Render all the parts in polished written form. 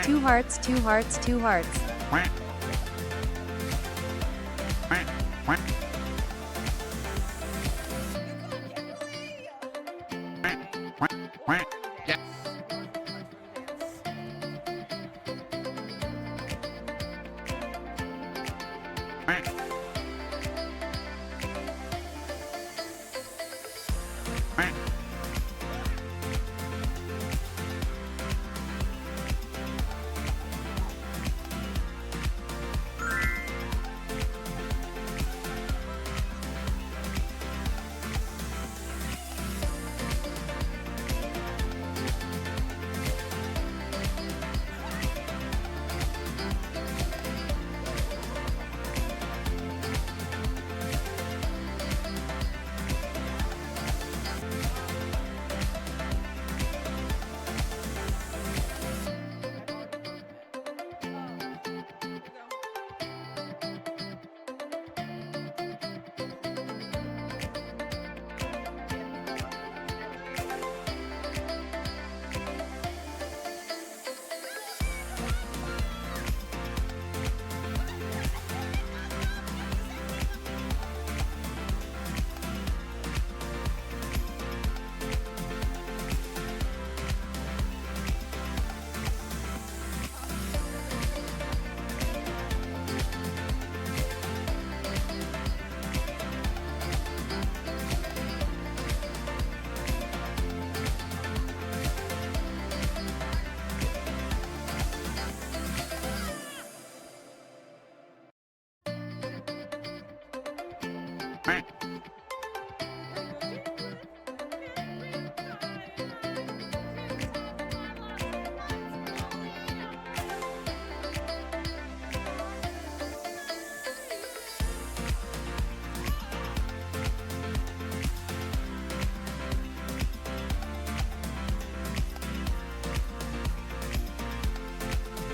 Two hearts, two hearts, two hearts.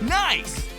Nice!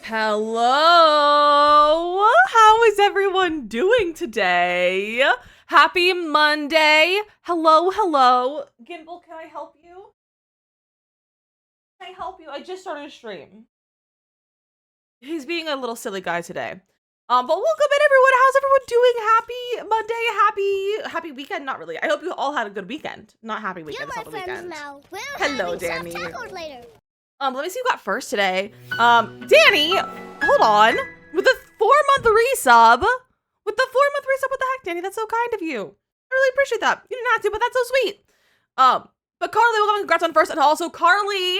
Hello! How is everyone doing today? Happy Monday! Hello, hello. Gimbal, can I help you? Can I help you? I just started a stream. He's being a little silly guy today. But welcome in everyone. How's everyone doing? Happy Monday, happy weekend. Not really. I hope you all had a good weekend. Not happy weekend, it's not the weekend. Now. We're Hello, having Danny. some tacos later. Let me see who got first today. Danny, hold on. With the 4-month resub. What the heck, Danny? That's so kind of you. I really appreciate that. You didn't have to, but that's so sweet. But Carly, welcome, congrats on first, and also Carly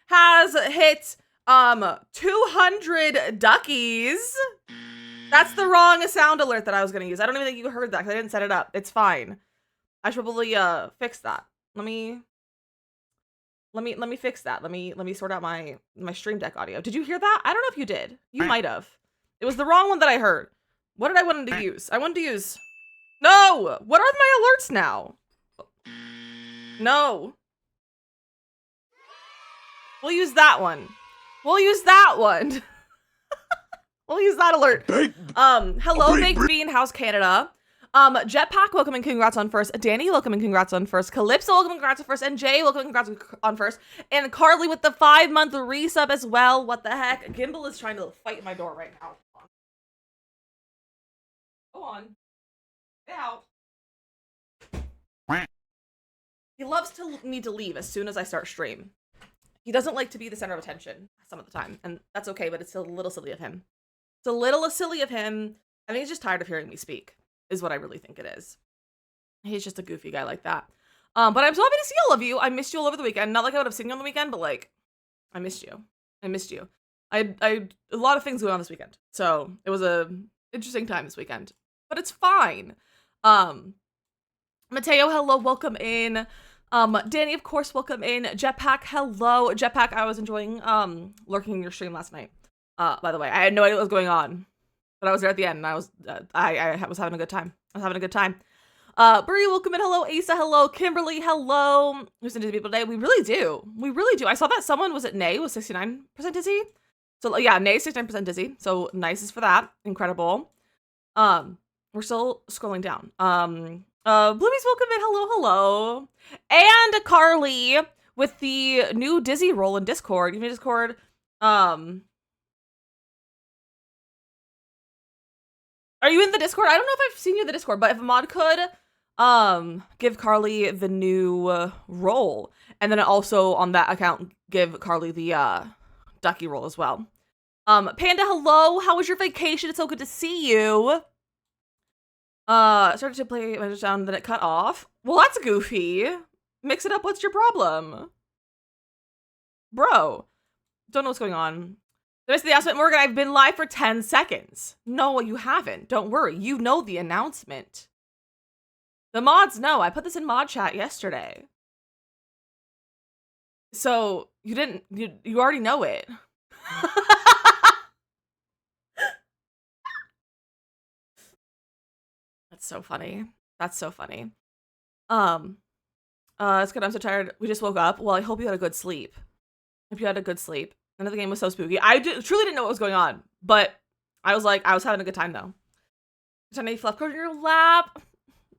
has hit 200 duckies. That's the wrong sound alert that I was gonna use. I don't even think you heard that because I didn't set it up. It's fine. I should probably fix that. Let me fix that. Let me sort out my stream deck audio. Did you hear that? I don't know if you did. You might have. It was the wrong one that I heard. What did I want to use? I wanted to use. No! What are my alerts now? No. We'll use that one. We'll use that one. We'll use that alert. Hello, Baked Bean, House Canada. Jetpack, welcome and congrats on first. Danny, welcome and congrats on first. Calypso, welcome and congrats on first. And Jay, welcome and congrats on first. And Carly with the 5-month resub as well. What the heck? Gimbal is trying to fight my door right now. Go on. Get out. He loves to need to leave as soon as I start stream. He doesn't like to be the center of attention some of the time, and that's okay, but it's a little silly of him. It's a little silly of him. I think he's just tired of hearing me speak, is what I really think it is. He's just a goofy guy like that. But I'm so happy to see all of you. I missed you all over the weekend. Not like I would have seen you on the weekend, but like, I missed you. I missed you. I a lot of things going on this weekend, so it was a interesting time this weekend, but it's fine. Mateo, hello, welcome in. Danny, of course, welcome in. Jetpack, hello. Jetpack, I was enjoying lurking in your stream last night. By the way, I had no idea what was going on, but I was there at the end, and I was having a good time. Brie, welcome in. Hello, Asa, hello. Kimberly, hello. Who's into people today? We really do. I saw that someone was 69% dizzy. So yeah, Nay 69% dizzy. So nice is for that. Incredible. We're still scrolling down. Bloomies, welcome in. Hello. And Carly with the new Dizzy role in Discord. Give me Discord. Are you in the Discord? I don't know if I've seen you in the Discord, but if a mod could give Carly the new role, and then also on that account give Carly the ducky role as well. Panda, hello. How was your vacation? It's so good to see you. Started to play my sound, then it cut off. Well, that's goofy. Mix it up. What's your problem? Bro. Don't know what's going on. Did I say the announcement, Morgan? I've been live for 10 seconds. No, you haven't. Don't worry. You know the announcement. The mods know. I put this in mod chat yesterday. So, you already know it. That's so funny. It's good. I'm so tired. We just woke up. Well, I hope you had a good sleep. None of the game was so spooky. I truly didn't know what was going on, but I was having a good time though. Tiny fluff curl in your lap.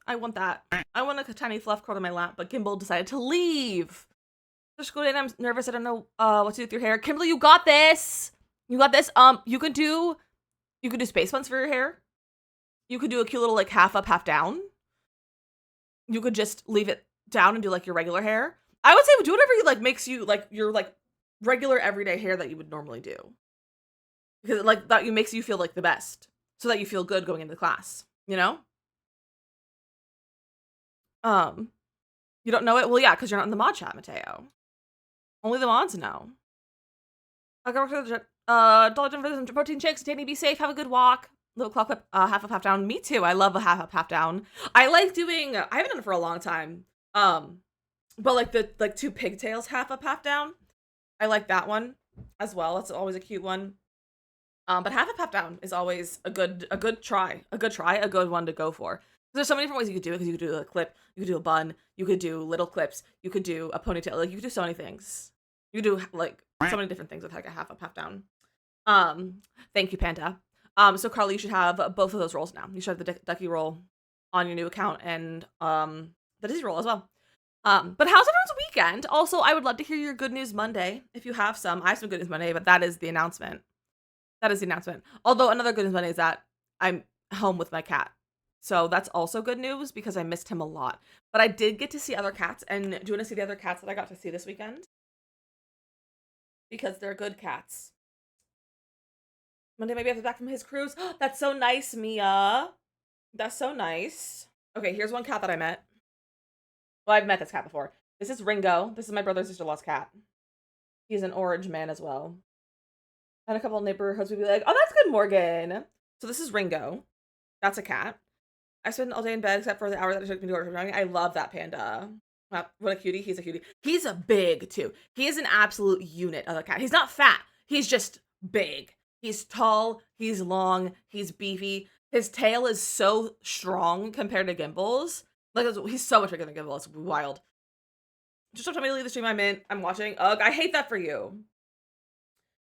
I want that. I want a tiny fluff curl in my lap, but Gimbal decided to leave. Just go in. I'm nervous. I don't know what to do with your hair. Kimberly, you got this. You could do space buns for your hair. You could do a cute little like half up, half down. You could just leave it down and do like your regular hair. I would say do whatever you like makes you like your like regular everyday hair that you would normally do. Because like that makes you feel like the best. So that you feel good going into class, you know? You don't know it? Well, yeah, because you're not in the mod chat, Mateo. Only the mods know. I'll go to the Dollar General for some protein shakes. Danny, be safe. Have a good walk. Little clock whip, half up, half down. Me too. I love a half up, half down. I like doing. I haven't done it for a long time. But like the two pigtails, half up, half down. I like that one as well. That's always a cute one. But half up, half down is always a good one to go for. There's so many different ways you could do it. Because you could do a clip, you could do a bun, you could do little clips, you could do a ponytail. Like you could do so many things. You could do like so many different things with like a half up, half down. Thank you, Panda. So Carly, you should have both of those roles now. You should have the ducky role on your new account and the Dizzy role as well. But how's everyone's weekend? Also, I would love to hear your Good News Monday if you have some. I have some Good News Monday, but that is the announcement. Although another Good News Monday is that I'm home with my cat. So that's also good news because I missed him a lot. But I did get to see other cats. And do you want to see the other cats that I got to see this weekend? Because they're good cats. Monday, maybe after back from his cruise. That's so nice, Mia. That's so nice. Okay, here's one cat that I met. Well, I've met this cat before. This is Ringo. This is my brother's sister-in-law's cat. He's an orange man as well. And a couple of neighborhoods would be like, oh, that's good, Morgan. So this is Ringo. That's a cat. I spend all day in bed except for the hour that it took me to work. I love that panda. What a cutie. He's a cutie. He's a big, too. He is an absolute unit of a cat. He's not fat. He's just big. He's tall. He's long. He's beefy. His tail is so strong compared to Gimbel's. Like, he's so much bigger than Gimbal. It's wild. Just don't tell me to leave the stream I'm watching. Ugh, I hate that for you.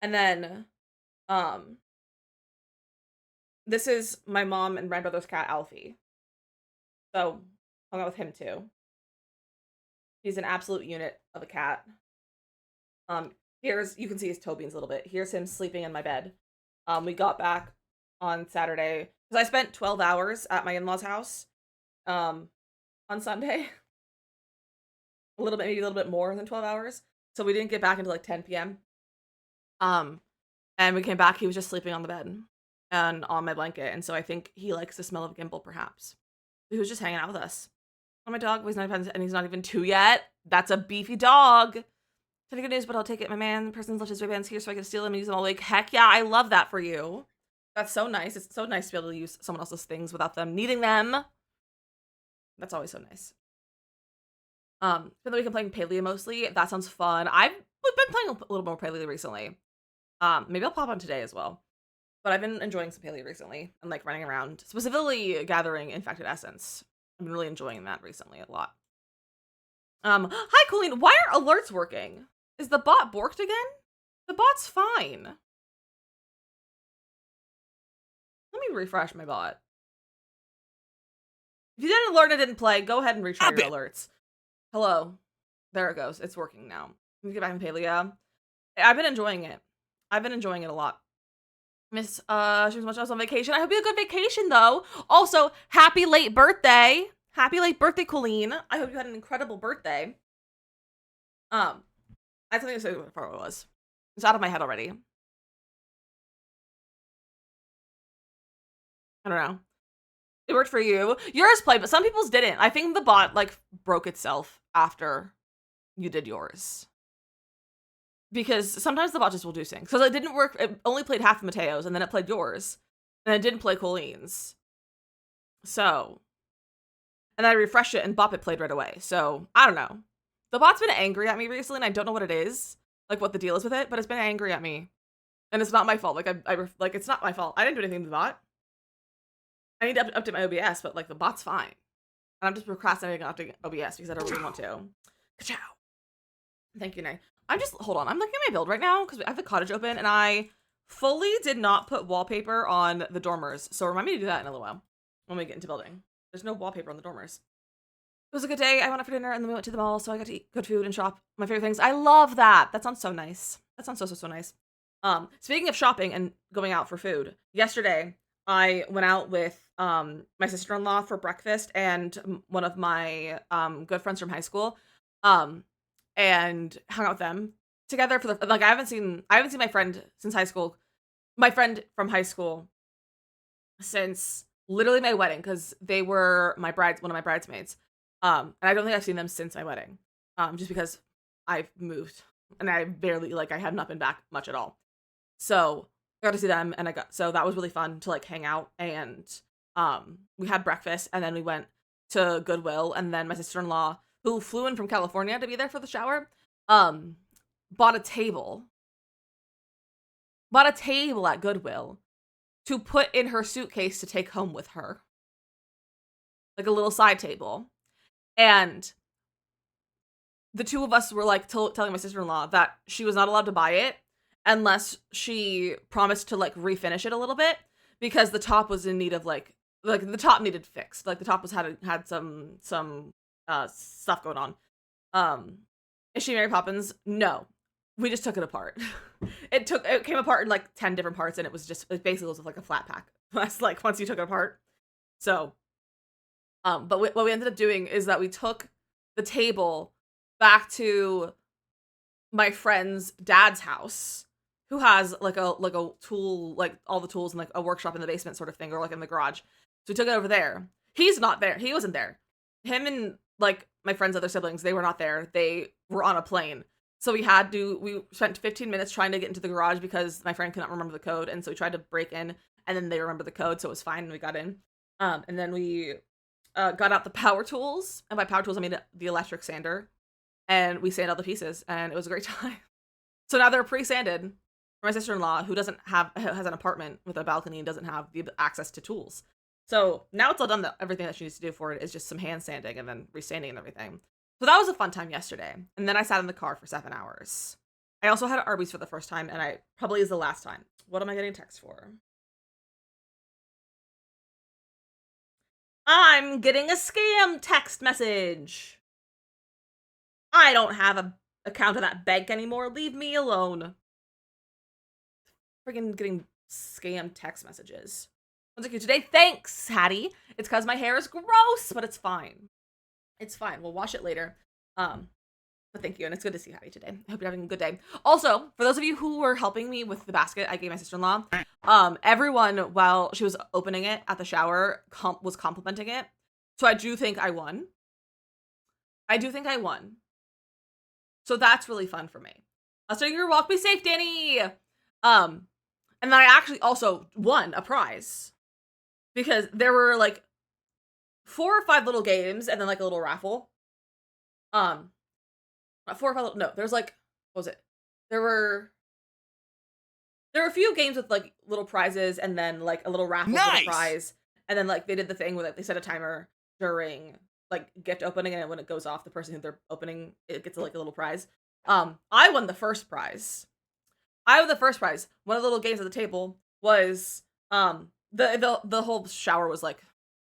And then, this is my mom and my brother's cat, Alfie. So, hung out with him too. He's an absolute unit of a cat. You can see his toe beans a little bit. Here's him sleeping in my bed. We got back on Saturday because I spent 12 hours at my in-laws' house, on Sunday. Maybe a little bit more than 12 hours. So we didn't get back until like 10 p.m. And we came back, he was just sleeping on the bed and on my blanket. And so I think he likes the smell of Gimbal, perhaps. He was just hanging out with us. Oh, my dog weighs 9 pounds and he's not even 2 yet. That's a beefy dog. Pretty good news, but I'll take it. My man, the person's left his Ray-Bans here so I can steal them and use them all week. Heck yeah, I love that for you. That's so nice. It's so nice to be able to use someone else's things without them needing them. That's always so nice. For the week I'm playing Paleo mostly. That sounds fun. I've been playing a little more Paleo recently. Maybe I'll pop on today as well. But I've been enjoying some Paleo recently and like running around, specifically gathering infected essence. I've been really enjoying that recently a lot. Hi Colleen, why are alerts working? Is the bot borked again? The bot's fine. Let me refresh my bot. If you didn't alert and it didn't play, go ahead and retry your alerts. Hello. There it goes. It's working now. Let me get back in Paleo. I've been enjoying it. I've been enjoying it a lot. Miss, she was much else on vacation. I hope you had a good vacation, though. Also, happy late birthday. Happy late birthday, Colleen. I hope you had an incredible birthday. I think I said what part it was. It's out of my head already. I don't know. It worked for you. Yours played, but some people's didn't. I think the bot, like, broke itself after you did yours. Because sometimes the bot just will do things. Because it didn't work. It only played half of Mateo's, and then it played yours. And it didn't play Colleen's. So. And I refreshed it, and Bop it played right away. So, I don't know. The bot's been angry at me recently, and I don't know what it is. Like, what the deal is with it, but it's been angry at me. And it's not my fault. Like, it's not my fault. I didn't do anything to the bot. I need to update my OBS, but, like, the bot's fine. And I'm just procrastinating on updating OBS because I don't really want to. Ka-chow. Thank you, Nay. Hold on. I'm looking at my build right now because I have the cottage open and I fully did not put wallpaper on the dormers. So remind me to do that in a little while when we get into building. There's no wallpaper on the dormers. It was a good day. I went out for dinner and then we went to the mall. So I got to eat good food and shop my favorite things. I love that. That sounds so nice. That sounds so nice. Speaking of shopping and going out for food, yesterday I went out with my sister-in-law for breakfast and one of my good friends from high school. And hung out with them together for the, like, I haven't seen my friend since high school. My friend from high school since literally my wedding, because they were one of my bridesmaids. And I don't think I've seen them since my wedding. Just because I've moved and I have not been back much at all. So I got to see them and so that was really fun to like hang out and we had breakfast and then we went to Goodwill and then my sister-in-law, who flew in from California to be there for the shower, bought a table at Goodwill to put in her suitcase to take home with her. Like a little side table. And the two of us were like telling my sister-in-law that she was not allowed to buy it unless she promised to like refinish it a little bit because the top was in need of like the top needed fixed. Like the top was had some stuff going on. Is she Mary Poppins? No. We just took it apart. It came apart in like 10 different parts and it basically was like a flat pack. That's like once you took it apart. So, but what we ended up doing is that we took the table back to my friend's dad's house, who has like a tool, like all the tools and like a workshop in the basement sort of thing, or like in the garage. So we took it over there. He's not there. He wasn't there. Him and like my friend's other siblings, they were not there. They were on a plane. So we spent 15 minutes trying to get into the garage because my friend could not remember the code. And so we tried to break in, and then they remembered the code. So it was fine. And we got in. And then we got out the power tools. And by power tools, I mean the electric sander. And we sanded all the pieces. And it was a great time. So now they're pre-sanded for my sister-in-law, who has an apartment with a balcony and doesn't have the access to tools. So now it's all done. Everything that she needs to do for it is just some hand sanding and then resanding and everything. So that was a fun time yesterday. And then I sat in the car for 7 hours. I also had Arby's for the first time, and I probably is the last time. What am I getting a text for? I'm getting a scam text message. I don't have an account of that bank anymore. Leave me alone. Friggin' getting scam text messages. What's cute today? Thanks, Hattie. It's because my hair is gross, but it's fine. It's fine. We'll wash it later. But thank you, and it's good to see Hattie today. I hope you're having a good day. Also, for those of you who were helping me with the basket I gave my sister-in-law, everyone, while she was opening it at the shower, was complimenting it. So I do think I won. So that's really fun for me. I'll start your walk. Be safe, Danny. And then I actually also won a prize. Because there were, like, 4 or 5 little games, and then, like, a little raffle. 4 or 5 no, there's, like, what was it? There were a few games with, like, little prizes, and then, like, a little raffle for the prize. And then, like, they did the thing where, like, they set a timer during, like, gift opening, and when it goes off, the person who they're opening, it gets, like, a little prize. I won the first prize. One of the little games at the table was, the whole shower was like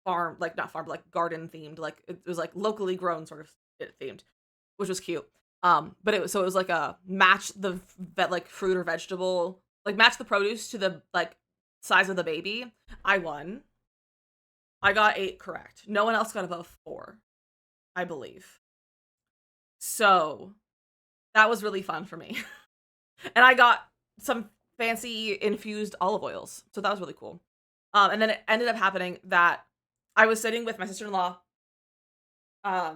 not farm, but like garden themed. Like it was like locally grown sort of themed, which was cute. But it was like a match the like fruit or vegetable, like match the produce to the like size of the baby. I won. I got 8 correct. No one else got above 4, I believe. So that was really fun for me. And I got some fancy infused olive oils. So that was really cool. And then it ended up happening that I was sitting with my sister-in-law, my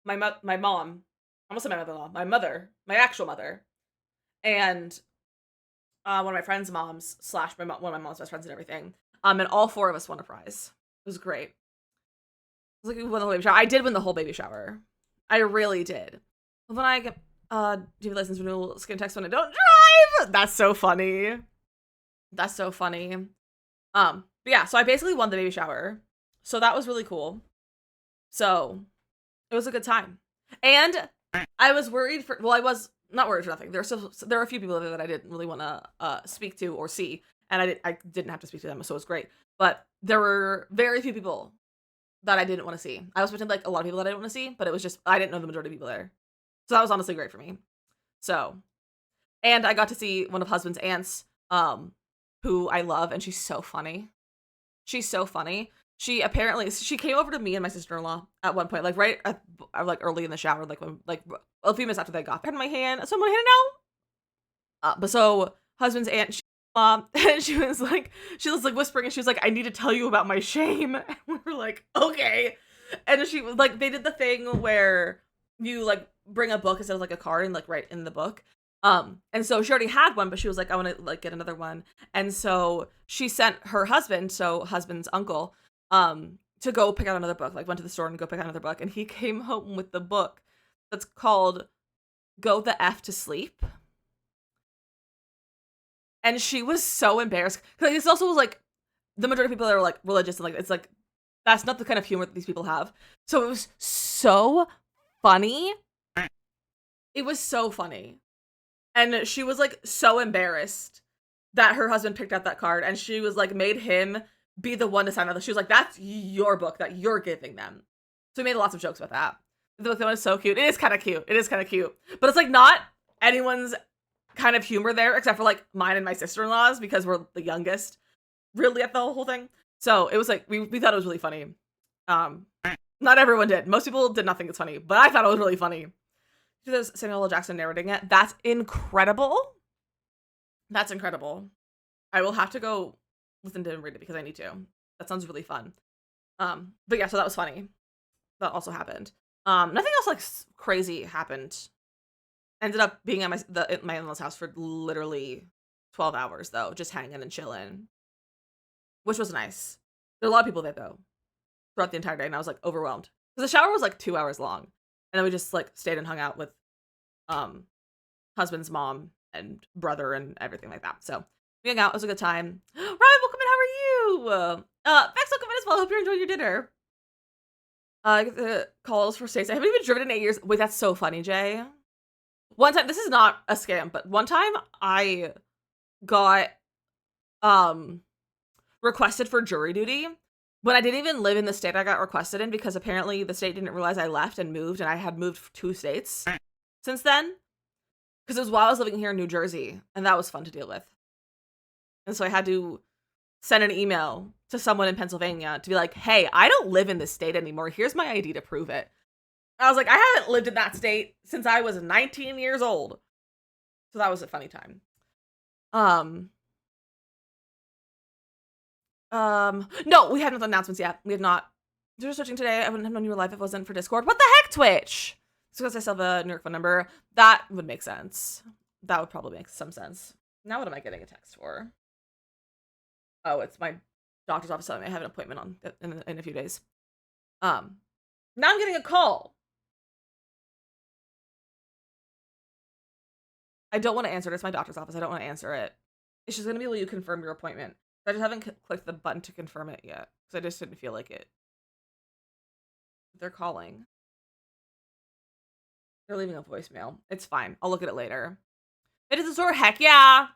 mom, I almost said my mother-in-law, my mother, my actual mother, and one of my friend's moms / one of my mom's best friends and everything. And all 4 of us won a prize. It was great. It was like we won the whole baby shower. I did win the whole baby shower. I really did. When I get DV license renewal, skin text when I don't drive. That's so funny. But yeah, so I basically won the baby shower. So that was really cool. So it was a good time. And I was worried I was not worried for nothing. There were a few people there that I didn't really want to speak to or see. And I didn't have to speak to them, so it was great. But there were very few people that I didn't want to see. I was expecting like a lot of people that I didn't want to see, but it was just, I didn't know the majority of people there. So that was honestly great for me. So, and I got to see one of husband's aunts, who I love, and she's so funny. She came over to me and my sister-in-law at one point, like right at, like early in the shower, like when, like a few minutes after they got there. I had my hand, so I'm like, now. But so husband's aunt, and she was like whispering, and she was like, I need to tell you about my shame. And we were like, okay. And she was like, they did the thing where you like bring a book instead of like a card and like write in the book. And so she already had one, but she was like, I want to like get another one. And so she sent her husband, so husband's uncle, to go pick out another book, like went to the store and go pick out another book. And he came home with the book that's called Go the F to Sleep. And she was so embarrassed. Because this also was like, the majority of people that are like religious and like, it's like, that's not the kind of humor that these people have. So it was so funny. It was so funny. And she was like so embarrassed that her husband picked out that card, and she was like made him be the one to sign it. She was like, that's your book that you're giving them. So we made lots of jokes about that. The one is so cute. It is kind of cute. But it's like not anyone's kind of humor there, except for like mine and my sister-in-law's, because we're the youngest really at the whole thing. So it was like, we thought it was really funny. Not everyone did. Most people did not think it's funny, but I thought it was really funny. There's Samuel L. Jackson narrating it. That's incredible. I will have to go listen to him read it because I need to. That sounds really fun. But yeah, so that was funny. That also happened. Nothing else like crazy happened. Ended up being at my in-laws' house for literally 12 hours though, just hanging and chilling, which was nice. There were a lot of people there though throughout the entire day, and I was like overwhelmed because the shower was like 2 hours long, and then we just like stayed and hung out with um husband's mom and brother and everything like that. So we hung out. It was a good time. Ryan, welcome in. How are you? Max, welcome in as well. Hope you're enjoying your dinner. I get the calls for states. I haven't even driven in 8 years. Wait, that's so funny, Jay. One time, this is not a scam, but one time I got requested for jury duty when I didn't even live in the state I got requested in, because apparently the state didn't realize I left and moved, and I had moved 2 states since then. Because it was while I was living here in New Jersey, and that was fun to deal with. And so I had to send an email to someone in Pennsylvania to be like, hey, I don't live in this state anymore. Here's my ID to prove it. I was like, I haven't lived in that state since I was 19 years old. So that was a funny time. No, we haven't done announcements yet. We have not. Just searching today. I wouldn't have known you were live if it wasn't for Discord. What the heck, Twitch? It's because I still have a New York phone number. That would make sense. That would probably make some sense. Now what am I getting a text for? Oh, it's my doctor's office telling me I have an appointment on in a few days. Now I'm getting a call. I don't want to answer it. It's my doctor's office. I don't want to answer it. It's just going to be, will you confirm your appointment? I just haven't clicked the button to confirm it yet, because I just didn't feel like it. They're calling. They're leaving a voicemail. It's fine. I'll look at it later. It is a store. Heck yeah.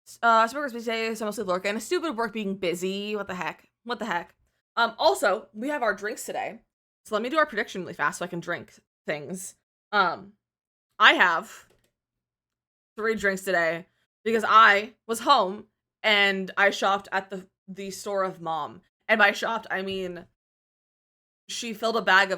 Smokers busy day, so mostly lurking. And a stupid work being busy. What the heck? What the heck? Also, we have our drinks today. So let me do our prediction really fast so I can drink things. I have 3 drinks today because I was home and I shopped at the store of mom. And by shopped, I mean she filled a bag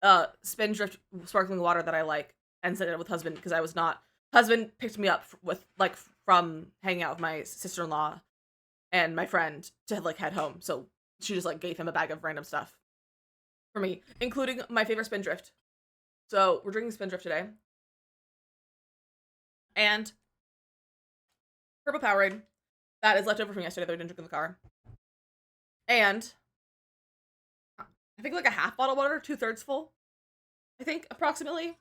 of Spindrift sparkling water that I like and sent it with husband because I was not. Husband picked me up with like from hanging out with my sister-in-law and my friend to like head home. So she just like gave him a bag of random stuff for me, including my favorite Spindrift. So we're drinking Spindrift today. And Purple Powerade that is left over from yesterday that we didn't drink in the car. And I think like a half bottle of water, 2/3 full. I think approximately.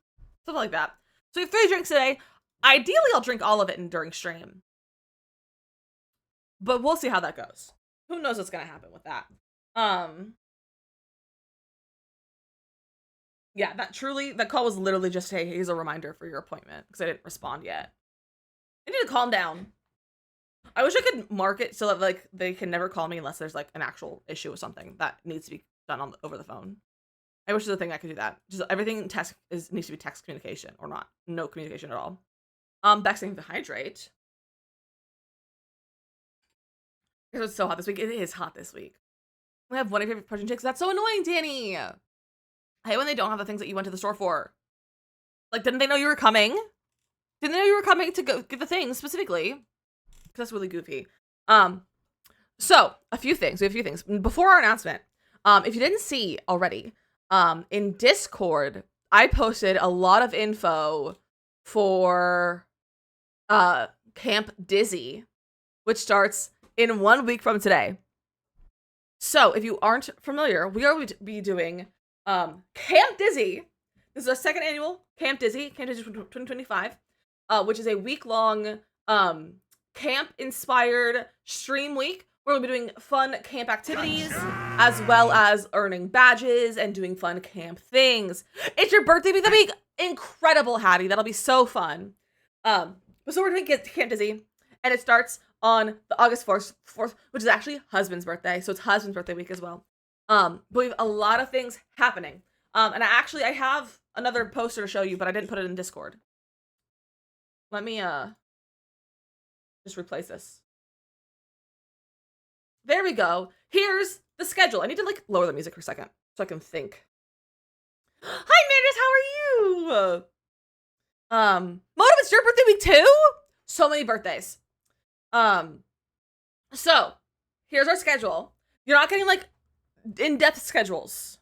Something like that. So we have 3 drinks today. Ideally, I'll drink all of it during stream. But we'll see how that goes. Who knows what's going to happen with that. Yeah, that call was literally just, hey, here's a reminder for your appointment, because I didn't respond yet. I need to calm down. I wish I could mark it so that like they can never call me unless there's like an actual issue with something that needs to be done over the phone. I wish there's a thing I could do that. Just everything in text needs to be text communication or not. No communication at all. Beck's saying to hydrate. It was so hot this week. It is hot this week. We have one of your favorite protein shakes. That's so annoying, Danny. I hate when they don't have the things that you went to the store for. Like, didn't they know you were coming? Didn't they know you were coming to go get the things specifically? Because that's really goofy. So a few things. We have a few things before our announcement. If you didn't see already, in Discord, I posted a lot of info for Camp Dizzy, which starts in 1 week from today. So if you aren't familiar, we are going to be doing Camp Dizzy. This is our 2nd annual Camp Dizzy 2025, which is a week-long camp-inspired stream week. We're going to be doing fun camp activities, as well as earning badges and doing fun camp things. It's your birthday week of the week. Incredible, Hattie. That'll be so fun. So we're doing Camp Dizzy, and it starts on the August 4th, which is actually husband's birthday. So it's husband's birthday week as well. But we have a lot of things happening. And I have another poster to show you, but I didn't put it in Discord. Let me just replace this. There we go. Here's the schedule. I need to like lower the music for a second so I can think. Hi, Manders, how are you? Motive, it's your birthday week too? So many birthdays. So here's our schedule. You're not getting like in-depth schedules.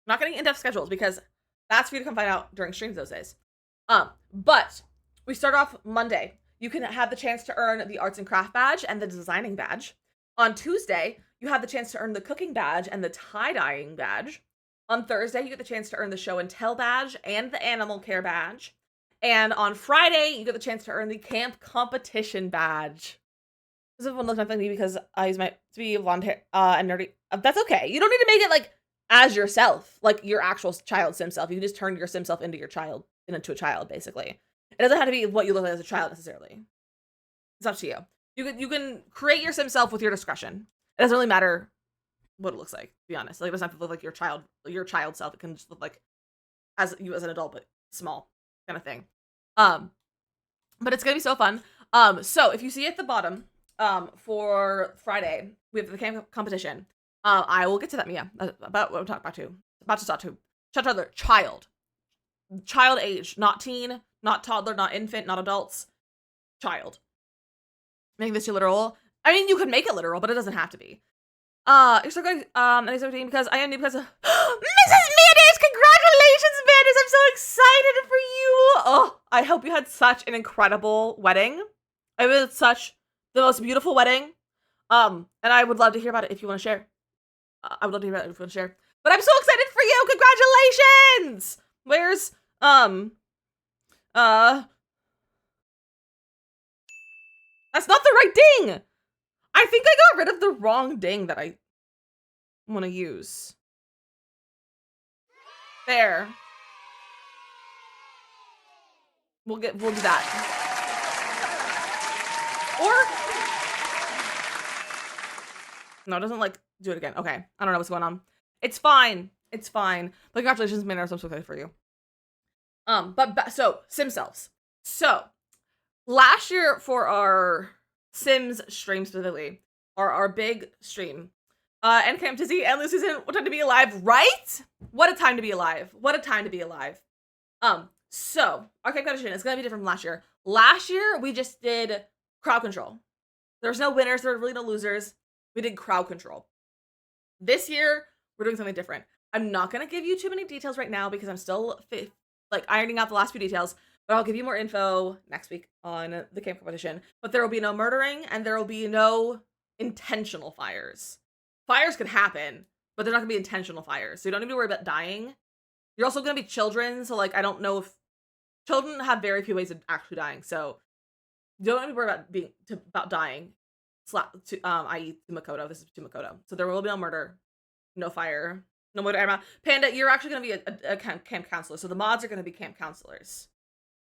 not getting in-depth schedules because that's for you to come find out during streams those days. But we start off Monday. You can have the chance to earn the arts and craft badge and the designing badge. On Tuesday, you have the chance to earn the cooking badge and the tie-dyeing badge. On Thursday, you get the chance to earn the show and tell badge and the animal care badge. And on Friday, you get the chance to earn the camp competition badge. This is one looks like me because I use my to be blonde hair and nerdy. That's okay. You don't need to make it like as yourself, like your actual child sim self. You can just turn your sim self into your child, into a child, basically. It doesn't have to be what you look like as a child necessarily. It's up to you. You can create your sim self with your discretion. It doesn't really matter what it looks like, to be honest. Like, it doesn't have to look like your child self. It can just look like as you as an adult, but small kind of thing. But it's gonna be so fun. So if you see at the bottom, for Friday, we have the camp competition. I will get to that, Mia, about what I'm talking about too. About to start to toddler, child age, not teen, not toddler, not infant, not adults, child. Make this too literal. I mean, you could make it literal, but it doesn't have to be. You're so good, and I'm so because I am new because of Mrs. Mayonnaise, congratulations, Mayonnaise! I'm so excited for you! Oh, I hope you had such an incredible wedding. It was such the most beautiful wedding. And I would love to hear about it if you want to share. I would love to hear about it if you want to share. But I'm so excited for you! Congratulations! Where's, that's not the right ding! I think I got rid of the wrong ding that I want to use. There. We'll do that. Or no, it doesn't like do it again. Okay, I don't know what's going on. It's fine. It's fine. But congratulations, Manor. I'm so excited for you. So sim selves. So last year for our Sims stream specifically, or our big stream, and Camp Dizzy and Lucy's in What Time to Be Alive, right? What a time to be alive. What a time to be alive. So our camp competition is gonna be different from last year. Last year we just did crowd control. There's no winners, there were really no losers. We did crowd control. This year we're doing something different. I'm not gonna give you too many details right now because I'm still like ironing out the last few details, but I'll give you more info next week on the camp competition. But there will be no murdering and there will be no intentional fires. Fires could happen, but they're not gonna be intentional fires. So you don't need to worry about dying. You're also gonna be children, so like I don't know if children have very few ways of actually dying, so you don't have to worry about dying. I.e. to Makoto. This is to Makoto. So there will be no murder, no fire, no murder. Panda, you're actually gonna be a camp counselor. So the mods are gonna be camp counselors.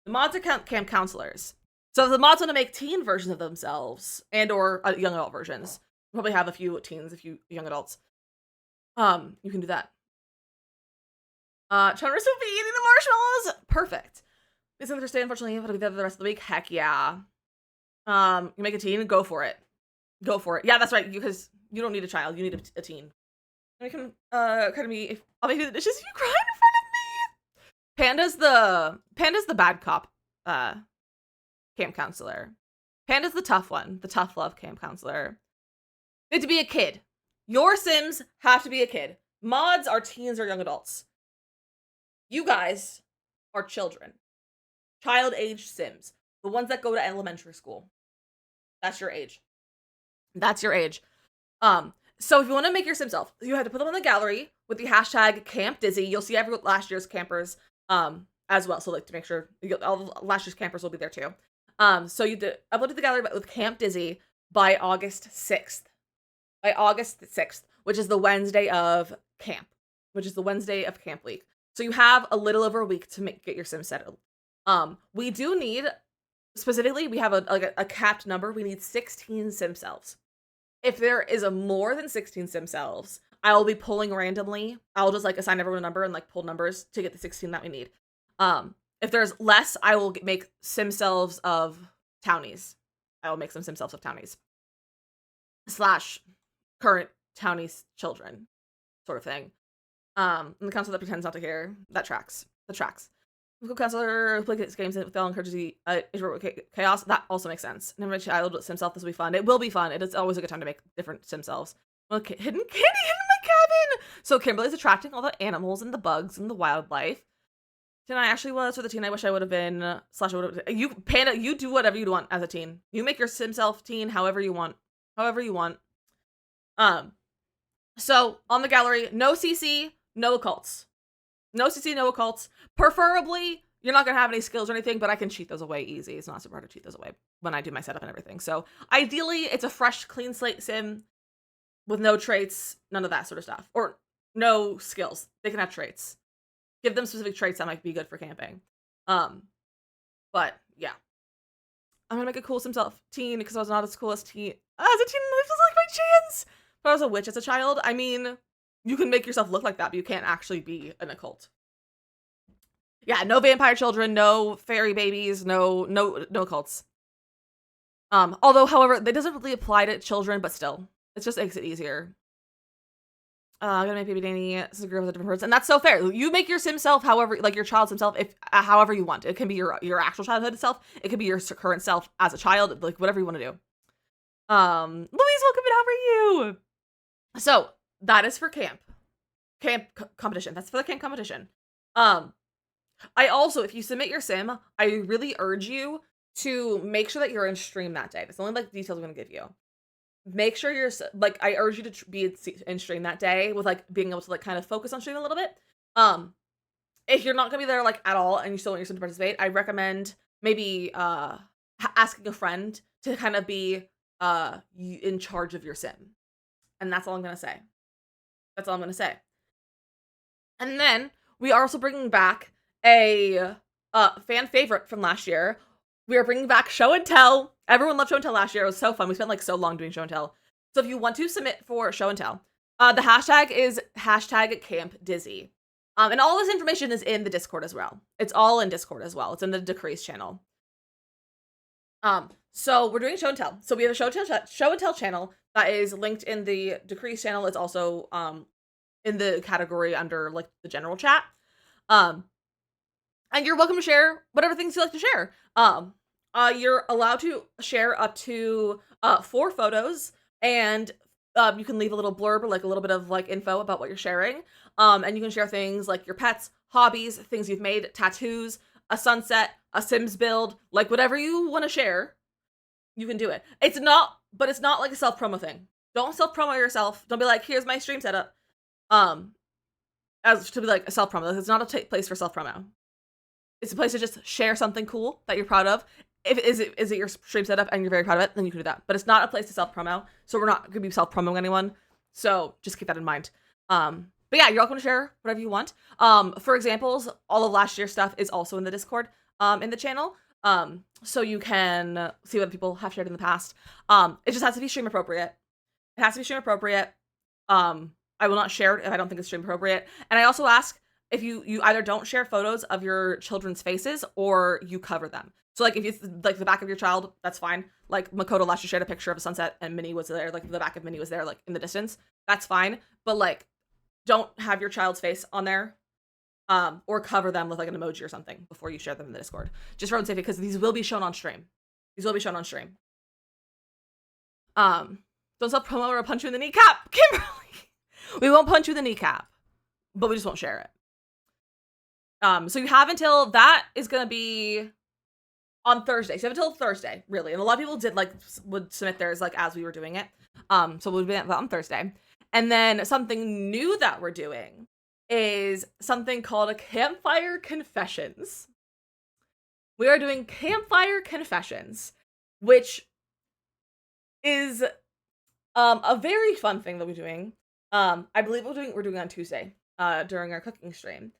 The mods are camp counselors. So if the mods want to make teen versions of themselves and or young adult versions, we'll probably have a few teens, a few young adults. You can do that. Chandra will be eating the marshmallows. Perfect. It's Thursday, unfortunately, but I'll be there the rest of the week. Heck yeah. You make a teen, go for it. Go for it. Yeah, that's right. Because you don't need a child, you need a teen. We can kind of be. I'll make you the dishes. You cry in front of me. Panda's the bad cop. Camp counselor. Panda's the tough one. The tough love camp counselor. You have to be a kid. Your Sims have to be a kid. Mods are teens or young adults. You guys are children. Child-aged Sims. The ones that go to elementary school. That's your age. That's your age. So if you want to make your Sim self, you have to put them in the gallery with the hashtag Camp Dizzy. You'll see last year's campers as well. So like to make sure all last year's campers will be there too. So you upload to the gallery with Camp Dizzy by August 6th. By August 6th, which is the Wednesday of camp. Which is the Wednesday of camp week. So you have a little over a week to get your Sim settled. We do need, specifically, we have a capped number. We need 16 Sim selves. If there is more than 16 Sim selves, I will be pulling randomly. I'll just like assign everyone a number and like pull numbers to get the 16 that we need. If there's less, I will make Sim selves of townies. I will make some Sim selves of townies. / current townies children, sort of thing. And the counselor that pretends not to hear, that tracks. The tracks. Local counselor who plays games with all encourages the chaos. That also makes sense. Never child Sim self. This will be fun. It will be fun. It is always a good time to make different Sim selves. Okay, hidden candy in my So Kimberly's attracting all the animals and the bugs and the wildlife. Teen I actually was, or the teen I wish I would have been, slash I would have. You, Panda, you do whatever you want as a teen. You make your sim self teen however you want. However you want. So on the gallery, no CC, no occults. No CC, no occults. Preferably, you're not going to have any skills or anything, but I can cheat those away easy. It's not super hard to cheat those away when I do my setup and everything. So ideally, it's a fresh, clean slate sim with no traits, none of that sort of stuff. Or no skills. They can have traits. Give them specific traits that might be good for camping. But yeah. I'm going to make a cool sim self teen because I was not as cool as teen. As a teen, this was like my chance. But I was a witch as a child. I mean, you can make yourself look like that, but you can't actually be an occult. Yeah, no vampire children, no fairy babies, no occults. Although, however, that doesn't really apply to children, but still, it just makes it easier. I'm gonna make baby Danny agree with a different person, and that's so fair. You make your sim self, however, like your child sim self, if however you want. It can be your actual childhood self. It could be your current self as a child, like whatever you want to do. Louise, welcome in. How are you? So that is for camp competition. That's for the camp competition. I also, if you submit your sim, I really urge you to make sure that you're in stream that day. That's the only like details I'm gonna give you. Make sure you're like, I urge you to be in stream that day with like being able to like kind of focus on stream a little bit. If you're not gonna be there like at all and you still want your sim to participate, I recommend maybe asking a friend to kind of be in charge of your sim. And that's all I'm gonna say. That's all I'm gonna say. And then we are also bringing back a fan favorite from last year. We are bringing back show and tell. Everyone loved show and tell last year. It was so fun. We spent like so long doing show and tell. So if you want to submit for show and tell, the hashtag is #CampDizzy. And all this information is in the Discord as well. It's all in Discord as well. It's in the Decrease channel. So we're doing show and tell. So we have a show and tell channel that is linked in the Decrease channel. It's also in the category under like the general chat. And you're welcome to share whatever things you like to share. You're allowed to share up to 4 photos, and you can leave a little blurb or like a little bit of like info about what you're sharing. And you can share things like your pets, hobbies, things you've made, tattoos, a sunset, a Sims build, like whatever you want to share, you can do it. It's not like a self-promo thing. Don't self-promo yourself. Don't be like, here's my stream setup. As to be like a self-promo. It's not a place for self-promo. It's a place to just share something cool that you're proud of. If is it your stream setup and you're very proud of it, then you can do that. But it's not a place to self-promo. So we're not gonna be self-promoting anyone. So just keep that in mind. But yeah, you're welcome to share whatever you want. For examples, all of last year's stuff is also in the Discord, in the channel. So you can see what people have shared in the past. It just has to be stream appropriate. It has to be stream appropriate. I will not share it if I don't think it's stream appropriate. And I also ask if you either don't share photos of your children's faces or you cover them. So like if it's like the back of your child, that's fine. Like Makoto last year shared a picture of a sunset and Minnie was there, like the back of Minnie was there, like in the distance. That's fine. But like, don't have your child's face on there. Or cover them with like an emoji or something before you share them in the Discord. Just for own safety, because these will be shown on stream. Don't self-promo or I'll punch you in the kneecap, Kimberly. We won't punch you in the kneecap, but we just won't share it. So you have until that is gonna be on Thursday. So you have until Thursday, really. And a lot of people would submit theirs like as we were doing it. So we'll do that on Thursday. And then something new that we're doing is something called a Campfire Confessions. We are doing Campfire Confessions, which is a very fun thing that we're doing. I believe we're doing on Tuesday during our cooking stream.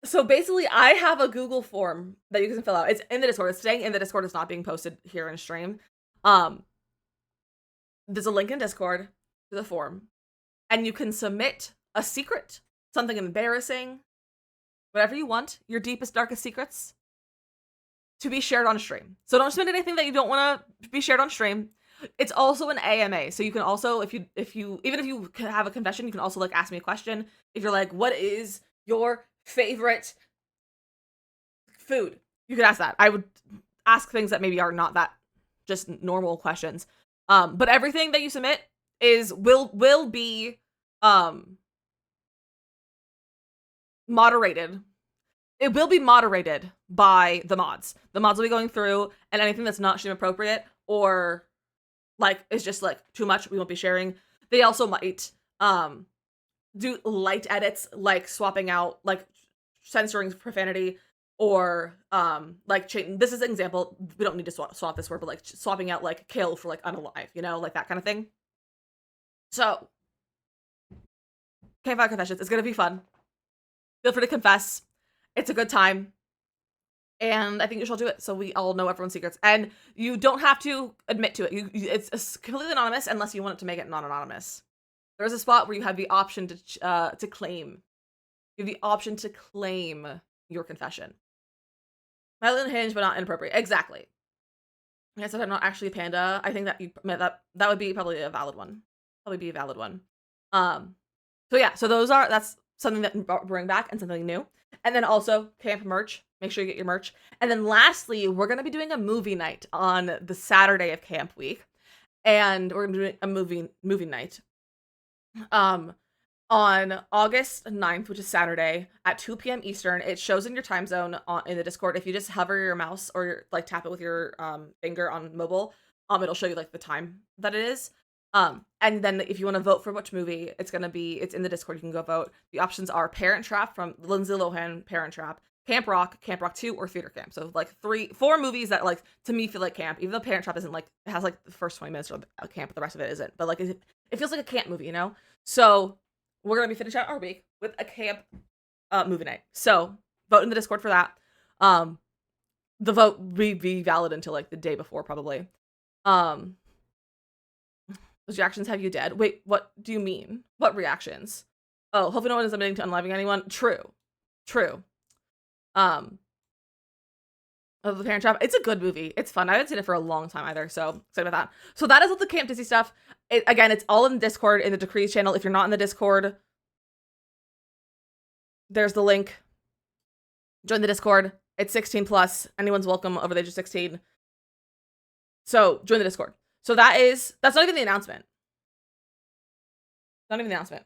So basically, I have a Google form that you can fill out. It's in the Discord. It's staying in the Discord. It's not being posted here in stream. There's a link in Discord to the form, and you can submit a secret, something embarrassing, whatever you want, your deepest, darkest secrets, to be shared on stream. So don't submit anything that you don't want to be shared on stream. It's also an AMA, so you can also, if you even if you have a confession, you can also like ask me a question. If you're like, what is your favorite food? You could ask that. I would ask things that maybe are not that just normal questions. But everything that you submit will be moderated. It will be moderated by the mods. The mods will be going through, and anything that's not stream appropriate or like is just like too much, we won't be sharing. They also might do light edits, like swapping out, like censoring profanity, or like this is an example. We don't need to swap this word, but like swapping out like kill for like unalive, you know, like that kind of thing. So Campfire Confessions, it's gonna be fun. Feel free to confess. It's a good time. And I think you should do it so we all know everyone's secrets. And you don't have to admit to it. It's completely anonymous unless you want it to make it non-anonymous. There's a spot where you have the option to claim. You have the option to claim your confession. Mildly unhinged, but not inappropriate. Exactly. Like I said, I'm not actually a panda. I think that that would be probably a valid one. Probably be a valid one. So yeah, so that's something that bring back and something new. And then also camp merch. Make sure you get your merch. And then lastly, we're gonna be doing a movie night on the Saturday of camp week. And we're gonna be doing a movie night. On August 9th, which is Saturday, at 2 p.m. Eastern. It shows in your time zone in the Discord. If you just hover your mouse or like tap it with your finger on mobile, it'll show you like the time that it is. And then if you want to vote for which movie, it's in the Discord. You can go vote. The options are Parent Trap from Lindsay Lohan, Parent Trap, Camp Rock 2, or Theater Camp. So like 4 movies that like to me feel like camp, even though Parent Trap isn't like, it has like the first 20 minutes of camp, but the rest of it isn't. But like it feels like a camp movie, you know? So we're gonna be finishing out our week with a camp movie night. So vote in the Discord for that. The vote will be valid until like the day before, probably. Those reactions have you dead. Wait, what do you mean? What reactions? Oh, hopefully no one is admitting to unliving anyone. True. Of the Parent Trap. It's a good movie. It's fun. I haven't seen it for a long time either, so excited about that. So that is all the Camp Dizzy stuff. Again, it's all in the Discord, in the Decrees channel. If you're not in the Discord, there's the link. Join the Discord. It's 16 plus. Anyone's welcome over the age of 16. So join the Discord. So that's not even the announcement. Not even the announcement.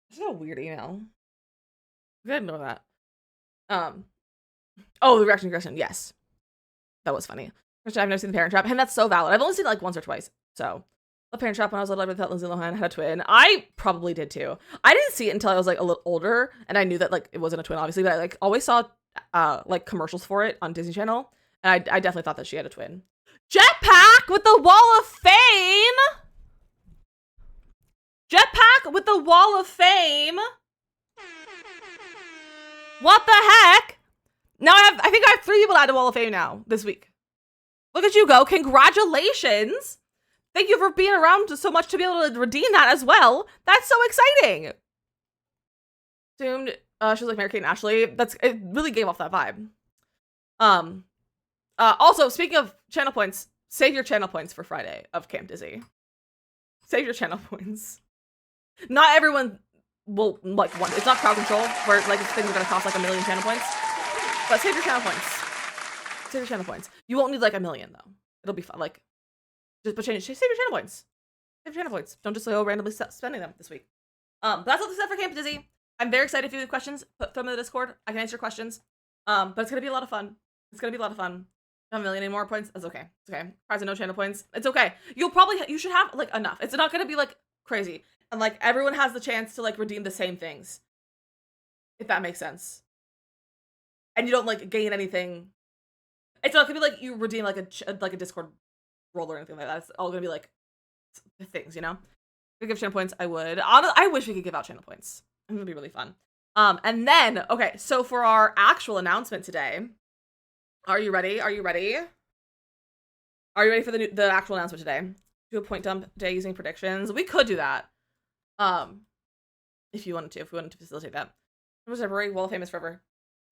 This is a weird email. I didn't know that. Oh, the reaction aggression. Yes. That was funny. I've never seen the Parent Trap, and that's so valid. I've only seen it like once or twice. So the Parent Trap when I was little, I thought Lindsay Lohan had a twin. I probably did too. I didn't see it until I was like a little older, and I knew that like it wasn't a twin, obviously, but I like always saw like commercials for it on Disney Channel, and I definitely thought that she had a twin. Jetpack with the Wall of Fame. Jetpack with the Wall of Fame. What the heck? Now I think I have 3 people to add to Wall of Fame now this week. Look at you go. Congratulations. Thank you for being around so much to be able to redeem that as well. That's so exciting. Assumed she was like Mary-Kate and Ashley. It really gave off that vibe. Also, speaking of channel points, save your channel points for Friday of Camp Dizzy. Save your channel points. Not everyone will like one. It's not crowd control where like things are gonna cost like 1 million channel points. But save your channel points. Save your channel points. You won't need like 1 million though. It'll be fun. Like save your channel points. Save your channel points. Don't just go randomly spending them this week. But that's all the stuff for Camp Dizzy. I'm very excited if you have questions. Throw them in the Discord. I can answer questions. But it's gonna be a lot of fun. It's gonna be a lot of fun. Not 1 million anymore points. That's okay. It's okay. Prize of no channel points. It's okay. You should have like enough. It's not gonna be like crazy. And like everyone has the chance to like redeem the same things. If that makes sense. And you don't like gain anything. It's not gonna be like you redeem like a Discord role or anything like that. It's all gonna be like things, you know? If we give channel points, I would. I wish we could give out channel points. It would be really fun. And then, okay, so for our actual announcement today, are you ready? Are you ready? Are you ready for the actual announcement today? Do a point dump day using predictions. We could do that. If we wanted to facilitate that. February, Wall of Fame is forever.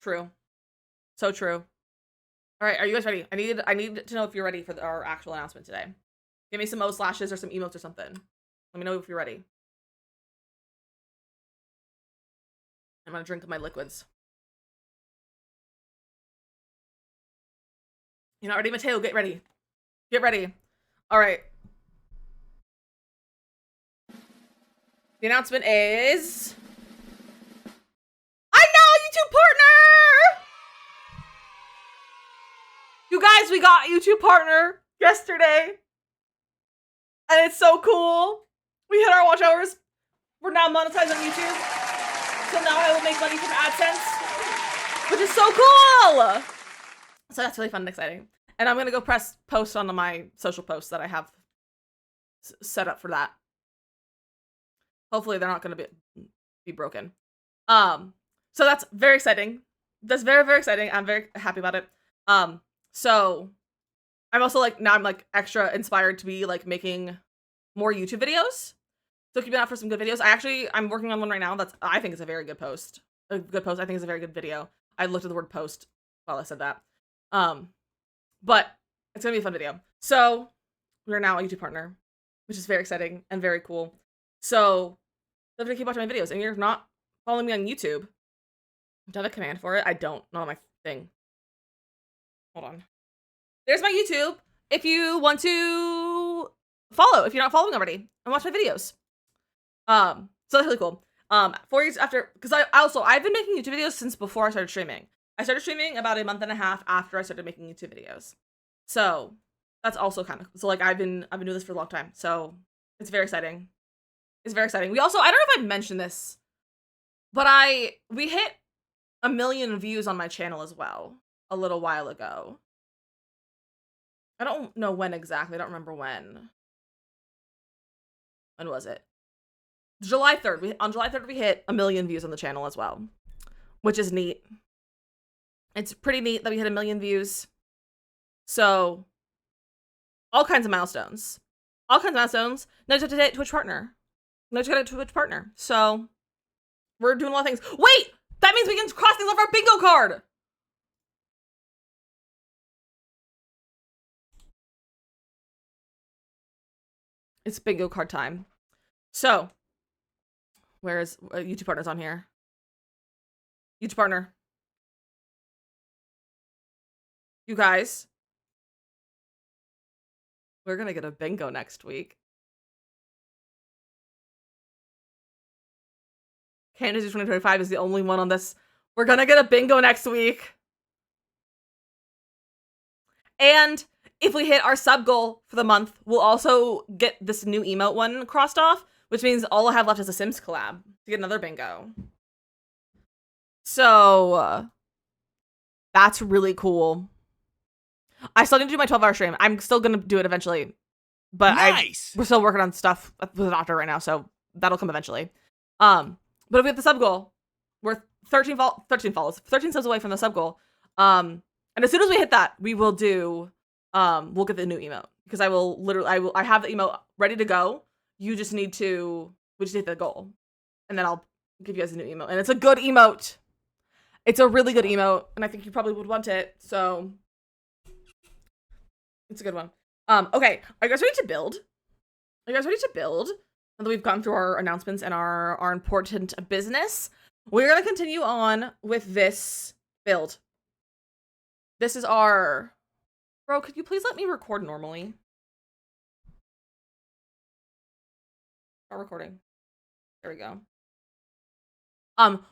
True. So true. All right, are you guys ready? I need to know if you're ready for our actual announcement today. Give me some slashes or some emotes or something. Let me know if you're ready. I'm gonna drink my liquids. You're not ready, Mateo? Get ready. Get ready. All right. The announcement is... I know, YouTube partner! You guys, we got a YouTube partner yesterday. And it's so cool. We hit our watch hours. We're now monetized on YouTube. So now I will make money from AdSense, which is so cool. So that's really fun and exciting. And I'm going to go press post on my social posts that I have set up for that. Hopefully they're not going to be broken. So that's very exciting. That's very, very exciting. I'm very happy about it. So I'm also like, now I'm like extra inspired to be like making more YouTube videos. So keep an eye out for some good videos. I'm working on one right now that's, I think is a very good post. I think it's a very good video. I looked at the word post while I said that. But it's gonna be a fun video. So we're now a YouTube partner, which is very exciting and very cool. So definitely keep watching my videos. And you're not following me on YouTube, do I have a command for it? I don't. Not on my thing. Hold on. There's my YouTube. If you want to follow, if you're not following already, and watch my videos. So that's really cool. 4 years after, because I've been making YouTube videos since before I started streaming. I started streaming about a month and a half after I started making YouTube videos. So that's also kind of, so like I've been doing this for a long time. So it's very exciting. It's very exciting. We also, I don't know if I mentioned this, but we hit 1 million views on my channel as well a little while ago. I don't know when exactly. I don't remember when. When was it? July 3rd. On July 3rd, we hit 1 million views on the channel as well, which is neat. It's pretty neat that we hit 1 million views. So, all kinds of milestones. All kinds of milestones. Now just have to hit Twitch partner. Now just got a Twitch partner. So, we're doing a lot of things. Wait! That means we can cross things off our bingo card! It's bingo card time. So, where's YouTube partners on here? YouTube partner. You guys. We're gonna get a bingo next week. Canada's 2025 is the only one on this. We're gonna get a bingo next week. And if we hit our sub goal for the month, we'll also get this new emote one crossed off, which means all I have left is a Sims collab to get another bingo. So that's really cool. I still need to do my 12-hour stream. I'm still gonna do it eventually, but nice. we're still working on stuff with the doctor right now, so that'll come eventually. But if we hit the sub goal, we're 13 subs away from the sub goal. And as soon as we hit that, we will do, we'll get the new emote, because I have the emote ready to go. You just need to, we just hit the goal, and then I'll give you guys a new emote. And it's a good emote. It's a really good emote, and I think you probably would want it, so it's a good one. Okay, are you guys ready to build? Are you guys ready to build? Now that we've gone through our announcements and our important business, we're gonna continue on with this build. This is our... Bro, could you please let me record normally? Start recording. There we go.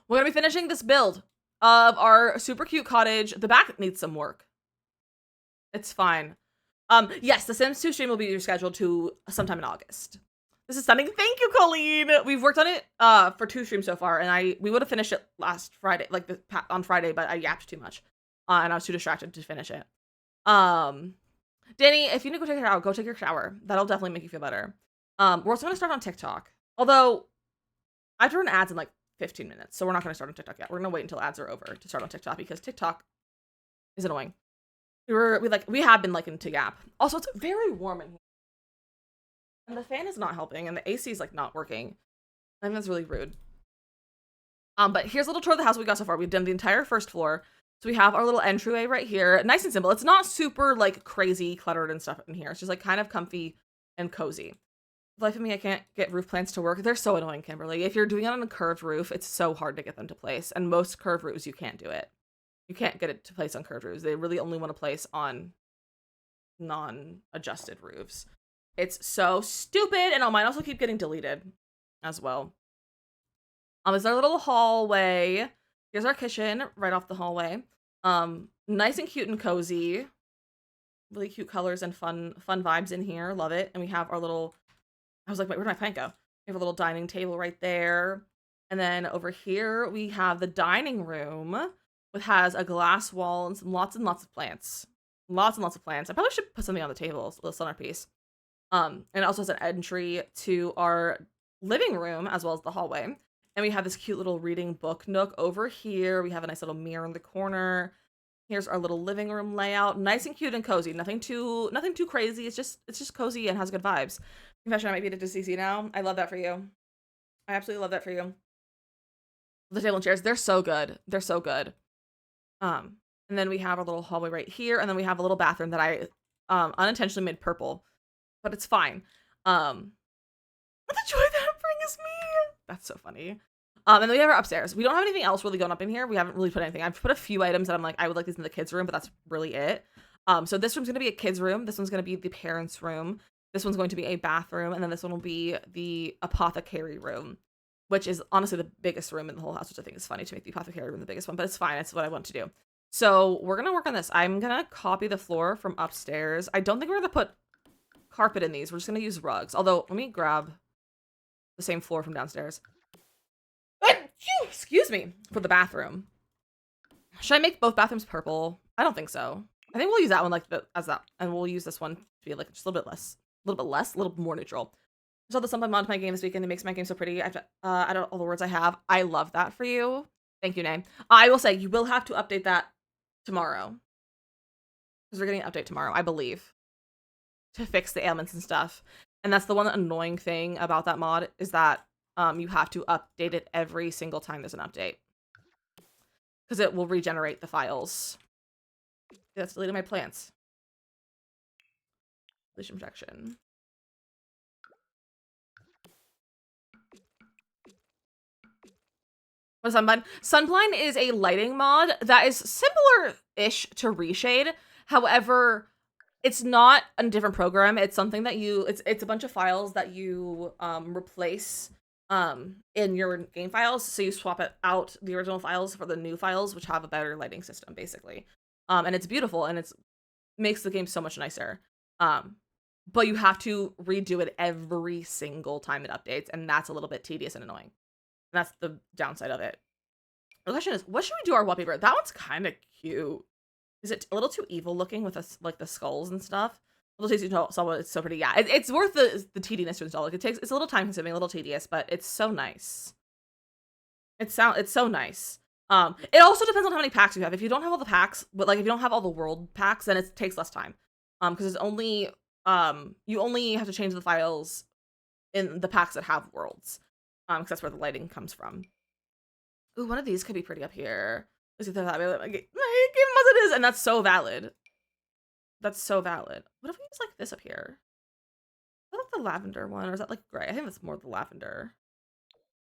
We're gonna be finishing this build of our super cute cottage. The back needs some work. It's fine. Yes, the Sims 2 stream will be rescheduled to sometime in August. This is stunning. Thank you, Colleen. We've worked on it for 2 streams so far, and we would have finished it last Friday, like on Friday, but I yapped too much, and I was too distracted to finish it. Danny, if you need to go take a shower, go take your shower. That'll definitely make you feel better. We're also gonna start on TikTok, although I have to run ads in like 15 minutes, so we're not gonna start on TikTok yet. We're gonna wait until ads are over to start on TikTok, because TikTok is annoying. We have been liking to Gap. Also, it's very warm in here, and the fan is not helping, and the AC is like not working. I think that's really rude. But here's a little tour of the house we got so far. We've done the entire first floor, so we have our little entryway right here. Nice and simple. It's not super like crazy cluttered and stuff in here. It's just like kind of comfy and cozy. Life of me, I can't get roof plants to work. They're so annoying, Kimberly. If you're doing it on a curved roof, it's so hard to get them to place, and most curved roofs you can't do it. You can't get it to place on curved roofs. They really only want to place on non-adjusted roofs. It's so stupid, and all mine also keep getting deleted. as well. This is our little hallway. Here's our kitchen right off the hallway. Nice and cute and cozy. Really cute colors and fun vibes in here. Love it. And we have our little, I was like, wait, where did my plant go? We have a little dining table right there. And then over here we have the dining room, which has a glass wall and lots of plants. Lots and lots of plants. I probably should put something on the table, a little centerpiece. And it also has an entry to our living room as well as the hallway. And we have this cute little reading book nook over here. We have a nice little mirror in the corner. Here's our little living room layout. Nice and cute and cozy. Nothing too crazy. It's just cozy and has good vibes. Confession, I might be addicted to CC now. I love that for you. I absolutely love that for you. The table and chairs, they're so good. They're so good. And then we have our little hallway right here, and then we have a little bathroom that I unintentionally made purple, but it's fine. The joy that brings me. That's so funny. And then we have our upstairs. We don't have anything else really going up in here. We haven't really put anything. I've put a few items that I'm like, I would like these in the kids' room, but that's really it. So this room's gonna be a kids' room. This one's gonna be the parents' room. This one's going to be a bathroom, and then this one will be the apothecary room, which is honestly the biggest room in the whole house, which I think is funny to make the apothecary room the biggest one, but it's fine. It's what I want to do. So we're gonna work on this. I'm gonna copy the floor from upstairs. I don't think we're gonna put carpet in these. We're just gonna use rugs. Although, let me grab the same floor from downstairs. Excuse me, for the bathroom. Should I make both bathrooms purple? I don't think so. I think we'll use that one as that, and we'll use this one to be like just a little bit more neutral. I saw the something mod to my game this weekend. It makes my game so pretty. I don't know all the words I have. I love that for you. Thank you, Nay. I will say you will have to update that tomorrow, because we're getting an update tomorrow, I believe, to fix the ailments and stuff. And that's the one annoying thing about that mod is that you have to update it every single time there's an update, because it will regenerate the files. That's deleting my plants. Deletion protection. What is Sunblind? Sunblind is a lighting mod that is similar-ish to Reshade. However, it's not a different program. It's something that it's a bunch of files that you replace in your game files. So you swap it out the original files for the new files, which have a better lighting system, basically. And it's beautiful, and it makes the game so much nicer. But you have to redo it every single time it updates, and that's a little bit tedious and annoying. And that's the downside of it. The question is, what should we do our wallpaper? That one's kind of cute. Is it a little too evil looking with us, like the skulls and stuff? A little tasty to install, it's so pretty. Yeah, it's worth the tediness to install. Like it's a little time consuming, a little tedious, but it's so nice. It's so nice. It also depends on how many packs you have. If you don't have all the packs, but like if you don't have all the world packs, then it takes less time. Because it's only you only have to change the files in the packs that have worlds. Because that's where the lighting comes from. Ooh, one of these could be pretty up here. Let's get that way. Like, give them as it is, and that's so valid. That's so valid. What if we use like this up here? Is that the lavender one, or is that like gray? I think that's more the lavender.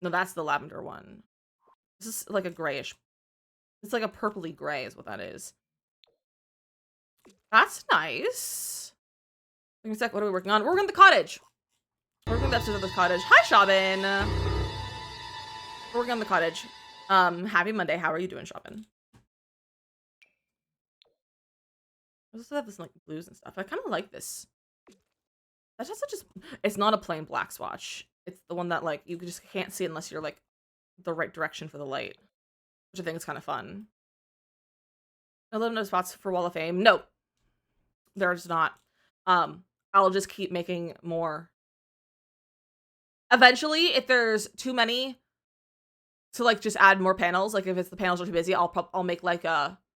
No, that's the lavender one. This is like a grayish. It's like a purpley gray is what that is. That's nice. Wait a sec, what are we working on? We're working on the cottage. We're working on the episode of the cottage. Hi, Shabin. We're working on the cottage. Happy Monday. How are you doing, Shabin? I also have this like blues and stuff. I kind of like this. That's just it's not a plain black swatch. It's the one that like you just can't see unless you're like the right direction for the light, which I think is kind of fun. No little no spots for Wall of Fame. No, there's not. I'll just keep making more. Eventually, if there's too many to like just add more panels, like if it's the panels are too busy, I'll make like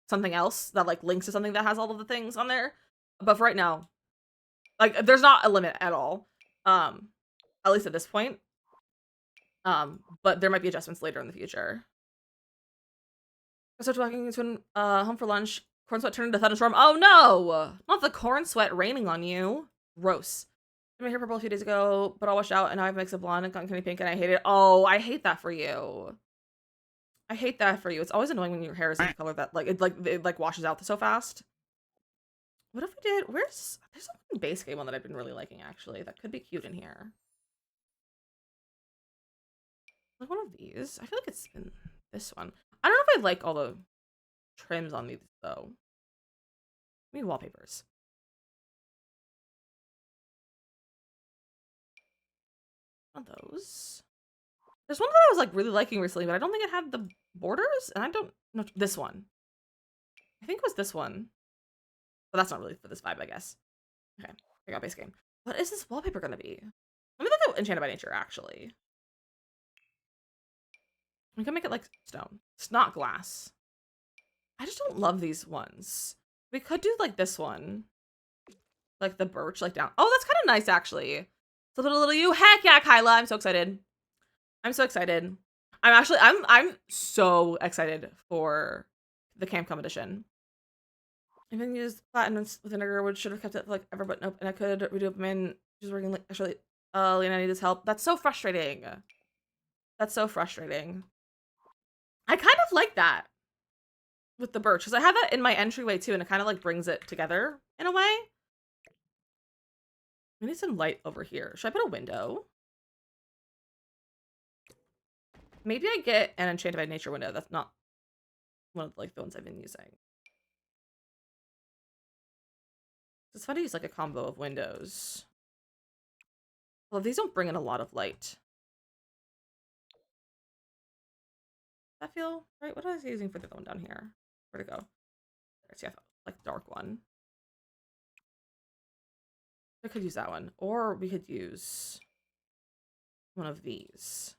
something else that like links to something that has all of the things on there. But for right now, like there's not a limit at all. At least at this point. But there might be adjustments later in the future. I started walking into home for lunch. Corn sweat turned into thunderstorm. Oh no! Not the corn sweat raining on you. Gross. I made hair purple a few days ago, but all washed out, and now I have mixed of blonde and cotton candy pink, and I hate it. Oh, I hate that for you. I hate that for you. It's always annoying when your hair is in a color that it washes out so fast. What if we did? There's a base game one that I've been really liking actually. That could be cute in here. Like one of these. I feel like it's in this one. I don't know if I like all the trims on these though. Maybe wallpapers. One of those. There's one that I was like really liking recently, but I don't think it had the borders, and I don't know this one. I think it was this one. But that's not really for this vibe, I guess. Okay, I got base game. What is this wallpaper gonna be? Let me look at Enchanted by Nature, actually. We can make it like stone. It's not glass. I just don't love these ones. We could do like this one. Like the birch, like down. Oh, that's kind of nice, actually. It's a little you. Heck yeah, Kyla. I'm so excited. I'm so excited. I'm so excited for the Camp competition. I even used platinum with vinegar, which should have kept it like ever, but nope. And I could redo it. Man, she's working like actually. Lena, I need his help. That's so frustrating. That's so frustrating. I kind of like that with the birch because I have that in my entryway too, and it kind of like brings it together in a way. We need some light over here. Should I put a window? Maybe I get an Enchanted by Nature window. That's not one of like the ones I've been using. It's fun to use like a combo of windows. Well, these don't bring in a lot of light. Does that feel right? What was I using for the other one down here? Where'd it go? There's yeah, like dark one. I could use that one, or we could use one of these.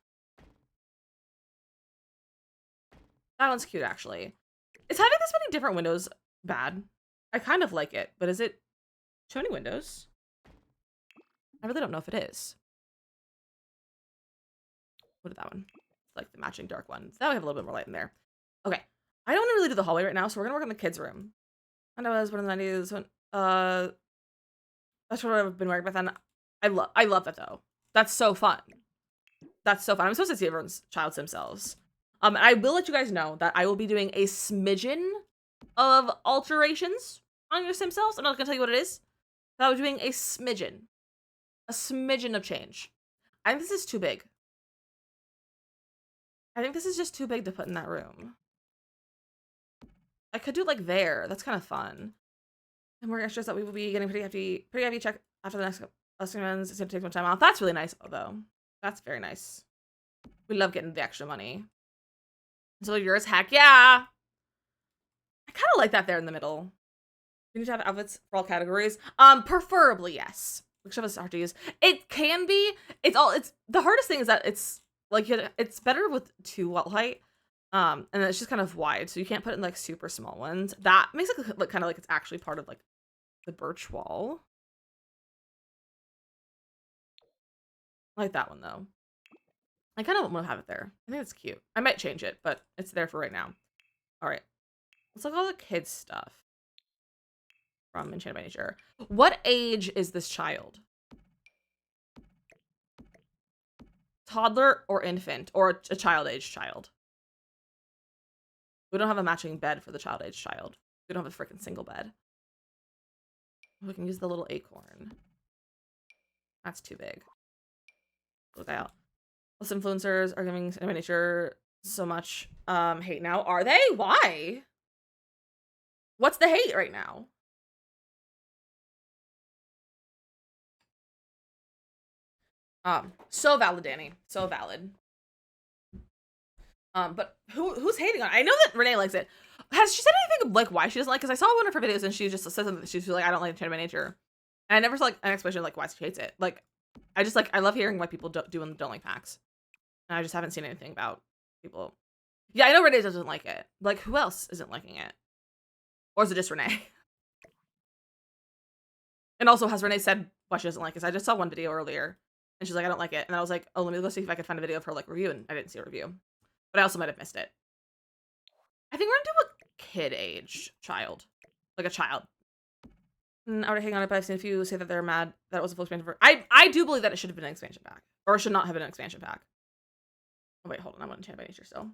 That one's cute, actually. Is having this many different windows bad? I kind of like it, but is it too many windows? I really don't know if it is. What is that one? It's like the matching dark one. So that we have a little bit more light in there. Okay. I don't want to really do the hallway right now, so we're gonna work on the kids' room. I know it was one of the 90s when that's what I've been wearing, but then I love that though. That's so fun. That's so fun. I'm supposed to see everyone's child sim selves. And I will let you guys know that I will be doing a smidgen of alterations on your sim selves. I'm not gonna tell you what it is. But I was doing a smidgen of change. I think this is too big. I think this is just too big to put in that room. I could do it like there. That's kind of fun. And we're extras that we will be getting pretty heavy check after the next months. It's gonna take some time off. That's really nice, though. That's very nice. We love getting the extra money. So yours, heck yeah. I kind of like that there in the middle. We need to have outfits for all categories. Preferably yes. Which of us hard to use. It can be. It's the hardest thing is that it's like it's better with 2 wall height. And it's just kind of wide, so you can't put in like super small ones. That makes it look kind of like it's actually part of like the birch wall. I like that one though. I kind of want to have it there. I think it's cute. I might change it, but it's there for right now. All right, let's look at all the kids stuff from Enchanted by Nature. What age is this child? Toddler or infant or a child-aged child? We don't have a matching bed for the child-aged child. We don't have a freaking single bed. We can use the little acorn. That's too big. Look out. Most influencers are giving Enchanted by Nature so much hate now. Are they? Why? What's the hate right now? So valid, Danny. So valid. But who's hating on it? I know that Renee likes it. Has she said anything like why she doesn't like? Because I saw one of her videos and she just said something that she's like, I don't like Enchanted by Nature. And I never saw like an explanation of like why she hates it. Like, I just like I love hearing why people do and don't like packs. And I just haven't seen anything about people. Yeah, I know Renee doesn't like it. Like, who else isn't liking it? Or is it just Renee? And also, has Renee said why she doesn't like it? I just saw one video earlier, and she's like, I don't like it. And I was like, oh, let me go see if I can find a video of her like review, and I didn't see a review. But I also might have missed it. I think we're gonna do a kid-age child. Like a child. I already hang on it, but I've seen a few say that they're mad that it was a full expansion for. I do believe that it should have been an expansion pack. Or it should not have been an expansion pack. Oh, wait, hold on. I want Enchanted by Nature still.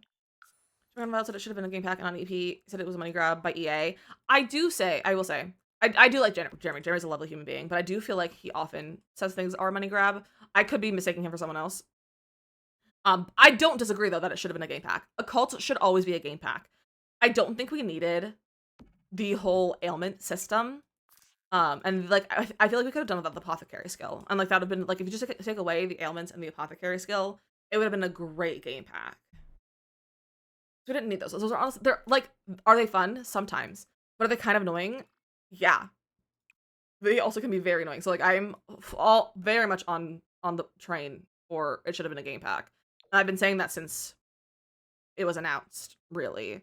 Remember said it should have been a game pack and on EP. Said it was a money grab by EA. I will say, I do like Jeremy. Jeremy's a lovely human being, but I do feel like he often says things are a money grab. I could be mistaking him for someone else. I don't disagree though that it should have been a game pack. A cult should always be a game pack. I don't think we needed the whole ailment system. And like I feel like we could have done without the apothecary skill. And like that would have been like if you just take away the ailments and the apothecary skill, it would have been a great game pack. We didn't need those. Those are honestly they're like are they fun? Sometimes. But are they kind of annoying? Yeah. They also can be very annoying. So like I'm all very much on the train for it should have been a game pack. And I've been saying that since it was announced, really.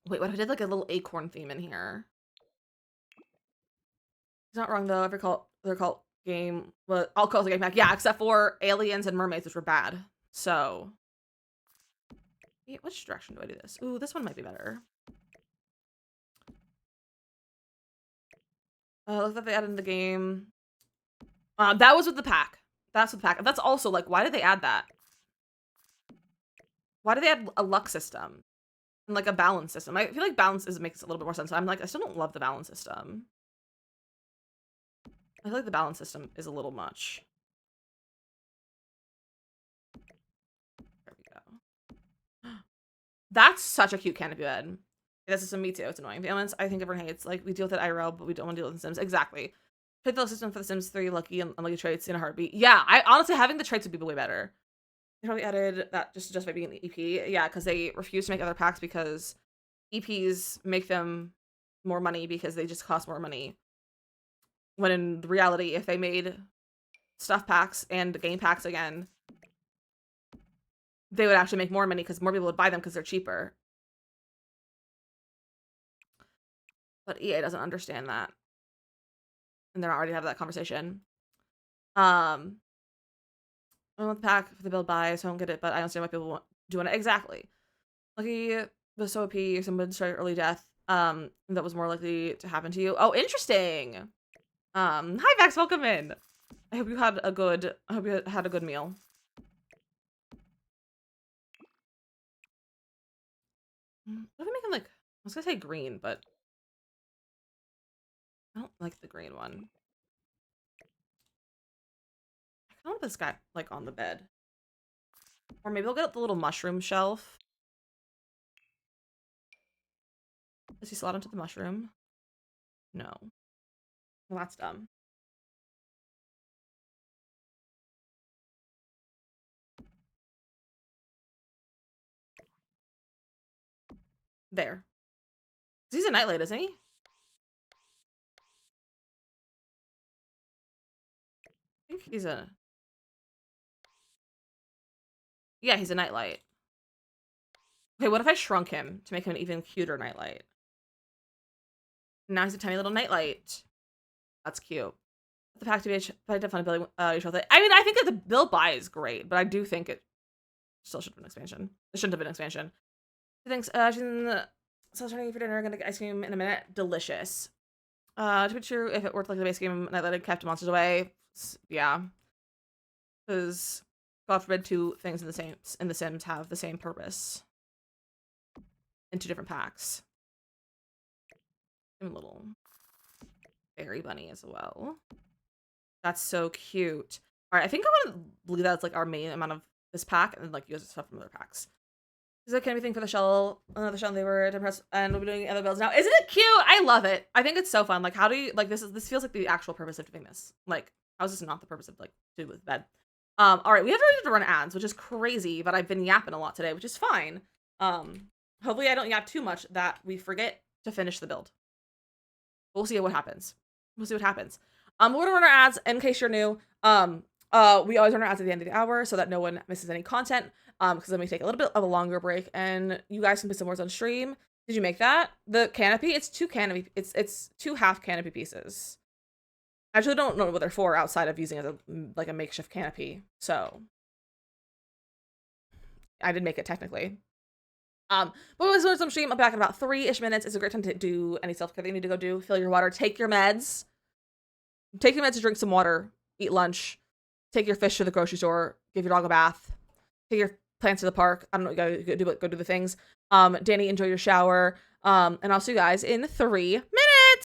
Wait, what if I did like a little acorn theme in here? He's not wrong though. Every cult their cult game all cults a game pack. Yeah, except for aliens and mermaids, which were bad. So yeah, which direction do I do this? Ooh, this one might be better. Look that they added in the game. That was with the pack. That's with the pack. That's also like, why did they add that? Why did they add a luck system and like a balance system? I feel like balance makes a little bit more sense. I'm like, I still don't love the balance system. I feel like the balance system is a little much. There we go. That's such a cute canopy bed. This is me too. It's annoying. The elements I think everyone hates. Like we deal with it IRL, but we don't want to deal with the Sims. Exactly. Pick the system for the Sims 3 lucky and unlucky traits in a heartbeat. Yeah, I honestly having the traits would be way better. They probably added that just by being an EP. Yeah, because they refuse to make other packs because EPs make them more money because they just cost more money. When in reality, if they made stuff packs and game packs again, they would actually make more money because more people would buy them because they're cheaper. But EA doesn't understand that. And they're already having that conversation. I want the pack for the build buy, so I don't get it, but I understand why people want doing it. Exactly. Lucky was so OP, someone started early death. That was more likely to happen to you. Oh, interesting. Hi Vex, welcome in. I hope you had a good meal. What are we making like I was gonna say green, but I don't like the green one. I kind of want this guy like on the bed. Or maybe I'll get the little mushroom shelf. Does he slot onto the mushroom? No. Well, that's dumb. There. He's a nightlight, isn't he? I think he's a... Yeah, he's a nightlight. Okay, what if I shrunk him to make him an even cuter nightlight? Now he's a tiny little nightlight. That's cute. The pack to be a fun building I mean, I think that the build buy is great, but I do think it still should have been an expansion. It shouldn't have been an expansion. Thanks. So turning for dinner. Gonna get ice cream in a minute. Delicious. To be true, if it worked like the base game, Nightlight had kept monsters away. Yeah, because God forbid two things in the Sims have the same purpose in two different packs. And a little fairy bunny as well. That's so cute. All right, I think I want to believe that's like our main amount of this pack, and then like use stuff from other packs. Is it anything for the shell? Another shell. They were impressed, and we'll be doing other builds now. Isn't it cute? I love it. I think it's so fun. Like, how do you like this? This feels like the actual purpose of doing this. Like, how is this not the purpose of like doing with bed? All right, we have to run ads, which is crazy, but I've been yapping a lot today, which is fine. Hopefully I don't yap too much that we forget to finish the build. We'll see what happens. We'll see what happens. We're gonna run our ads in case you're new. We always run our ads at the end of the hour so that no one misses any content. Because then we take a little bit of a longer break and you guys can put some words on stream. Did you make that? The canopy? It's two half canopy pieces. I actually don't know what they're for outside of using it as a makeshift canopy. So I did make it technically. But we always learn some stream. I'm back in about 3-ish minutes. It's a great time to do any self-care that you need to go do. Fill your water, take your meds. Take your meds to drink some water, eat lunch, take your fish to the grocery store, give your dog a bath, take your plants to the park. I don't know what you gotta do, but go do the things. Danny, enjoy your shower. And I'll see you guys in 3 minutes.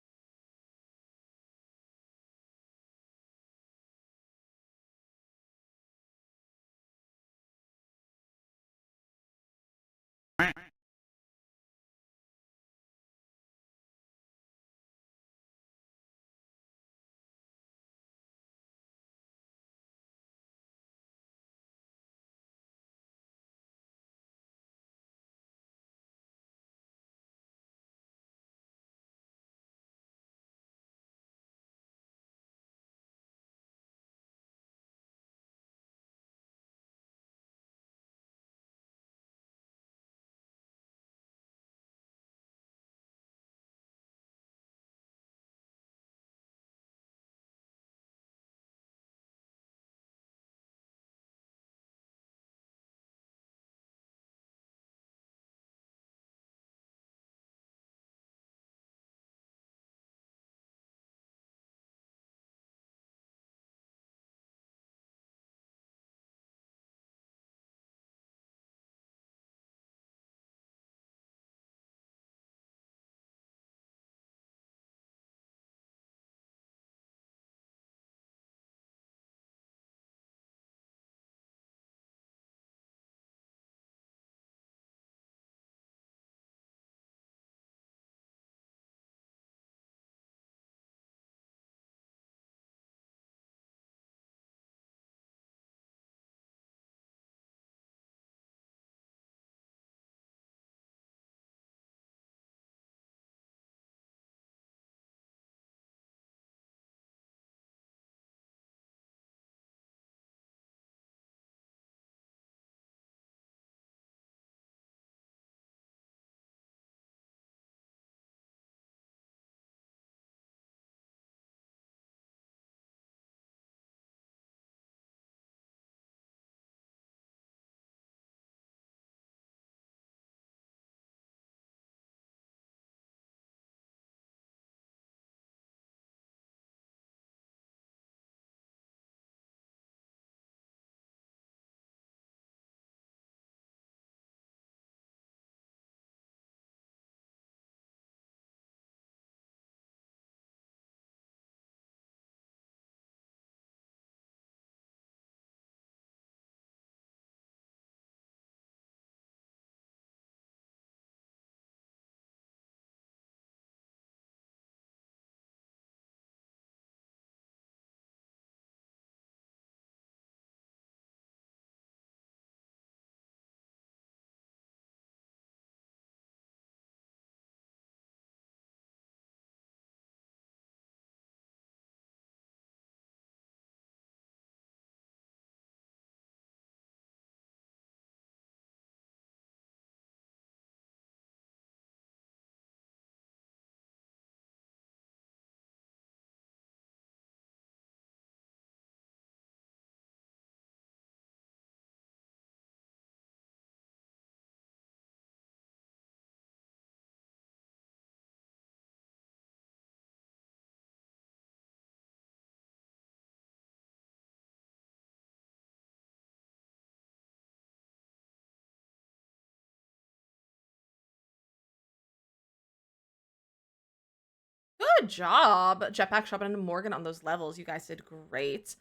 Good job, Jetpack Shop and Morgan, on those levels. You guys did great.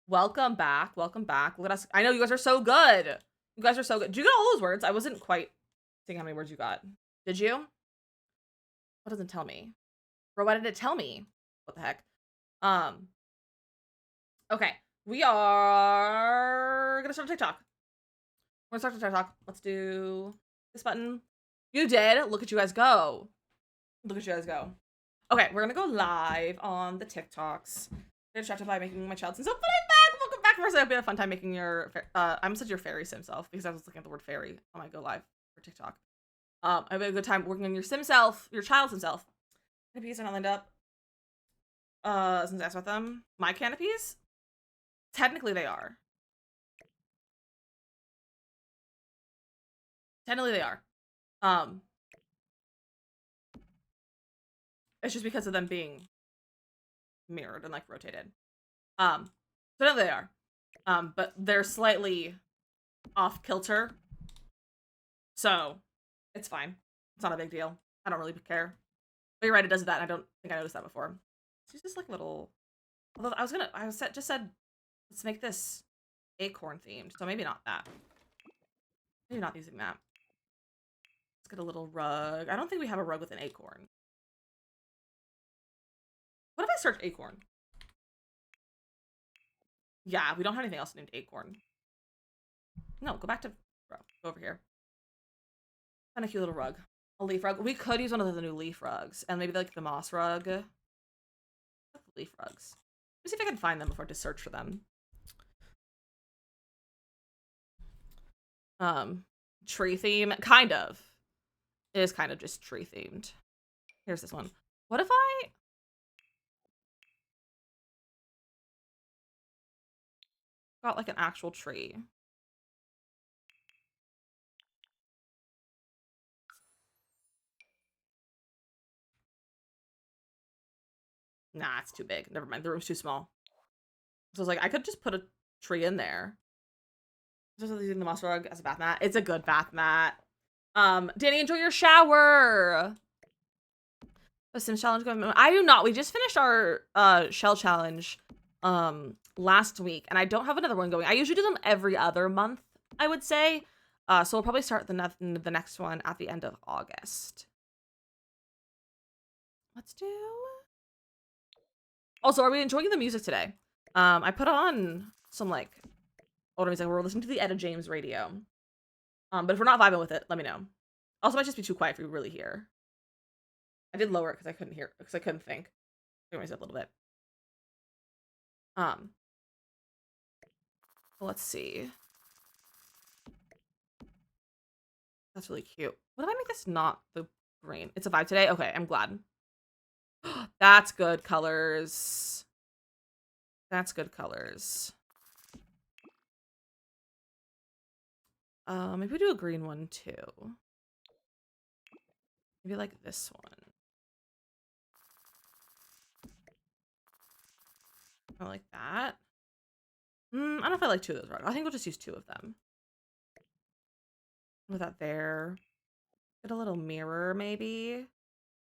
Welcome back. Welcome back. Look at us. I know you guys are so good. You guys are so good. Did you get all those words? I wasn't quite seeing how many words you got. Did you? What doesn't tell me? Bro, why did it tell me? What the heck? Okay. We are gonna start TikTok. We're gonna start TikTok. Let's do this button. You did. Look at you guys go. Look at you guys go. Okay, we're gonna go live on the TikToks. I'm distracted by making my child sim self, but I'm back. Welcome back. First, I've been a fun time making your. I'm such your fairy sim self because I was looking at the word fairy on my go live for TikTok. I've had a good time working on your sim self, your child sim self. Canopies are not lined up. Since I asked about them, my canopies. Technically, they are. Technically, they are. It's just because of them being mirrored and like rotated. So no, they are. But they're slightly off kilter. So it's fine. It's not a big deal. I don't really care. But you're right, it does that. And I don't think I noticed that before. It's just like little. Although just said, let's make this acorn themed. So maybe not that. Maybe not using that. Let's get a little rug. I don't think we have a rug with an acorn. What if I search acorn? Yeah, we don't have anything else named acorn. No, go back to, bro, go over here. Find a cute little rug. A leaf rug. We could use one of the new leaf rugs. And maybe like the moss rug. Leaf rugs. Let me see if I can find them before I just search for them. Tree theme. Kind of. It is kind of just tree themed. Here's this one. What if I... got like an actual tree? Nah, it's too big. Never mind. The room's too small. So I was like, I could just put a tree in there. Just using the moss rug as a bath mat. It's a good bath mat. Danny, enjoy your shower. A Sims challenge going on. I do not. We just finished our shell challenge last week, and I don't have another one going. I usually do them every other month, I would say. So we'll probably start the next one at the end of August. Let's do. Also, are we enjoying the music today? I put on some like older music. We're listening to the Etta James radio. But if we're not vibing with it, let me know. Also, it might just be too quiet for you to really hear. I did lower it because I couldn't hear, because I couldn't think. Bring myself a little bit. Let's see. That's really cute. What if I make this not the green? It's a vibe today? Okay, I'm glad. That's good colors. That's good colors. Maybe we do a green one too. Maybe like this one. I like that. I don't know if I like two of those rugs. I think we'll just use two of them. With that there. Get a little mirror, maybe.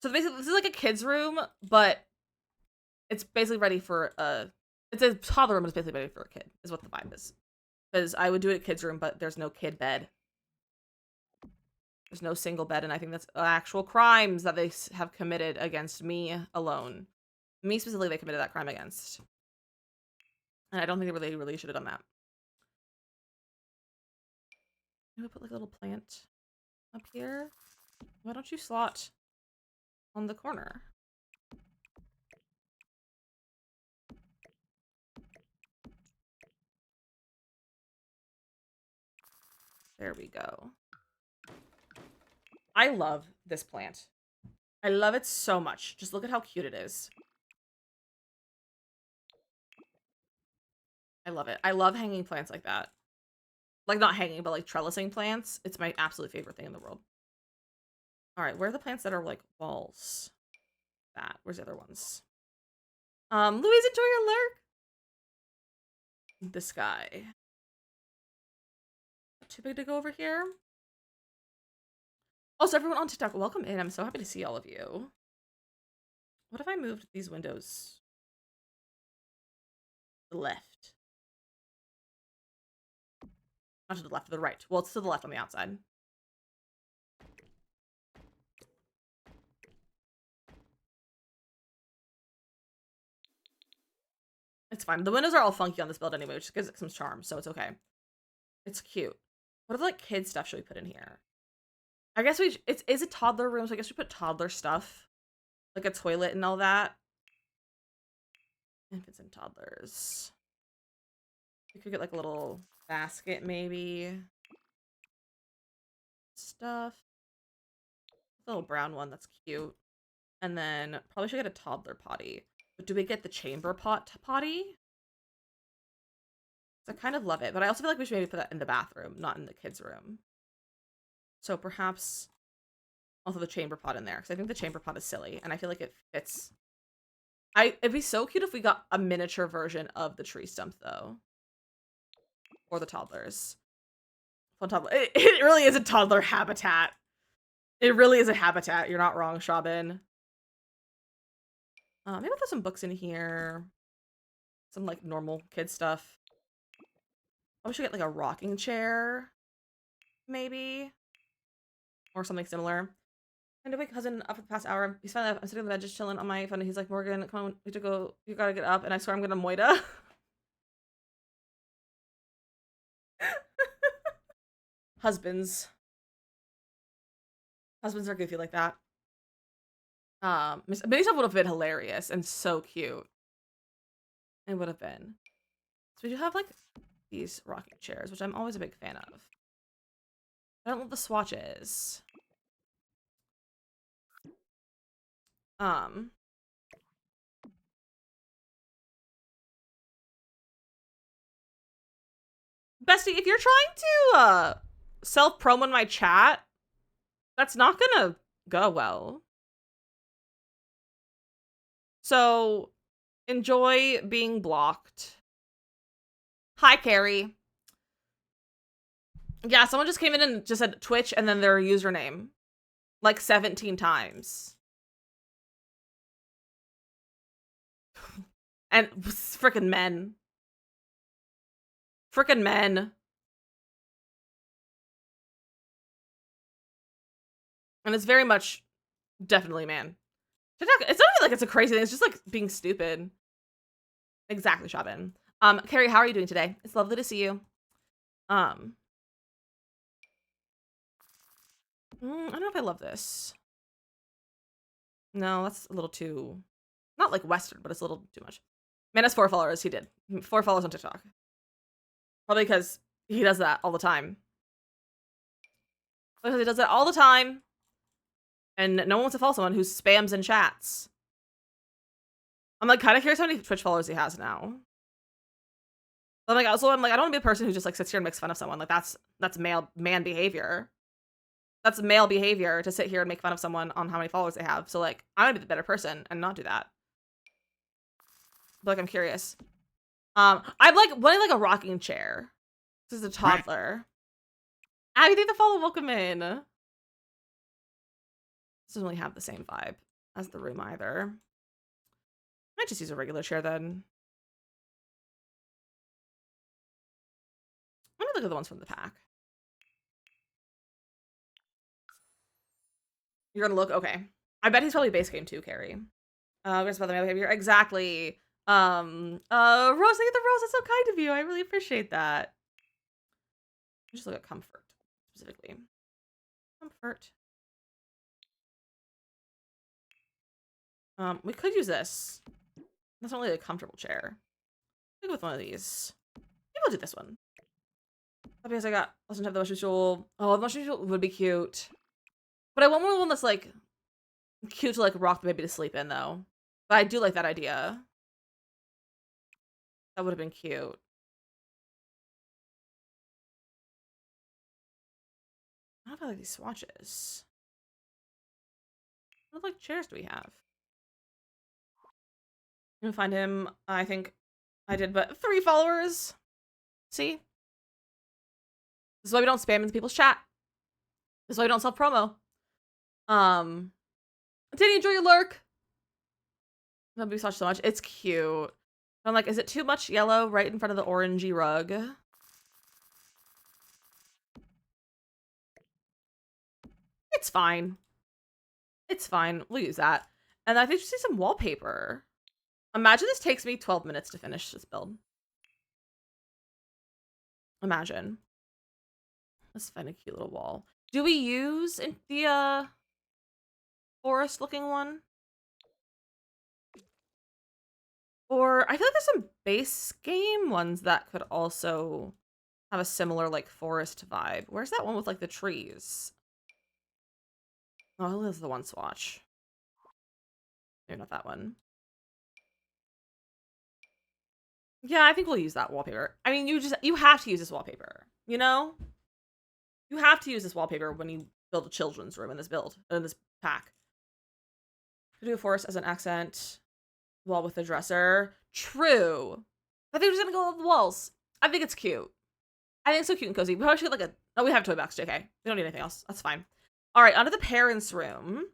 So basically, this is like a kid's room, but it's basically ready for a... It's a toddler room, but it's basically ready for a kid, is what the vibe is. Because I would do it at kid's room, but there's no kid bed. There's no single bed, and I think that's actual crimes that they have committed against me alone. Me specifically, they committed that crime against. And I don't think they really should have done that. Maybe put like a little plant up here. Why don't you slot on the corner? There we go. I love this plant. I love it so much. Just look at how cute it is. I love it. I love hanging plants like that. Like, not hanging, but like trellising plants. It's my absolute favorite thing in the world. All right, where are the plants that are like walls? That. Where's the other ones? Louise, enjoy your lurk. This guy. Too big to go over here. Also, everyone on TikTok, welcome in. I'm so happy to see all of you. What if I moved these windows to the left? Not to the left, to the right. Well, it's to the left on the outside. It's fine. The windows are all funky on this build anyway, which gives it some charm, so it's okay. It's cute. What other like kid stuff should we put in here? I guess it's a toddler room, so I guess we put toddler stuff. Like a toilet and all that. Infants and toddlers. We could get like a little basket maybe. Stuff. A little brown one, that's cute. And then probably should get a toddler potty. But do we get the chamber potty? I kind of love it, but I also feel like we should maybe put that in the bathroom, not in the kids' room. So perhaps also the chamber pot in there, because I think the chamber pot is silly, and I feel like it fits. It'd be so cute if we got a miniature version of the tree stump, though. Or the toddlers. Fun toddler. It really is a toddler habitat. It really is a habitat. You're not wrong, Shabin. Maybe I'll throw some books in here. Some, like, normal kid stuff. We should get, like, a rocking chair. Maybe. Or something similar. I know my cousin up for the past hour. He's finally up. I'm sitting on the bed just chilling on my phone. And he's like, Morgan, come on, we have to go. You gotta get up. And I swear I'm gonna moita. Husbands. Husbands are goofy like that. Maybe stuff would have been hilarious and so cute. It would have been. So we do have like these rocking chairs, which I'm always a big fan of. I don't love the swatches. Bestie, if you're trying to self-promo in my chat, that's not gonna go well. So enjoy being blocked. Hi, Carrie. Yeah, someone just came in and just said Twitch and then their username. Like 17 times. And frickin' men. Frickin' men. And it's very much definitely man. It's not even like it's a crazy thing. It's just like being stupid. Exactly, Shabin. Carrie, how are you doing today? It's lovely to see you. I don't know if I love this. No, that's a little too, not like Western, but it's a little too much. Man has 4 followers. He did 4 followers on TikTok. Probably because he does that all the time. Because he does that all the time. And no one wants to follow someone who spams in chats. I'm like kind of curious how many Twitch followers he has now. But I'm like, I don't want to be a person who just like sits here and makes fun of someone. Like that's man behavior. That's male behavior to sit here and make fun of someone on how many followers they have. So like, I'm gonna be the better person and not do that. But like, I'm curious. I'd like wanting like a rocking chair. This is a toddler. How do you think the follow welcome in? This doesn't really have the same vibe as the room either. I might just use a regular chair then. Let me look at the ones from the pack. You're gonna look okay. I bet he's probably base game too, Carrie. Where's about the male behavior? Exactly. Rose, thank you the rose. That's so kind of you. I really appreciate that. Just look at comfort specifically. Comfort. We could use this. That's not really a comfortable chair. I'll go with one of these. Maybe I'll do this one. Because I got doesn't have the mushroom stool. Oh, the mushroom stool would be cute. But I want one that's like cute to like rock the baby to sleep in though. But I do like that idea. That would have been cute. How about like these swatches? What like chairs do we have? I'm gonna find him. I think I did, but 3 followers. See? This is why we don't spam into people's chat. This is why we don't self-promo. Did you enjoy your lurk? Love baby Swatch so much. It's cute. I'm like, is it too much yellow right in front of the orangey rug? It's fine. It's fine. We'll use that. And I think you see some wallpaper. Imagine this takes me 12 minutes to finish this build. Imagine. Let's find a cute little wall. Do we use the forest looking one? Or I feel like there's some base game ones that could also have a similar like forest vibe. Where's that one with like the trees? Oh, this is the one swatch. Maybe not that one. Yeah, I think we'll use that wallpaper. I mean, you have to use this wallpaper, you know? You have to use this wallpaper when you build a children's room in this pack. Do a forest as an accent. Wall with a dresser. True. I think we're just gonna go with the walls. I think it's cute. I think it's so cute and cozy. We probably should get like a... Oh, we have toy box, JK. We don't need anything else. That's fine. All right, onto the parents' room.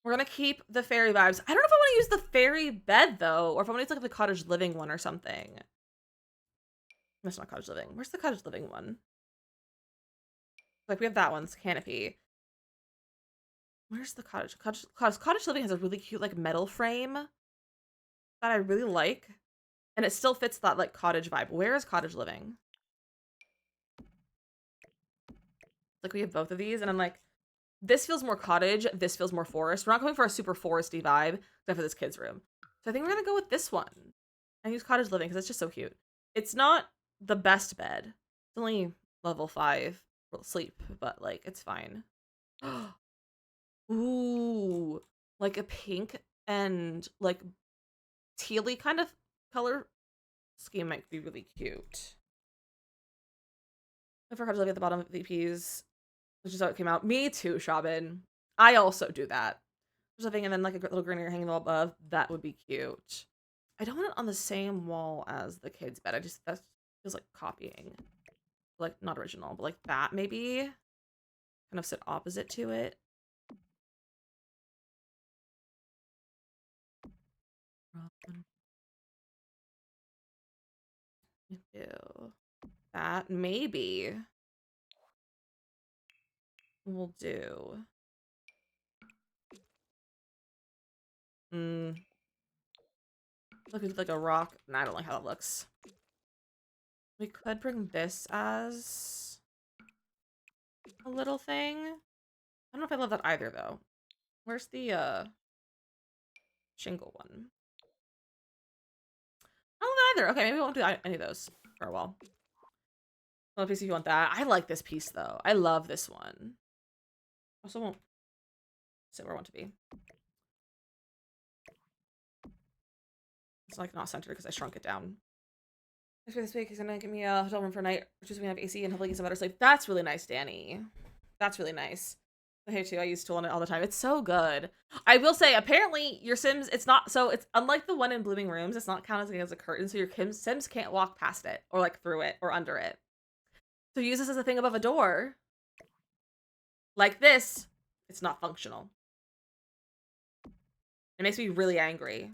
We're gonna keep the fairy vibes. I don't know if I want to use the fairy bed, though, or if I want to use like the cottage living one or something. That's not cottage living. Where's the cottage living one? Like, we have that one. It's canopy. Where's the cottage? Cottage living has a really cute, like, metal frame that I really like. And it still fits that, like, cottage vibe. Where is cottage living? Like, we have both of these, and I'm like, this feels more cottage. This feels more forest. We're not going for a super foresty vibe, except for this kid's room. So I think we're going to go with this one. And use cottage living, because it's just so cute. It's not the best bed. It's only level 5 sleep, but, like, it's fine. Ooh, like a pink and like tealy kind of color scheme might be really cute. I forgot to look at the bottom of VPs, which is how it came out. Me too, Shabin. I also do that. There's something, and then like a little greenery hanging above. That would be cute. I don't want it on the same wall as the kids' bed. That feels like copying, like not original, but like that maybe kind of sit opposite to it. Do that maybe we'll do. Look like a rock. Nah, I don't like how that looks. We could bring this as a little thing. I don't know if I love that either though. Where's the shingle one? I don't love that either. Okay, maybe we won't do any of those for a while. Well, piece if you want that. I like this piece though. I love this one. Also won't sit where I want to be. It's like not centered because I shrunk it down. For this week, he's gonna give me a hotel room for a night, which is gonna have AC and hopefully get some better sleep. That's really nice, Danny. That's really nice. I hate you. I use tool on it all the time. It's so good. I will say, apparently, your Sims, it's not, so it's unlike the one in Blooming Rooms, it's not counted as a curtain, so your Sims can't walk past it, or like through it, or under it. So use this as a thing above a door. Like this, it's not functional. It makes me really angry.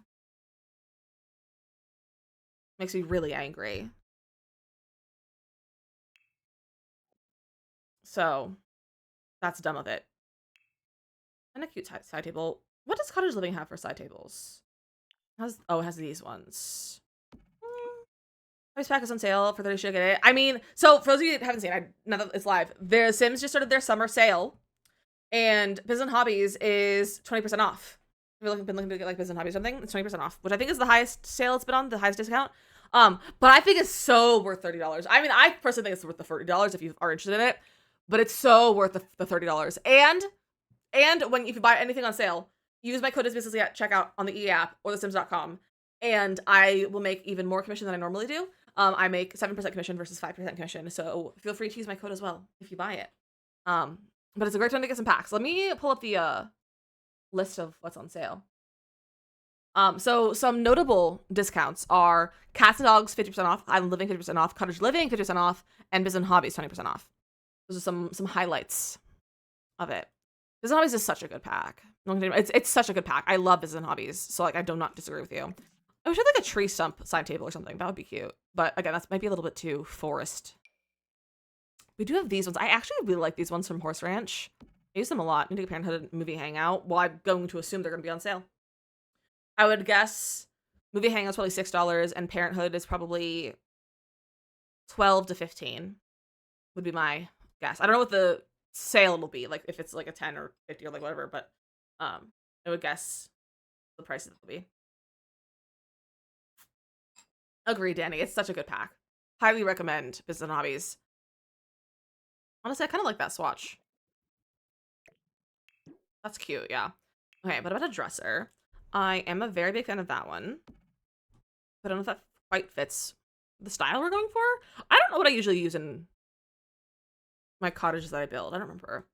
Makes me really angry. So, that's done with it. And a cute side table. What does Cottage Living have for side tables? It has these ones. This pack is on sale for 30 should get it. I mean, so for those of you that haven't seen, now that it's live, the Sims just started their summer sale, and Business and Hobbies is 20% off. If you've been looking to get like Business and Hobbies or something, it's 20% off, which I think is the highest sale it's been on, the highest discount. But I think it's so worth $30. I mean, I personally think it's worth the $40 if you are interested in it, but it's so worth the $30. And if you buy anything on sale, use my code DizzyMissLizzy at checkout on the e-app or thesims.com, and I will make even more commission than I normally do. I make 7% commission versus 5% commission, so feel free to use my code as well if you buy it. But it's a great time to get some packs. Let me pull up the list of what's on sale. So some notable discounts are Cats and Dogs 50% off, Island Living 50% off, Cottage Living 50% off, and Business and Hobbies 20% off. Those are some highlights of it. Business Hobbies is such a good pack. It's such a good pack. I love Business Hobbies, so like I do not disagree with you. I wish I had like a tree stump side table or something. That would be cute. But again, that might be a little bit too forest. We do have these ones. I actually really like these ones from Horse Ranch. I use them a lot. Need to get Parenthood Movie Hangout. Well, I'm going to assume they're going to be on sale. I would guess Movie Hangout's probably $6, and Parenthood is probably 12 to 15. Would be my guess. I don't know what the sale will be, like if it's like a 10 or 50 or like whatever, but I would guess the price it will be. Agree, Danny. It's such a good pack. Highly recommend Business and Hobbies. Honestly, I kind of like that swatch. That's cute, yeah. Okay, but about a dresser. I am a very big fan of that one. But I don't know if that quite fits the style we're going for. I don't know what I usually use in my cottages that I build. I don't remember.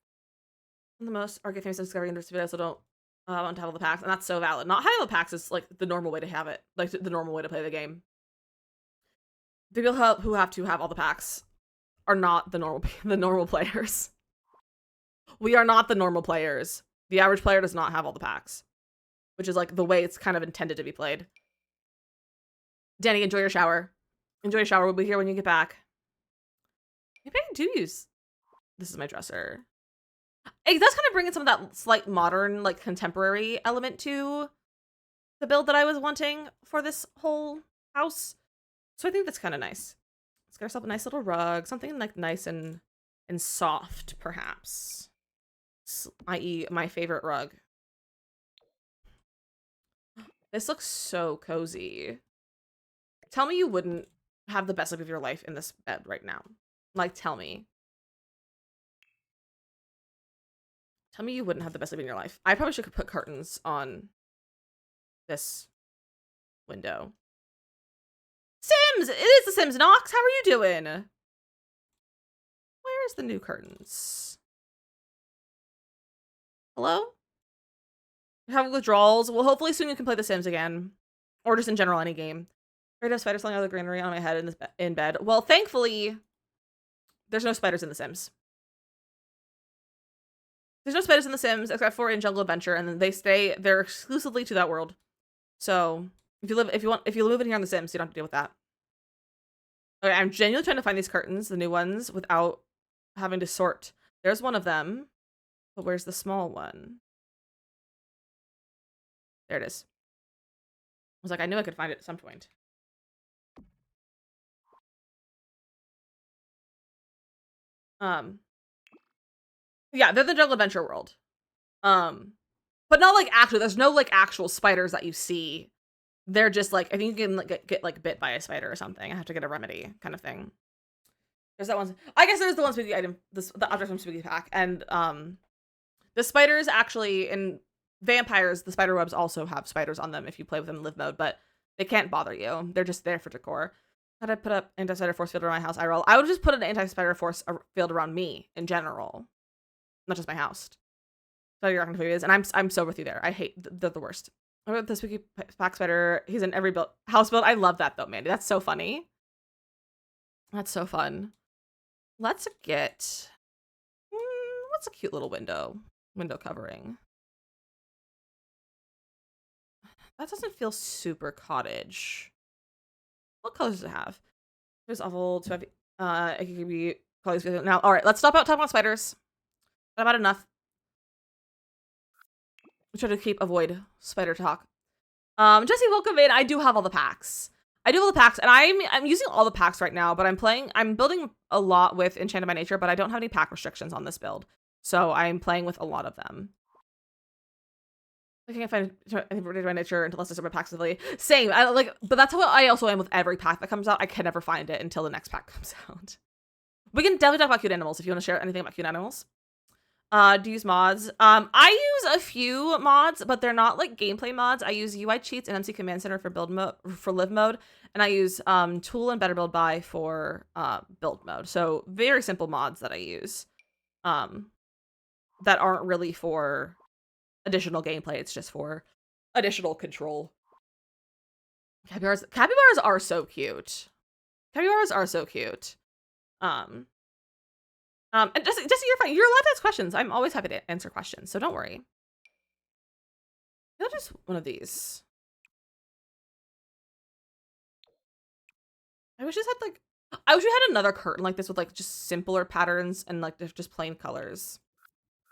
The most are famous discovery and videos, so don't want to have all the packs, and that's so valid. Not having all the packs is like the normal way to have it, like the normal way to play the game. The people who have to have all the packs are not the normal players. We are not the normal players. The average player does not have all the packs, which is like the way it's kind of intended to be played. Danny, enjoy your shower. Enjoy your shower. We'll be here when you get back. Maybe I do use. This is my dresser. It does kind of bring in some of that slight modern, like contemporary element to the build that I was wanting for this whole house. So I think that's kind of nice. Let's get ourselves a nice little rug, something like nice and soft, perhaps. I.e., my favorite rug. This looks so cozy. Tell me you wouldn't have the best sleep of your life in this bed right now. Like, tell me. Tell me you wouldn't have the best sleep in your life. I probably should put curtains on this window. Sims! It is the Sims, Nox! How are you doing? Where's the new curtains? Hello? You're having withdrawals? Well, hopefully soon you can play the Sims again. Or just in general, any game. Afraid of spiders flying out of the greenery on my head in bed. Well, thankfully, there's no spiders in the Sims. There's no spiders in the Sims except for in Jungle Adventure, and they're exclusively to that world. So if you live in here on the Sims, you don't have to deal with that. Okay, I'm genuinely trying to find these curtains, the new ones, without having to sort. There's one of them, but where's the small one? There it is. I was like, I knew I could find it at some point. Yeah, they're the Jungle Adventure world. But not like actually, there's no like actual spiders that you see. They're just like, I think you can like get like bit by a spider or something. I have to get a remedy kind of thing. There's that one. I guess there's the one spooky item, the object from Spooky Pack. And the spiders actually, in vampires, the spider webs also have spiders on them if you play with them in live mode, but they can't bother you. They're just there for decor. How'd I put up anti-spider force field around my house? I would just put an anti-spider force field around me in general, not just my house. So you're not gonna and I'm so with you there. I hate they're the worst. I wrote the Spooky Pack spider. He's in every house build. I love that though, Mandy. That's so funny. That's so fun. Let's get what's a cute little window covering. That doesn't feel super cottage. What colors does it have? There's awful to have it could be colors now. All right, let's stop out talking about spiders. I've had enough. I'm trying to avoid spider talk. Jesse, welcome in. I do have all the packs. I do have all the packs, and I'm using all the packs right now, but I'm building a lot with Enchanted by Nature, but I don't have any pack restrictions on this build. So I'm playing with a lot of them. I can't find Enchanted by Nature until I start my packs affiliate. Same. But that's how I also am with every pack that comes out. I can never find it until the next pack comes out. We can definitely talk about cute animals if you want to share anything about cute animals. Do you use mods? I use a few mods, but they're not like gameplay mods. I use UI cheats and MC Command Center for build mode for live mode, and I use Tool and Better Build By for build mode. So very simple mods that I use, that aren't really for additional gameplay. It's just for additional control. Capybaras are so cute. Capybaras are so cute. And Jesse, you're fine. You're allowed to ask questions. I'm always happy to answer questions, so don't worry. I'll just one of these. I wish this had like, I wish we had another curtain like this with like just simpler patterns and like just plain colors.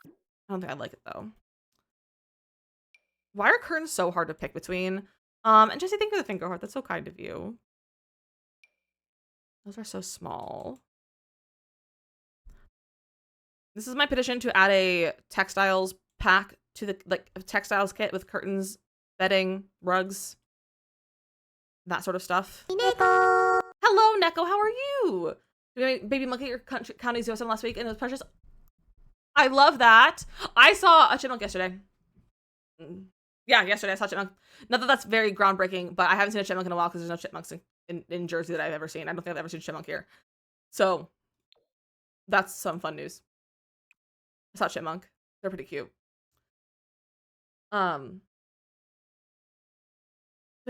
I don't think I'd like it though. Why are curtains so hard to pick between? And Jesse, thank you for the finger heart. That's so kind of you. Those are so small. This is my petition to add a textiles pack to the like a textiles kit with curtains, bedding, rugs, that sort of stuff. Hello, Neko. How are you? Baby monkey, your county 07 last week, and it was precious. I love that. I saw a chipmunk yesterday. Yeah, yesterday I saw a chipmunk. Not that that's very groundbreaking, but I haven't seen a chipmunk in a while because there's no chipmunks in Jersey that I've ever seen. I don't think I've ever seen a chipmunk here. So that's some fun news. I saw a chipmunk. They're pretty cute. There's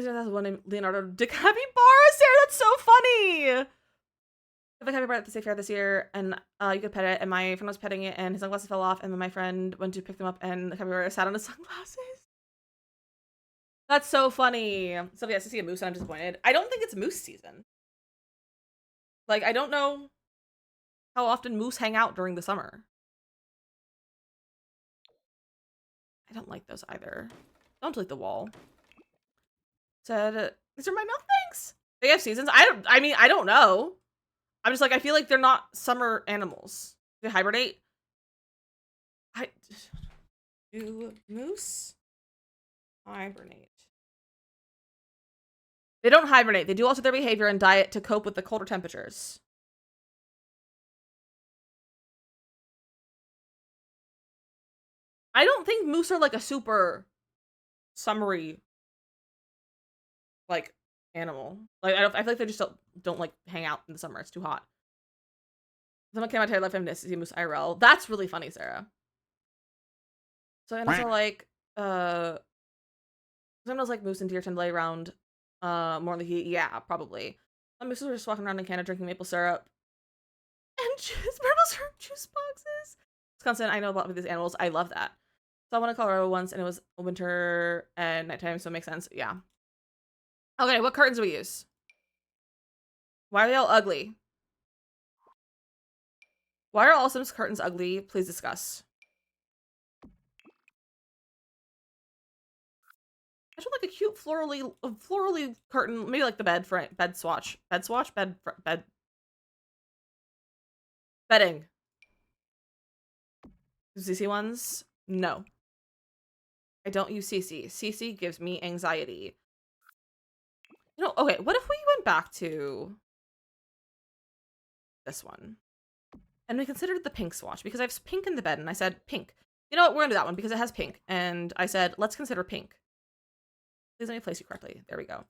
one named Leonardo DiCaprio. Sarah, that's so funny. If I brought it to the safe fair this year, and you could pet it, and my friend was petting it, and his sunglasses fell off, and then my friend went to pick them up, and the capybara sat on his sunglasses. That's so funny. So yes, to see a moose, and I'm disappointed. I don't think it's moose season. Like, I don't know how often moose hang out during the summer. I don't like those either. Don't delete the wall. Said, these are my milk thanks. They have seasons. I mean, I don't know. I'm just like, I feel like they're not summer animals. They hibernate. Do moose hibernate? They don't hibernate. They do alter their behavior and diet to cope with the colder temperatures. I don't think moose are like a super summery like animal. Like I feel like they just don't like hang out in the summer. It's too hot. Someone came out to life to see moose IRL. That's really funny, Sarah. So and also like sometimes like moose and deer tend to lay around more in the heat. Yeah, probably. Mooses are just walking around in Canada drinking maple syrup and maple syrup juice boxes. Wisconsin, I know about these animals. I love that. So I went to Colorado once, and it was winter and nighttime, so it makes sense. Yeah. Okay, what curtains do we use? Why are they all ugly? Why are all Sims curtains ugly? Please discuss. I just like a cute florally curtain, maybe like the bed swatch, bedding. CC ones? No. I don't use CC. CC gives me anxiety. You know, okay, what if we went back to this one? And we considered the pink swatch because I have pink in the bed and I said pink. You know what, we're gonna do that one because it has pink. And I said, let's consider pink. Please let me place you correctly. There we go.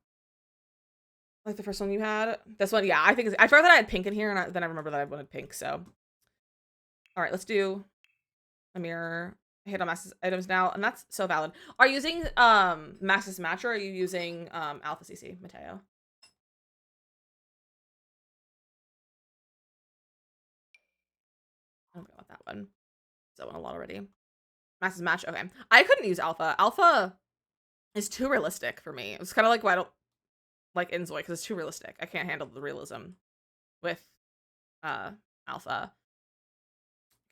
Like the first one you had? This one, yeah, I think I forgot that I had pink in here and then I remember that I wanted pink, so. All right, let's do a mirror. I hit on Max's items now, and that's so valid. Are you using Max's Match or are you using Alpha CC, Mateo? I don't want that one. That one a lot already. Max's Match, okay. I couldn't use Alpha. Alpha is too realistic for me. It's kind of like why I don't like Inzoi, because it's too realistic. I can't handle the realism with Alpha.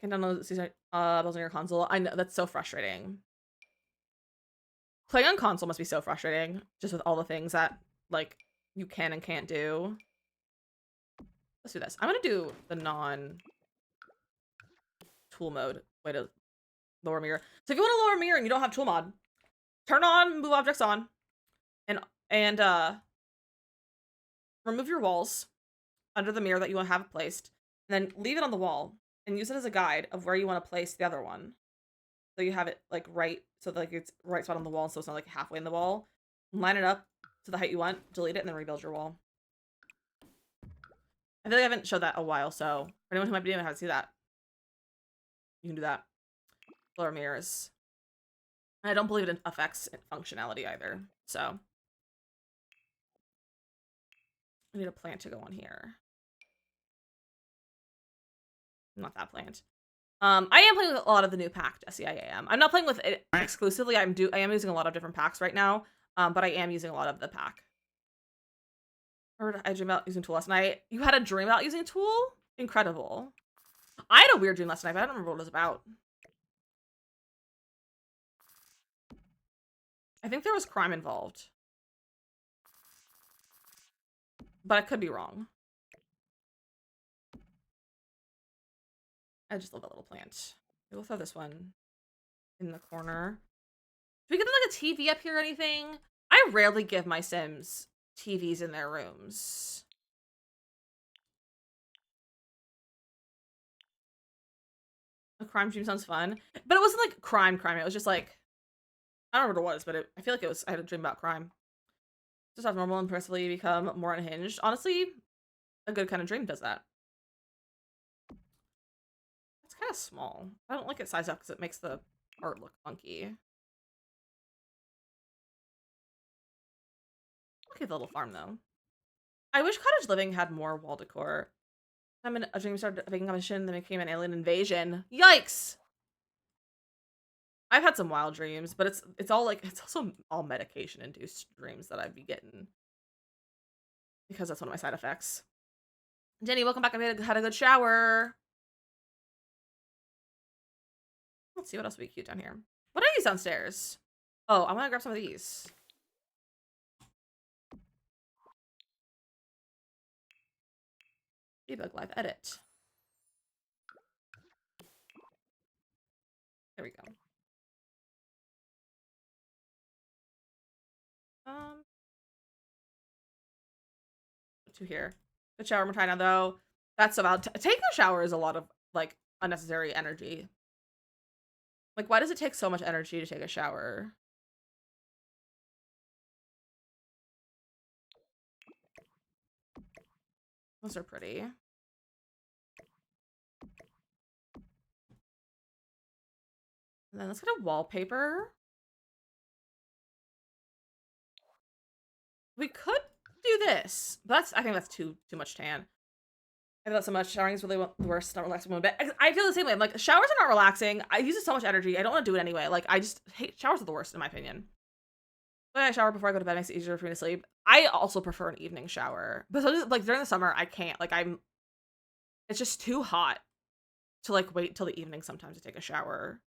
Can't download season on your console. I know, that's so frustrating. Playing on console must be so frustrating, just with all the things that like you can and can't do. Let's do this. I'm gonna do the non-tool mode way to lower mirror. So if you want to lower mirror and you don't have tool mod, turn on move objects on, and remove your walls under the mirror that you want to have placed, and then leave it on the wall and use it as a guide of where you want to place the other one. So you have it like right, so like it's right spot on the wall, so it's not like halfway in the wall. Line it up to the height you want, delete it, and then rebuild your wall. I feel like I haven't showed that a while, so for anyone who might be doing how to see that, you can do that. Lower mirrors. And I don't believe it affects functionality either, so. I need a plant to go on here. not that planned. I am playing with a lot of the new pack, Jesse. I am. I'm not playing with it exclusively. I am using a lot of different packs right now. But I am using a lot of the pack. Or I dreamed about using Tool last night. You had a dream about using Tool? Incredible. I had a weird dream last night, but I don't remember what it was about. I think there was crime involved. But I could be wrong. I just love that little plant. We'll throw this one in the corner. Do we get like a TV up here or anything? I rarely give my Sims TVs in their rooms. A crime dream sounds fun. But it wasn't like crime. It was just like, I don't remember what it was, but I feel like it was, I had a dream about crime. Just have normal and progressively become more unhinged. Honestly, a good kind of dream does that. It's kind of small. I don't like it sized up because it makes the art look funky. Okay, the little farm though. I wish cottage living had more wall decor. I'm in a dream started making a mission, then became an alien invasion. Yikes! I've had some wild dreams, but it's all like, it's also all medication induced dreams that I'd be getting. Because that's one of my side effects. Jenny, welcome back. I had a good shower. Let's see what else would be cute down here. What are these downstairs? Oh, I want to grab some of these. Debug live edit. There we go. To here. Good shower more time now though. That's about taking a shower is a lot of like unnecessary energy. Like, why does it take so much energy to take a shower? Those are pretty. And then let's get a wallpaper. We could do this, but I think that's too much tan. I feel that so much. Showering is really the worst. Not relaxing one bit. I feel the same way. I'm like, showers are not relaxing. I use so much energy. I don't want to do it anyway. Like, I just hate showers are the worst in my opinion. But I shower before I go to bed makes it easier for me to sleep. I also prefer an evening shower, but so, like during the summer, I can't. Like, it's just too hot to like wait till the evening sometimes to take a shower,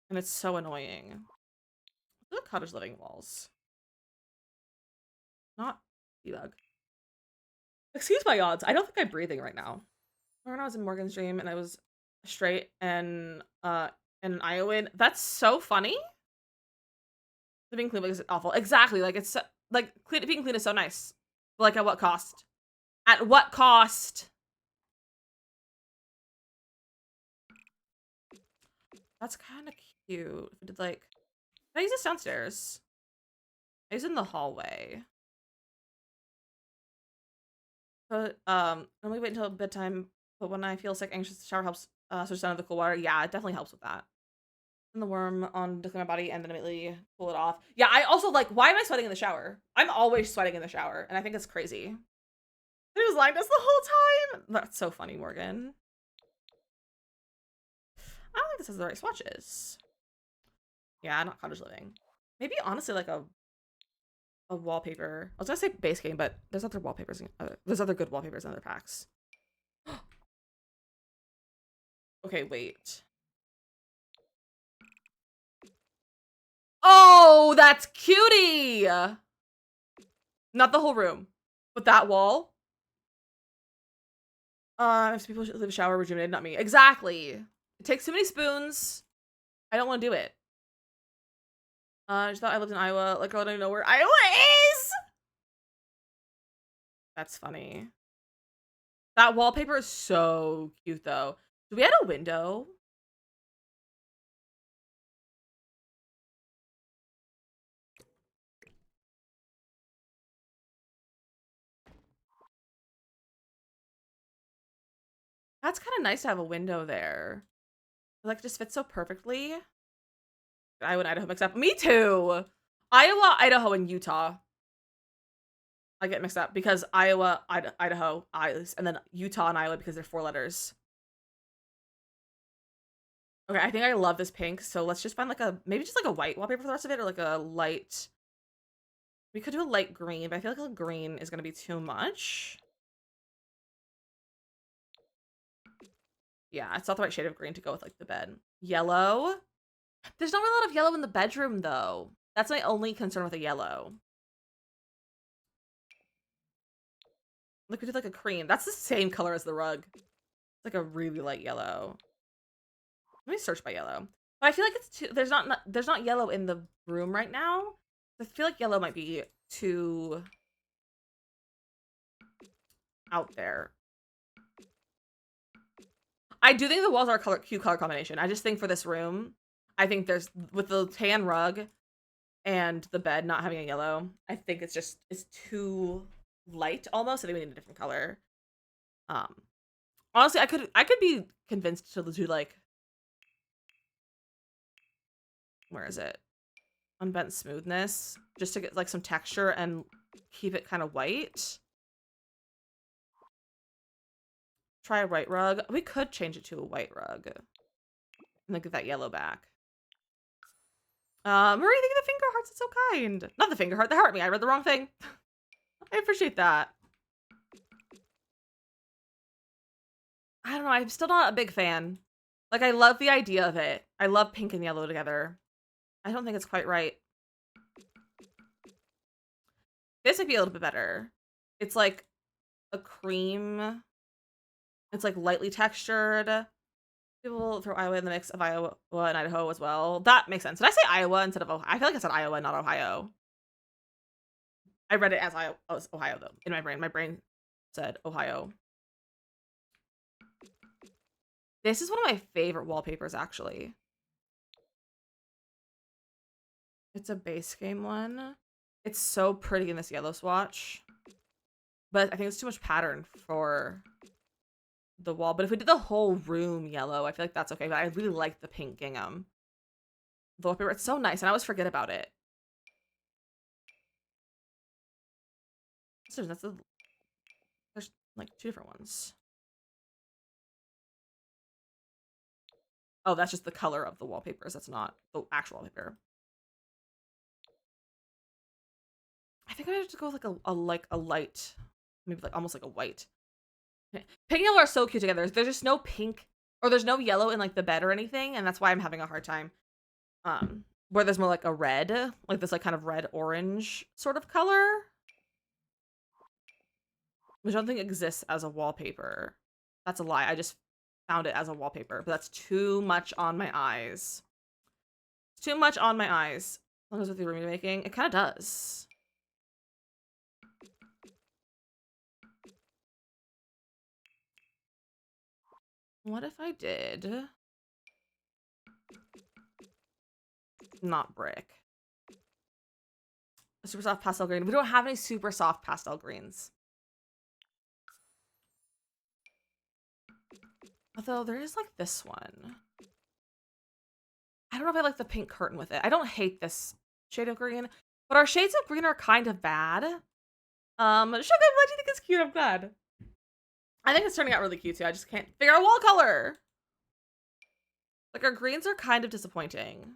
and it's so annoying. Look at cottage living walls. Not debug. Excuse my odds. I don't think I'm breathing right now. When I was in Morgan's dream and I was straight and an Iowan. That's so funny. Living clean is awful. Exactly. Like it's so, like being clean is so nice. But like at what cost? At what cost? That's kind of cute. If I did like, can I use this downstairs? I use it in the hallway. But normally wait until bedtime. But when I feel sick, anxious, the shower helps switch down to the cool water. Yeah, it definitely helps with that. And the worm on to clean my body and then immediately pull it off. Yeah, I also like, why am I sweating in the shower? I'm always sweating in the shower, and I think it's crazy. He was lying to us the whole time. That's so funny, Morgan. I don't think this has the right swatches. Yeah, not cottage living. Maybe honestly like a wallpaper. I was gonna say base game, but there's other wallpapers. There's other good wallpapers in other packs. Okay, wait. Oh, that's cutie! Not the whole room, but that wall. If people should leave a shower rejuvenated, not me. Exactly. It takes too many spoons. I don't want to do it. I just thought I lived in Iowa. Like, I don't even know where Iowa is! That's funny. That wallpaper is so cute, though. Do we have a window? That's kind of nice to have a window there. Like, it just fits so perfectly. Iowa and Idaho mixed up. Me too! Iowa, Idaho, and Utah. I get mixed up because Iowa, Idaho, and then Utah and Iowa because they're 4 letters. Okay, I think I love this pink, so let's just find like maybe just like a white wallpaper for the rest of it, or like a light. We could do a light green, but I feel like a green is gonna be too much. Yeah, it's not the right shade of green to go with like the bed. Yellow. There's not really a lot of yellow in the bedroom though. That's my only concern with a yellow. Look, we did like a cream. That's the same color as the rug. It's like a really light yellow. Let me search by yellow. But I feel like it's too. There's not yellow in the room right now. I feel like yellow might be too out there. I do think the walls are a cute color combination. I just think for this room, I think there's with the tan rug and the bed not having a yellow, I think it's too light almost. I think we need a different color. Um, honestly, I could be convinced to do like, where is it? Unbent smoothness, just to get like some texture and keep it kind of white. Try a white rug. We could change it to a white rug and then get that yellow back. Marie, thank you the finger hearts. It's so kind. Not the finger heart, the heart me. I read the wrong thing. I appreciate that. I don't know. I'm still not a big fan. Like, I love the idea of it. I love pink and yellow together. I don't think it's quite right. This might be a little bit better. It's like a cream. It's like lightly textured. People throw Iowa in the mix of Iowa and Idaho as well. That makes sense. Did I say Iowa instead of Ohio? I feel like I said Iowa, not Ohio. I read it as Ohio, though, in my brain. My brain said Ohio. This is one of my favorite wallpapers, actually. It's a base game one. It's so pretty in this yellow swatch. But I think it's too much pattern for the wall. But if we did the whole room yellow, I feel like that's okay. But I really like the pink gingham. The wallpaper, it's so nice. And I always forget about it. So there's like two different ones. Oh, that's just the color of the wallpapers. That's not the actual wallpaper. I think I have to go with like a light, maybe like almost like a white. Pink and yellow are so cute together. There's just no pink or there's no yellow in like the bed or anything, and that's why I'm having a hard time. Where there's more like a red, like this like kind of red orange sort of color, which I don't think exists as a wallpaper. That's a lie. I just found it as a wallpaper, but that's too much on my eyes. It's too much on my eyes. As long as with the room making, it kind of does. What if I did not brick? A super soft pastel green. We don't have any super soft pastel greens. Although there is like this one. I don't know if I like the pink curtain with it. I don't hate this shade of green, but our shades of green are kind of bad. Sugar, I'm glad you think it's cute. I'm glad. I think it's turning out really cute too. I just can't figure out wall color. Like our greens are kind of disappointing.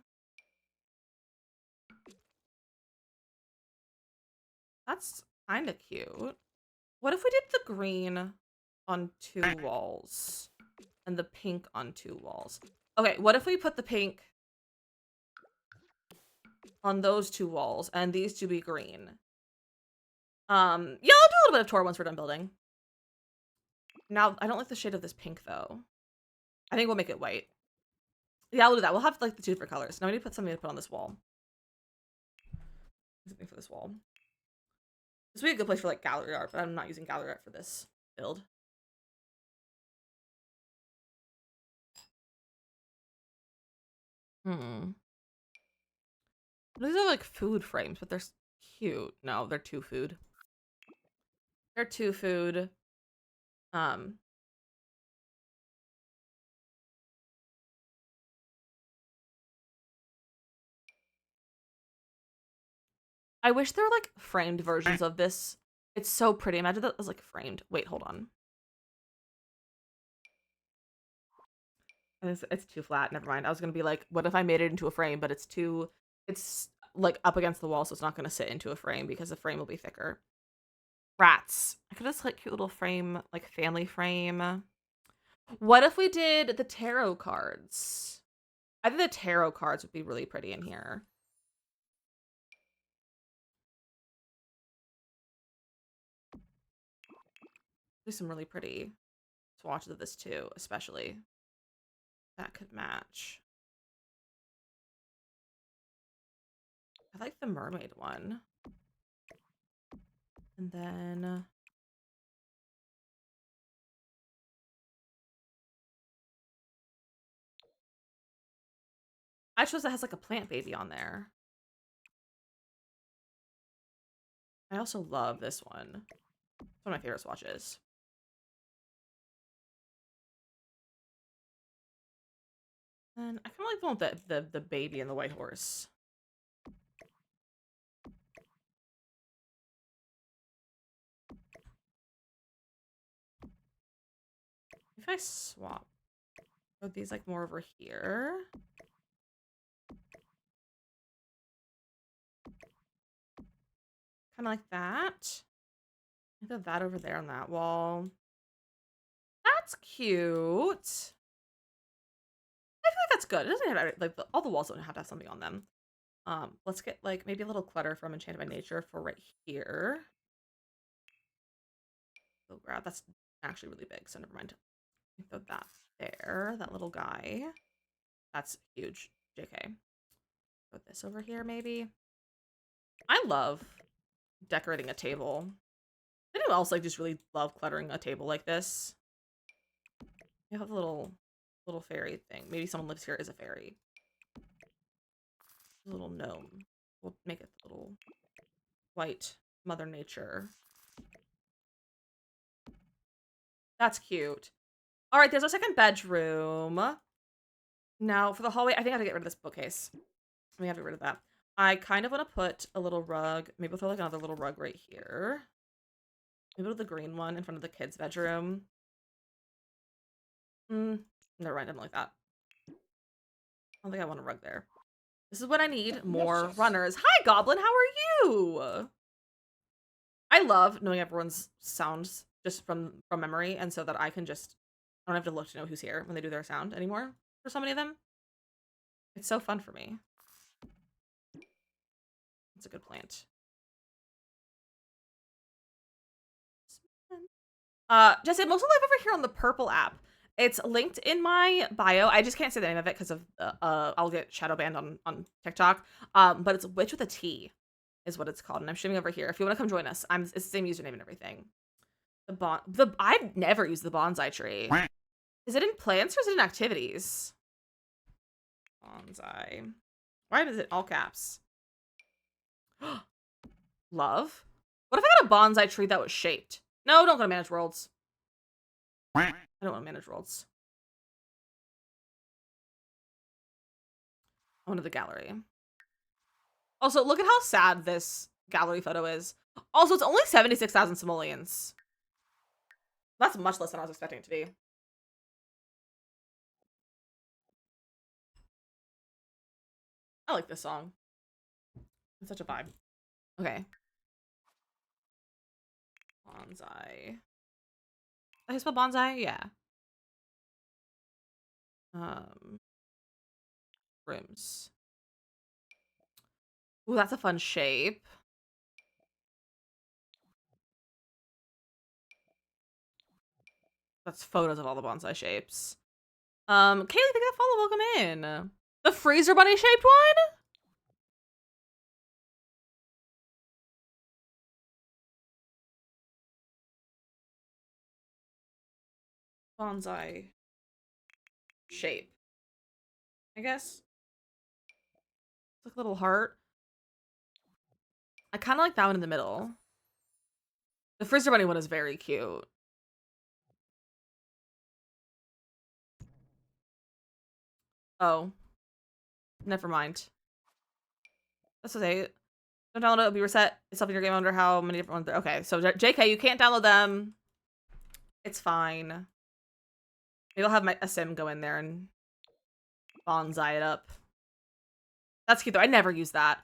That's kind of cute. What if we did the green on two walls and the pink on two walls? Okay, what if we put the pink on those two walls and these two be green? Yeah, I'll do a little bit of tour once we're done building. Now, I don't like the shade of this pink though. I think we'll make it white. Yeah, we'll do that. We'll have like the two different colors. Now we need to put something to put on this wall. Something for this wall. This would be a good place for like gallery art, but I'm not using gallery art for this build. These are like food frames, but they're cute. No, they're too food. They're too food. I wish there were like framed versions of this. It's so pretty. Imagine that was like framed. Wait, hold on. It's too flat. Never mind. I was gonna be like, what if I made it into a frame, but it's like up against the wall, so it's not gonna sit into a frame because the frame will be thicker. Rats. I could just like cute little frame, like family frame. What if we did the tarot cards? I think the tarot cards would be really pretty in here. Do some really pretty swatches of this too, especially. That could match. I like the mermaid one. And then I chose that has like a plant baby on there. I also love this one. It's one of my favorite swatches. And I kind of like the one with the baby and the white horse. If I swap, are these like more over here? Kind of like that. I got that over there on that wall. That's cute. I feel like that's good. It doesn't have like all the walls don't have to have something on them. Let's get like maybe a little clutter from Enchanted by Nature for right here. Oh, grab. That's actually really big, so never mind. Throw that there. That little guy. That's huge. JK. Put this over here, maybe. I love decorating a table. Anyone else like just really love cluttering a table like this? You have a little fairy thing. Maybe someone lives here as a fairy. A little gnome. We'll make it a little white Mother Nature. That's cute. All right, there's our second bedroom. Now for the hallway, I think I have to get rid of this bookcase. We have to get rid of that. I kind of want to put a little rug. Maybe we'll throw like another little rug right here. Maybe with the green one in front of the kids' bedroom. Never mind, I don't like that. I don't think I want a rug there. This is what I need. More runners. Hi, Goblin. How are you? I love knowing everyone's sounds just from memory, and so that I don't have to look to know who's here when they do their sound anymore. For so many of them, it's so fun for me. It's a good plant. Jesse, I'm also live over here on the Purple app. It's linked in my bio. I just can't say the name of it because of I'll get shadow banned on TikTok. But it's Witch with a T is what it's called, and I'm streaming over here. If you want to come join us, it's the same username and everything. I've never used the bonsai tree. Is it in plants or is it in activities? Bonsai. Why is it all caps? Love. What if I got a bonsai tree that was shaped? No, don't go to Manage Worlds. I don't want to Manage Worlds. I want to the gallery. Also, look at how sad this gallery photo is. Also, it's only 76,000 simoleons. That's much less than I was expecting it to be. I like this song. It's such a vibe. Okay. Bonsai. Did I spell bonsai? Yeah. Rims. Ooh, that's a fun shape. That's photos of all the bonsai shapes. Kaylee, thank you for the follow. Welcome in. The freezer bunny shaped one? Bonsai shape. I guess. It's like a little heart. I kind of like that one in the middle. The freezer bunny one is very cute. Oh. Never mind. That's okay. Don't download it. It'll be reset itself in your game. I wonder how many different ones. Okay, so JK, you can't download them. It's fine. Maybe I'll have a sim go in there and bonsai it up. That's cute though. I never use that.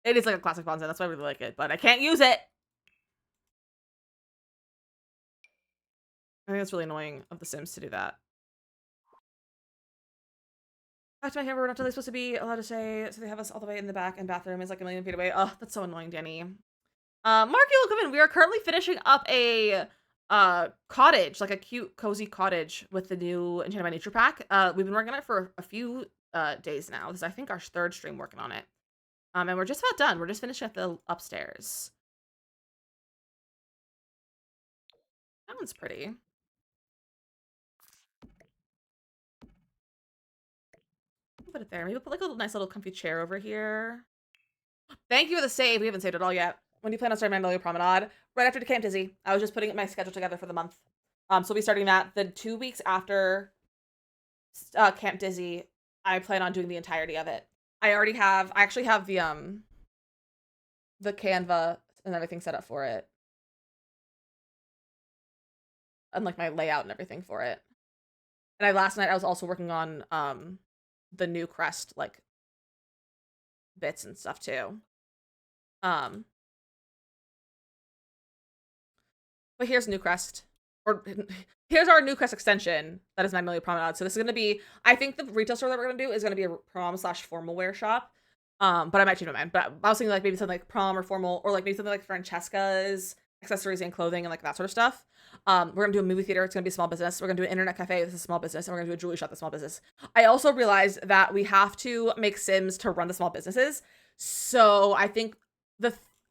It is like a classic bonsai. That's why I really like it, but I can't use it. I think it's really annoying of The Sims to do that. Back to my camera, we're not really supposed to be allowed to say, so they have us all the way in the back, and bathroom is like a million feet away. Oh, that's so annoying, Danny. Mark, you will come in. We are currently finishing up a cottage, like a cute, cozy cottage with the new Enchanted by Nature pack. We've been working on it for a few days now. This is, I think, our third stream working on it. And we're just about done. We're just finishing up the upstairs. That one's pretty. Put it there. Maybe put like a little nice little comfy chair over here. Thank you for the save. We haven't saved it all yet. When do you plan on starting Magnolia Promenade? Right after Camp Dizzy. I was just putting my schedule together for the month. So we'll be starting that. The 2 weeks after Camp Dizzy, I plan on doing the entirety of it. I actually have the Canva and everything set up for it. And like my layout and everything for it. And last night I was also working on the new crest like bits and stuff too. But here's New Crest. Or here's our New Crest extension. That is Magnolia Promenade. So this is gonna be, I think the retail store that we're gonna do is gonna be a prom/formal wear shop. But I might change my mind. But I was thinking like maybe something like prom or formal, or like maybe something like Francesca's accessories and clothing and like that sort of stuff. We're gonna do a movie theater. It's gonna be a small business. We're gonna do an internet cafe. This is a small business, and we're gonna do a jewelry shop. That's a small business. I also realized that we have to make Sims to run the small businesses. So I think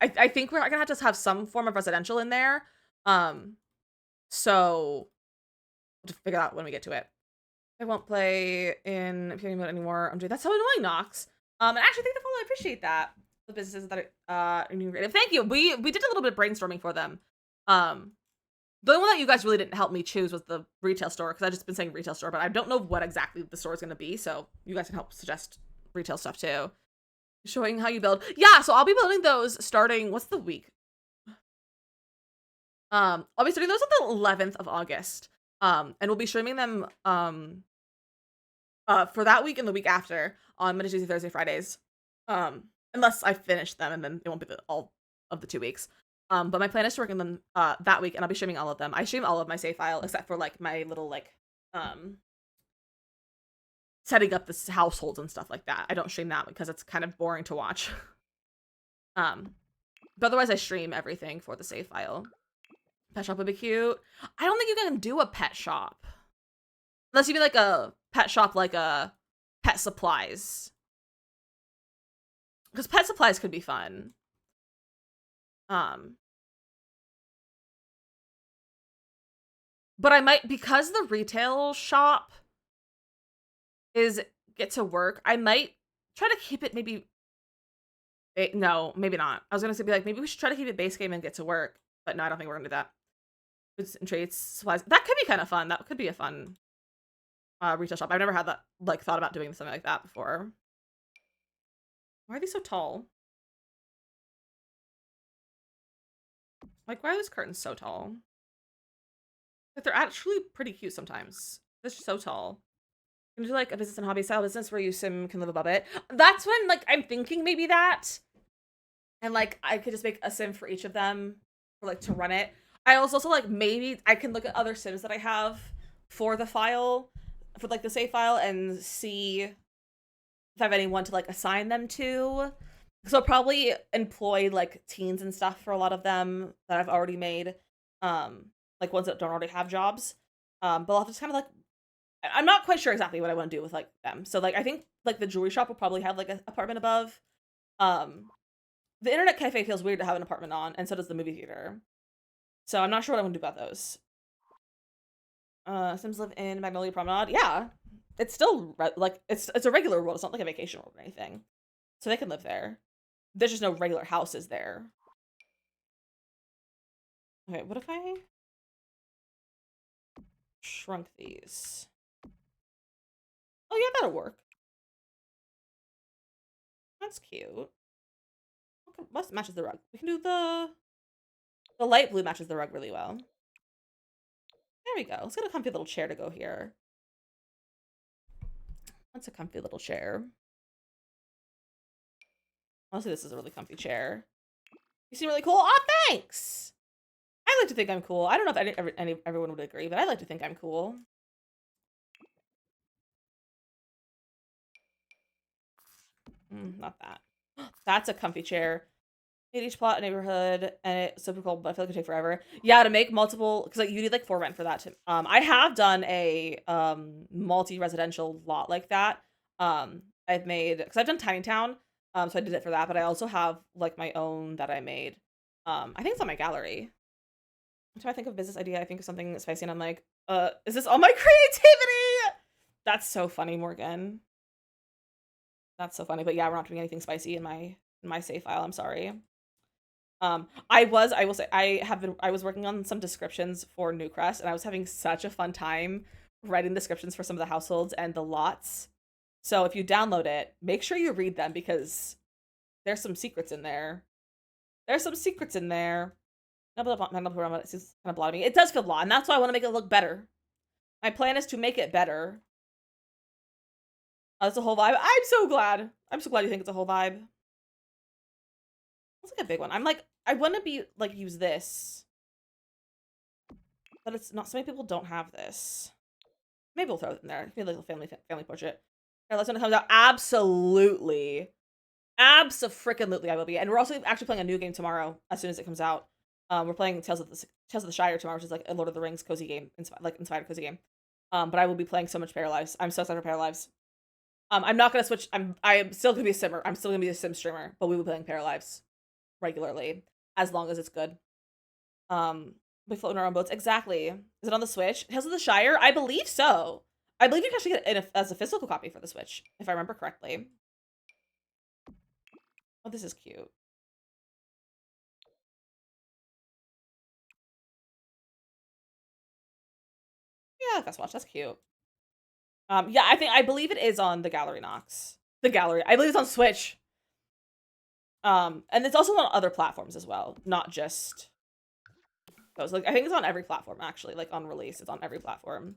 I think we're gonna have to have some form of residential in there. So we'll just figure out when we get to it. I won't play in appearing mode anymore. I'm doing that's so annoying, Nox. And actually, thank the follow. I appreciate that. The businesses that are new creative. Thank you. We did a little bit of brainstorming for them. The only one that you guys really didn't help me choose was the retail store, because I've just been saying retail store, but I don't know what exactly the store is going to be, so you guys can help suggest retail stuff too. Showing how you build. Yeah, so I'll be building those starting, what's the week? I'll be starting those on the 11th of August. And we'll be streaming them for that week and the week after on Monday, Tuesday, Thursday, Fridays. Unless I finish them, and then it won't be all of the 2 weeks. But my plan is to work on them that week, and I'll be streaming all of them. I stream all of my save file except for like my little like setting up this households and stuff like that. I don't stream that because it's kind of boring to watch. But otherwise I stream everything for the save file. Pet shop would be cute. I don't think you can do a pet shop. Unless you mean like a pet shop, like a pet supplies. Because pet supplies could be fun. But I might, because the retail shop is get to work, I might try to keep it maybe, no, maybe not. I was gonna say, be like, maybe we should try to keep it base game and get to work. But no, I don't think we're gonna do that. Goods and trades, supplies. That could be kind of fun. That could be a fun retail shop. I've never had that, like, thought about doing something like that before. Why are they so tall? Like, why are those curtains so tall? Like, they're actually pretty cute sometimes. They're just so tall. You can do, like, a business and hobby style business where you sim can live above it. That's when, like, I'm thinking maybe that. And, like, I could just make a sim for each of them, or, like, to run it. I also, like, maybe I can look at other sims that I have for the file, for, like, the save file, and see if I have anyone to, like, assign them to. So I'll probably employ, like, teens and stuff for a lot of them that I've already made. Like, ones that don't already have jobs. But I'll just kind of, like, I'm not quite sure exactly what I want to do with, like, them. So, like, I think, like, the jewelry shop will probably have, like, an apartment above. The internet cafe feels weird to have an apartment on, and so does the movie theater. So I'm not sure what I want to do about those. Sims live in Magnolia Promenade. Yeah. It's still, like, it's a regular world. It's not like a vacation world or anything. So they can live there. There's just no regular houses there. Okay, what if I shrunk these? Oh yeah, that'll work. That's cute. Okay, what matches the rug? We can do the light blue matches the rug really well. There we go. Let's get a comfy little chair to go here. That's a comfy little chair. Honestly, this is a really comfy chair. You seem really cool. Aw, thanks! I like to think I'm cool. I don't know if everyone would agree, but I like to think I'm cool. Not that. That's a comfy chair. Hit each plot neighborhood, and it's super cool, but I feel like it would take forever. Yeah, to make multiple, because like you need like 4 rent for that. I have done a multi-residential lot like that. I've made, because I've done Tiny Town, so I did it for that. But I also have like my own that I made. I think it's on my gallery. Every time I think of business idea, I think of something spicy, and I'm like, is this all my creativity? That's so funny, Morgan. That's so funny. But yeah, we're not doing anything spicy in my save file. I'm sorry. I will say, I was working on some descriptions for Newcrest, and I was having such a fun time writing descriptions for some of the households and the lots. So if you download it, make sure you read them because there's some secrets in there. There's some secrets in there. It's kind of blotting. It does feel blot, and that's why I want to make it look better. My plan is to make it better. It's a whole vibe. I'm so glad. I'm so glad you think it's a whole vibe. It's like a big one. I'm like, I want to be like use this, but it's not. So many people don't have this. Maybe we'll throw it in there. Maybe like a family portrait. Here, let's when it comes out. Absolutely, abso-freaking-lutely, I will be. And we're also actually playing a new game tomorrow. As soon as it comes out, we're playing Tales of the Shire tomorrow, which is like a Lord of the Rings cozy game, inspired cozy game. But I will be playing so much Paralives. I'm so excited for Paralives. I'm not gonna switch. I'm still gonna be a simmer. I'm still gonna be a sim streamer, but we will be playing Paralives regularly as long as it's good. We float in our own boats. Exactly. Is it on the Switch? Tales of the Shire? I believe so. I believe you can actually get it as a physical copy for the Switch, if I remember correctly. Oh, this is cute. Yeah, Gus Watch. That's cute. Yeah, I believe it is on the Gallery Knox. The Gallery. I believe it's on Switch. And it's also on other platforms as well, not just those. Like I think it's on every platform actually. Like on release, it's on every platform.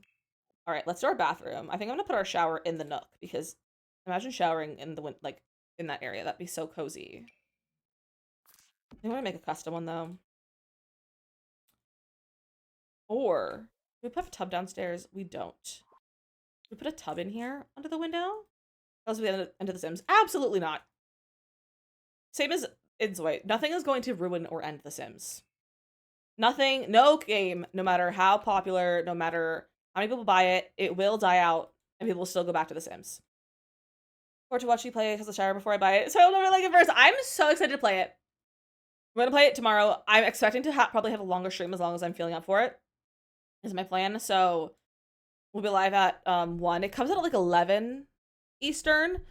All right, let's do our bathroom. I think I'm gonna put our shower in the nook because imagine showering in the like in that area. That'd be so cozy. I want to make a custom one though. Or do we put a tub downstairs? We don't. We put a tub in here under the window. Else we end of The Sims? Absolutely not. Same as Inzoid. Nothing is going to ruin or end The Sims. Nothing, no game, no matter how popular, no matter how many people buy it, it will die out and people will still go back to The Sims. Or to watch you play Tales of the Shire before I buy it. So I'll never like it first. I'm so excited to play it. I'm gonna play it tomorrow. I'm expecting to probably have a longer stream as long as I'm feeling up for it. Is my plan. So we'll be live at 1. It comes out at like 11 Eastern.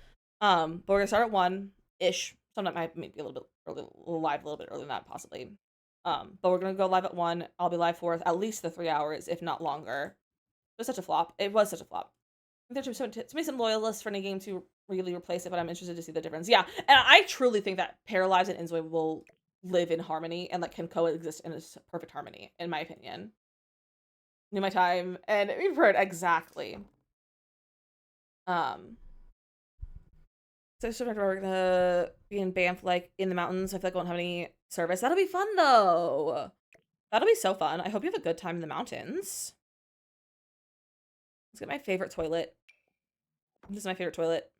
But we're gonna start at 1-ish. Sometimes I might be a little bit early, live a little bit earlier than that, possibly. But we're gonna go live at 1. I'll be live for at least the 3 hours, if not longer. It was such a flop. It was such a flop. There's some loyalists for any game to really replace it, but I'm interested to see the difference. Yeah, and I truly think that Paralyzed and Inzoi will live in harmony and like can coexist in a perfect harmony, in my opinion. Knew my time, and we've heard exactly. So we're gonna be in Banff, like in the mountains. I feel like I won't have any service. That'll be fun though. That'll be so fun. I hope you have a good time in the mountains. Let's get my favorite toilet. This is my favorite toilet.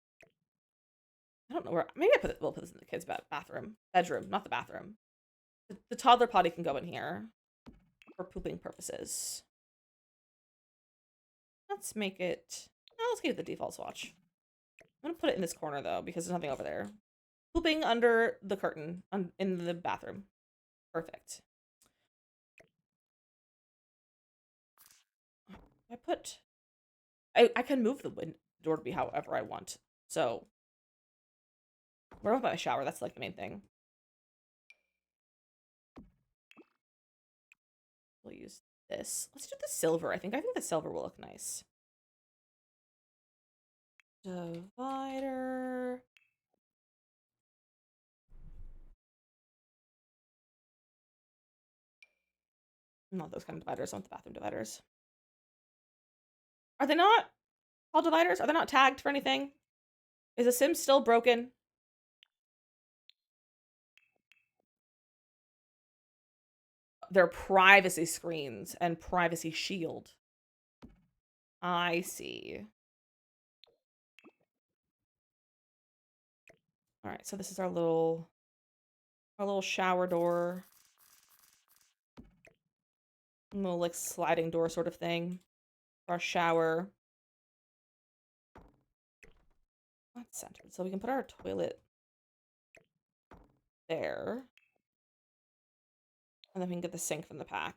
I don't know where. Maybe we'll put this in the kids' bedroom, not the bathroom. The toddler potty can go in here for pooping purposes. Let's make it. No, let's keep it the default swatch. I'm gonna put it in this corner though because there's nothing over there. Pooping under the curtain in the bathroom. Perfect. I can move the door to be however I want. So where about my shower? That's like the main thing. We'll use this. Let's do the silver. I think the silver will look nice. Divider. Not those kind of dividers. I want the bathroom dividers. Are they not? Call dividers? Are they not tagged for anything? Is the sim still broken? They're privacy screens and privacy shield. I see. All right, so this is our little shower door. A little like sliding door sort of thing. Our shower. That's centered. So we can put our toilet there. And then we can get the sink from the pack.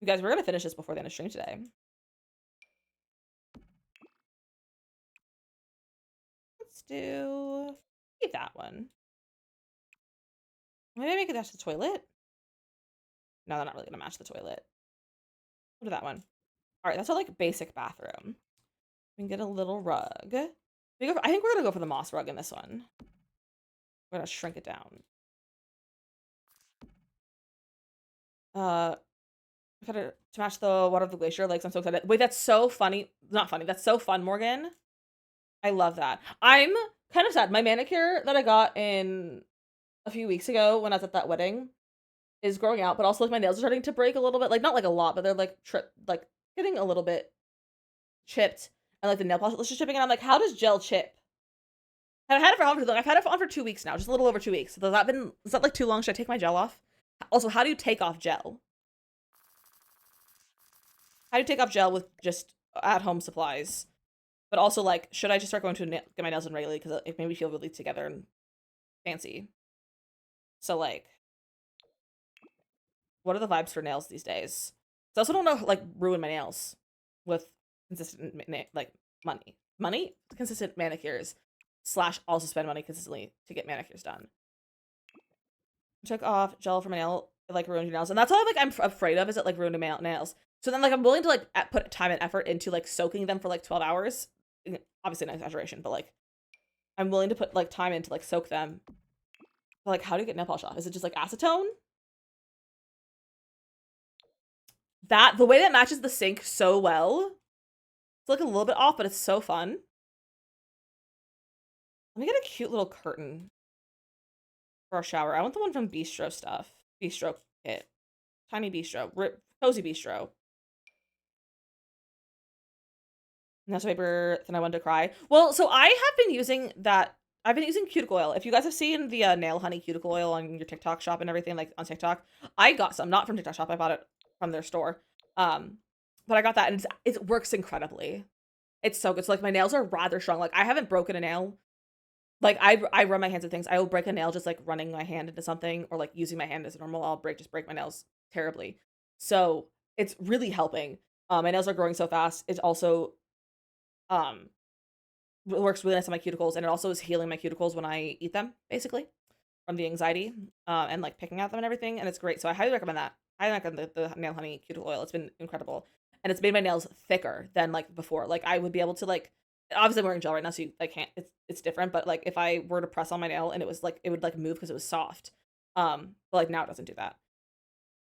You guys, we're gonna finish this before the end of stream today. Let's do that one. Maybe make it match the toilet. No, they're not really gonna match the toilet. What do that one? All right, that's our like basic bathroom. We can get a little rug. I think we're gonna go for the moss rug in this one. We're gonna shrink it down. To match the water of the glacier lakes. I'm so excited. Wait, that's so funny. Not funny. That's so fun, Morgan. I love that. I'm kind of sad. My manicure that I got in a few weeks ago when I was at that wedding is growing out, but also like my nails are starting to break a little bit. Like not like a lot, but they're like getting a little bit chipped, and like the nail polish is chipping. And I'm like, how does gel chip? And I've had it for too long. I've had it on for 2 weeks now, just a little over 2 weeks. So is that like too long? Should I take my gel off? Also, how do you take off gel? How do you take off gel with just at-home supplies? But also, like, should I just start going to get my nails done regularly because it made me feel really together and fancy? So, like, what are the vibes for nails these days? So I also don't know, like, ruin my nails with consistent, like, money? Consistent manicures / also spend money consistently to get manicures done. Took off gel from my nail, it, like, ruined your nails. And that's all, like, I'm afraid of is it, like, ruined my nails. So then, like, I'm willing to, like, put time and effort into, like, soaking them for, like, 12 hours. Obviously, an exaggeration, but, like, I'm willing to put, like, time into, like, soak them. But, like, how do you get nail polish off? Is it just, like, acetone? The way that matches the sink so well. It's, like, a little bit off, but it's so fun. Let me get a cute little curtain for our shower. I want the one from Bistro stuff. Bistro kit. Tiny Bistro. Cozy Bistro. Nail paper, then I wanted to cry. Well, so I have been using that. I've been using cuticle oil. If you guys have seen the nail honey cuticle oil on your TikTok shop and everything, like on TikTok, I got some, not from TikTok shop. I bought it from their store. But I got that and it works incredibly. It's so good. So like my nails are rather strong. Like I haven't broken a nail. Like I run my hands into things. I will break a nail just like running my hand into something or like using my hand as normal. I'll break my nails terribly. So it's really helping. My nails are growing so fast. It's also it works really nice on my cuticles, and it also is healing my cuticles when I eat them, basically, from the anxiety and like picking at them and everything, and it's great. So I highly recommend that. I recommend the nail honey cuticle oil. It's been incredible, and it's made my nails thicker than like before. Like I would be able to like, obviously I'm wearing gel right now, so I can't. It's different, but like if I were to press on my nail and it was like it would like move because it was soft. But like now it doesn't do that.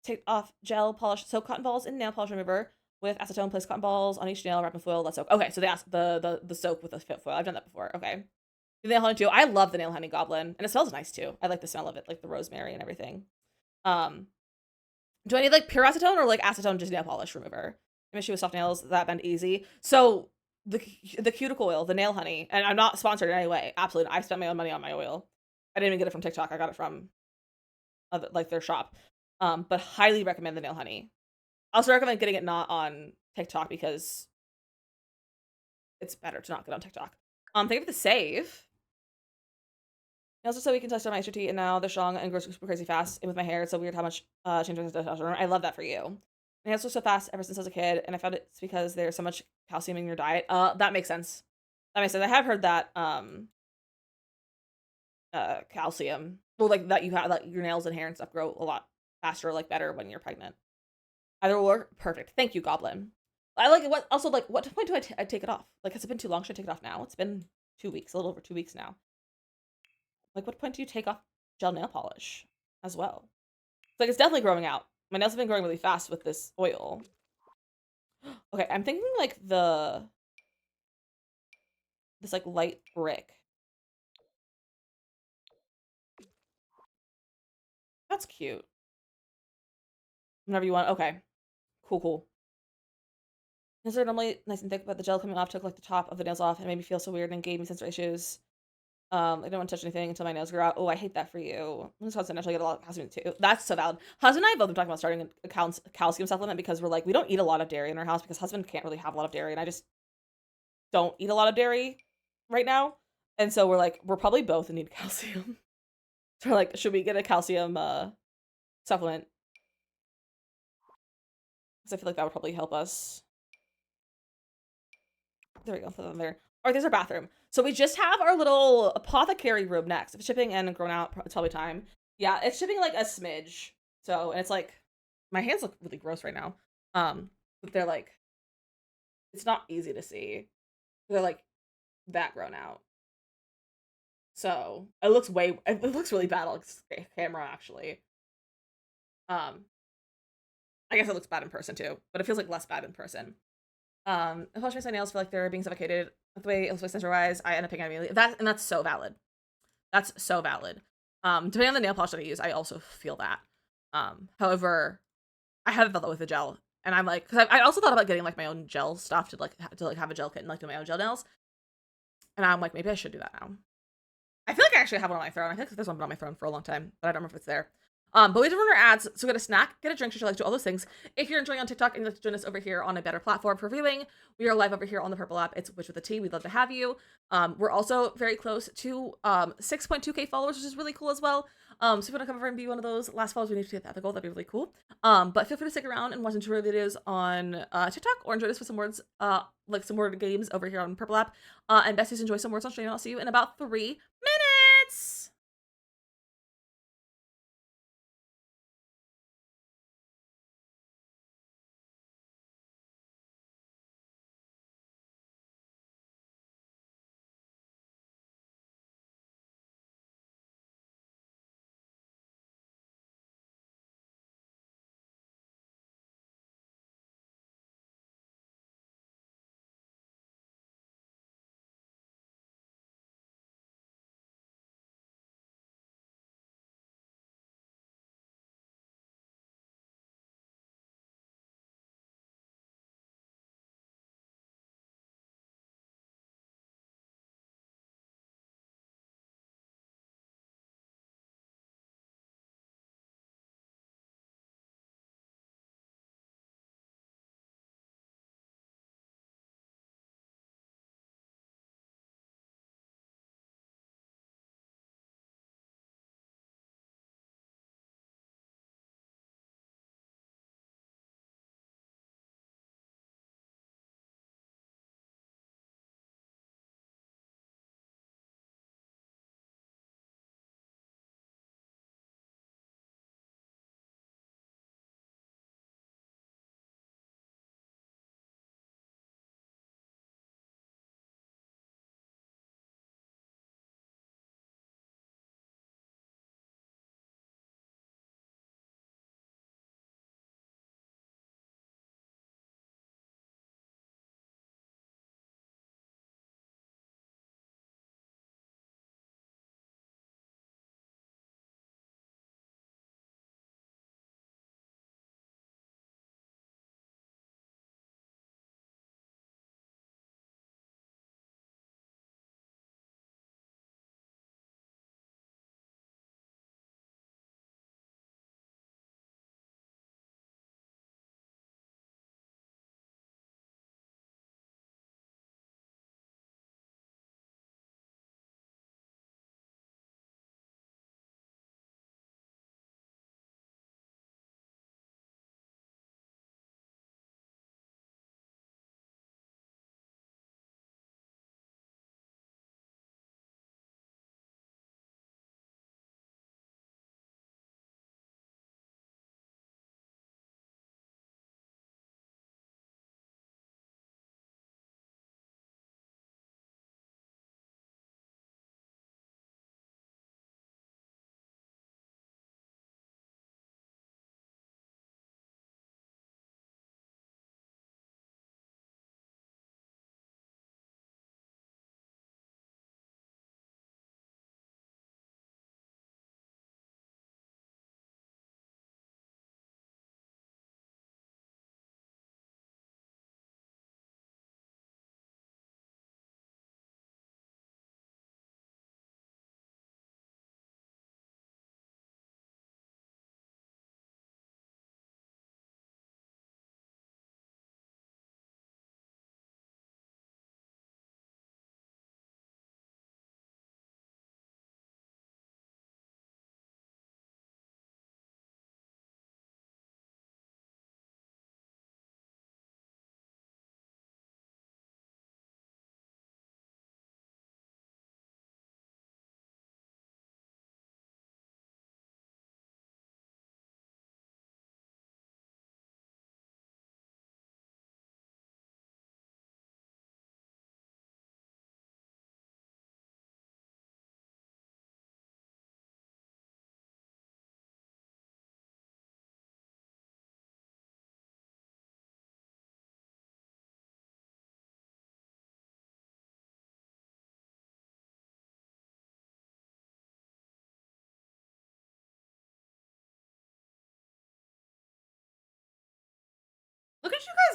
Take off gel polish, soak cotton balls in nail polish remover with acetone. Place cotton balls on each nail, wrap in foil, let soak. Okay, so the soak with the foil. I've done that before. Okay. The nail honey too. I love the nail honey goblin, and it smells nice too. I like the smell of it, like the rosemary and everything. Do I need like pure acetone or like acetone just nail polish remover? I'm issue with soft nails that bend easy. So the cuticle oil, the nail honey, and I'm not sponsored in any way. Absolutely, I spent my own money on my oil. I didn't even get it from TikTok. I got it from like their shop. But highly recommend the nail honey. I also recommend getting it not on TikTok because it's better to not get on TikTok. Thank you for the save. Nails are so weak and touched on my extra teeth, and now they're strong and grow super crazy fast. And with my hair, it's so weird how much changes testosterone. I love that for you. Nails are so fast ever since I was a kid, and I found it's because there's so much calcium in your diet. That makes sense. That makes sense. I have heard that calcium, well, like that you have like your nails and hair and stuff grow a lot faster, like better when you're pregnant. Either will work. Perfect. Thank you, Goblin. I like it. What also like what point do I take it off? Like has it been too long? Should I take it off now? It's been 2 weeks, a little over 2 weeks now. Like what point do you take off gel nail polish as well? Like it's definitely growing out. My nails have been growing really fast with this oil. Okay, I'm thinking like the this like light brick. That's cute. Whenever you want. Okay. Cool, cool. Nails are normally nice and thick, but the gel coming off took like the top of the nails off and made me feel so weird and gave me sensory issues. I didn't want to touch anything until my nails grew out. Oh, I hate that for you. This husband actually get a lot of calcium too. That's so valid. Husband and I both been talking about starting a calcium supplement because we're like, we don't eat a lot of dairy in our house because husband can't really have a lot of dairy and I just don't eat a lot of dairy right now. And so we're like, we're probably both in need of calcium. So we're like, should we get a calcium supplement? Because I feel like that would probably help us. There we go. Put them there. All right, there's our bathroom. So we just have our little apothecary room next. If it's shipping and grown out, it's probably time. Yeah, it's shipping like a smidge. So, and it's like, my hands look really gross right now. But they're like, it's not easy to see. They're like that grown out. So it looks really bad on camera actually. Um, I guess it looks bad in person too, but it feels like less bad in person. If I my nails feel like they're being suffocated with the way it looks like sensor wise, I end up picking immediately. That's so valid. That's so valid. Depending on the nail polish that I use, I also feel that. However, I haven't felt that with the gel, and I'm like, because I also thought about getting like my own gel stuff to have a gel kit and like do my own gel nails, and I'm like, maybe I should do that now. I feel like I actually have one on my throne. I think there's one on my phone for a long time, but I don't remember if it's there. But we have to run our ads, so get a snack, get a drink, should you like to do all those things. If you're enjoying on TikTok and you'd like to join us over here on a better platform for viewing, we are live over here on the Purple app. It's Witch with a T. We'd love to have you. We're also very close to 6.2k followers, which is really cool as well. So if you want to come over and be one of those last followers, we need to get that the goal. That'd be really cool. But feel free to stick around and watch some tutorial videos on TikTok or enjoy us with some words, like some word games over here on Purple app. And besties, enjoy some words on stream. I'll see you in about 3 minutes.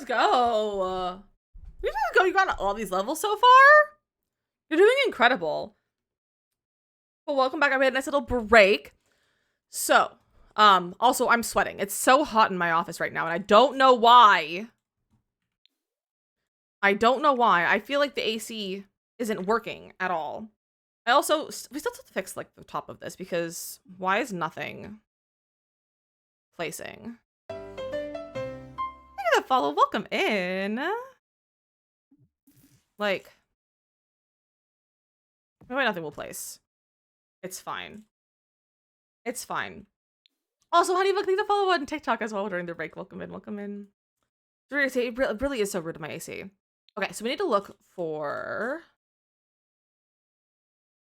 just go. You just go. You got all these levels so far. You're doing incredible. Well, welcome back. I had a nice little break. So, also I'm sweating. It's so hot in my office right now, and I don't know why. I feel like the AC isn't working at all. We still have to fix like the top of this because why is nothing placing? Look at that follow. Welcome in. Like, maybe nothing will place. It's fine. It's fine. Also, honey, look, need to follow on TikTok as well during the break. Welcome in. Welcome in. It really is so rude to my AC. Okay, so we need to look for.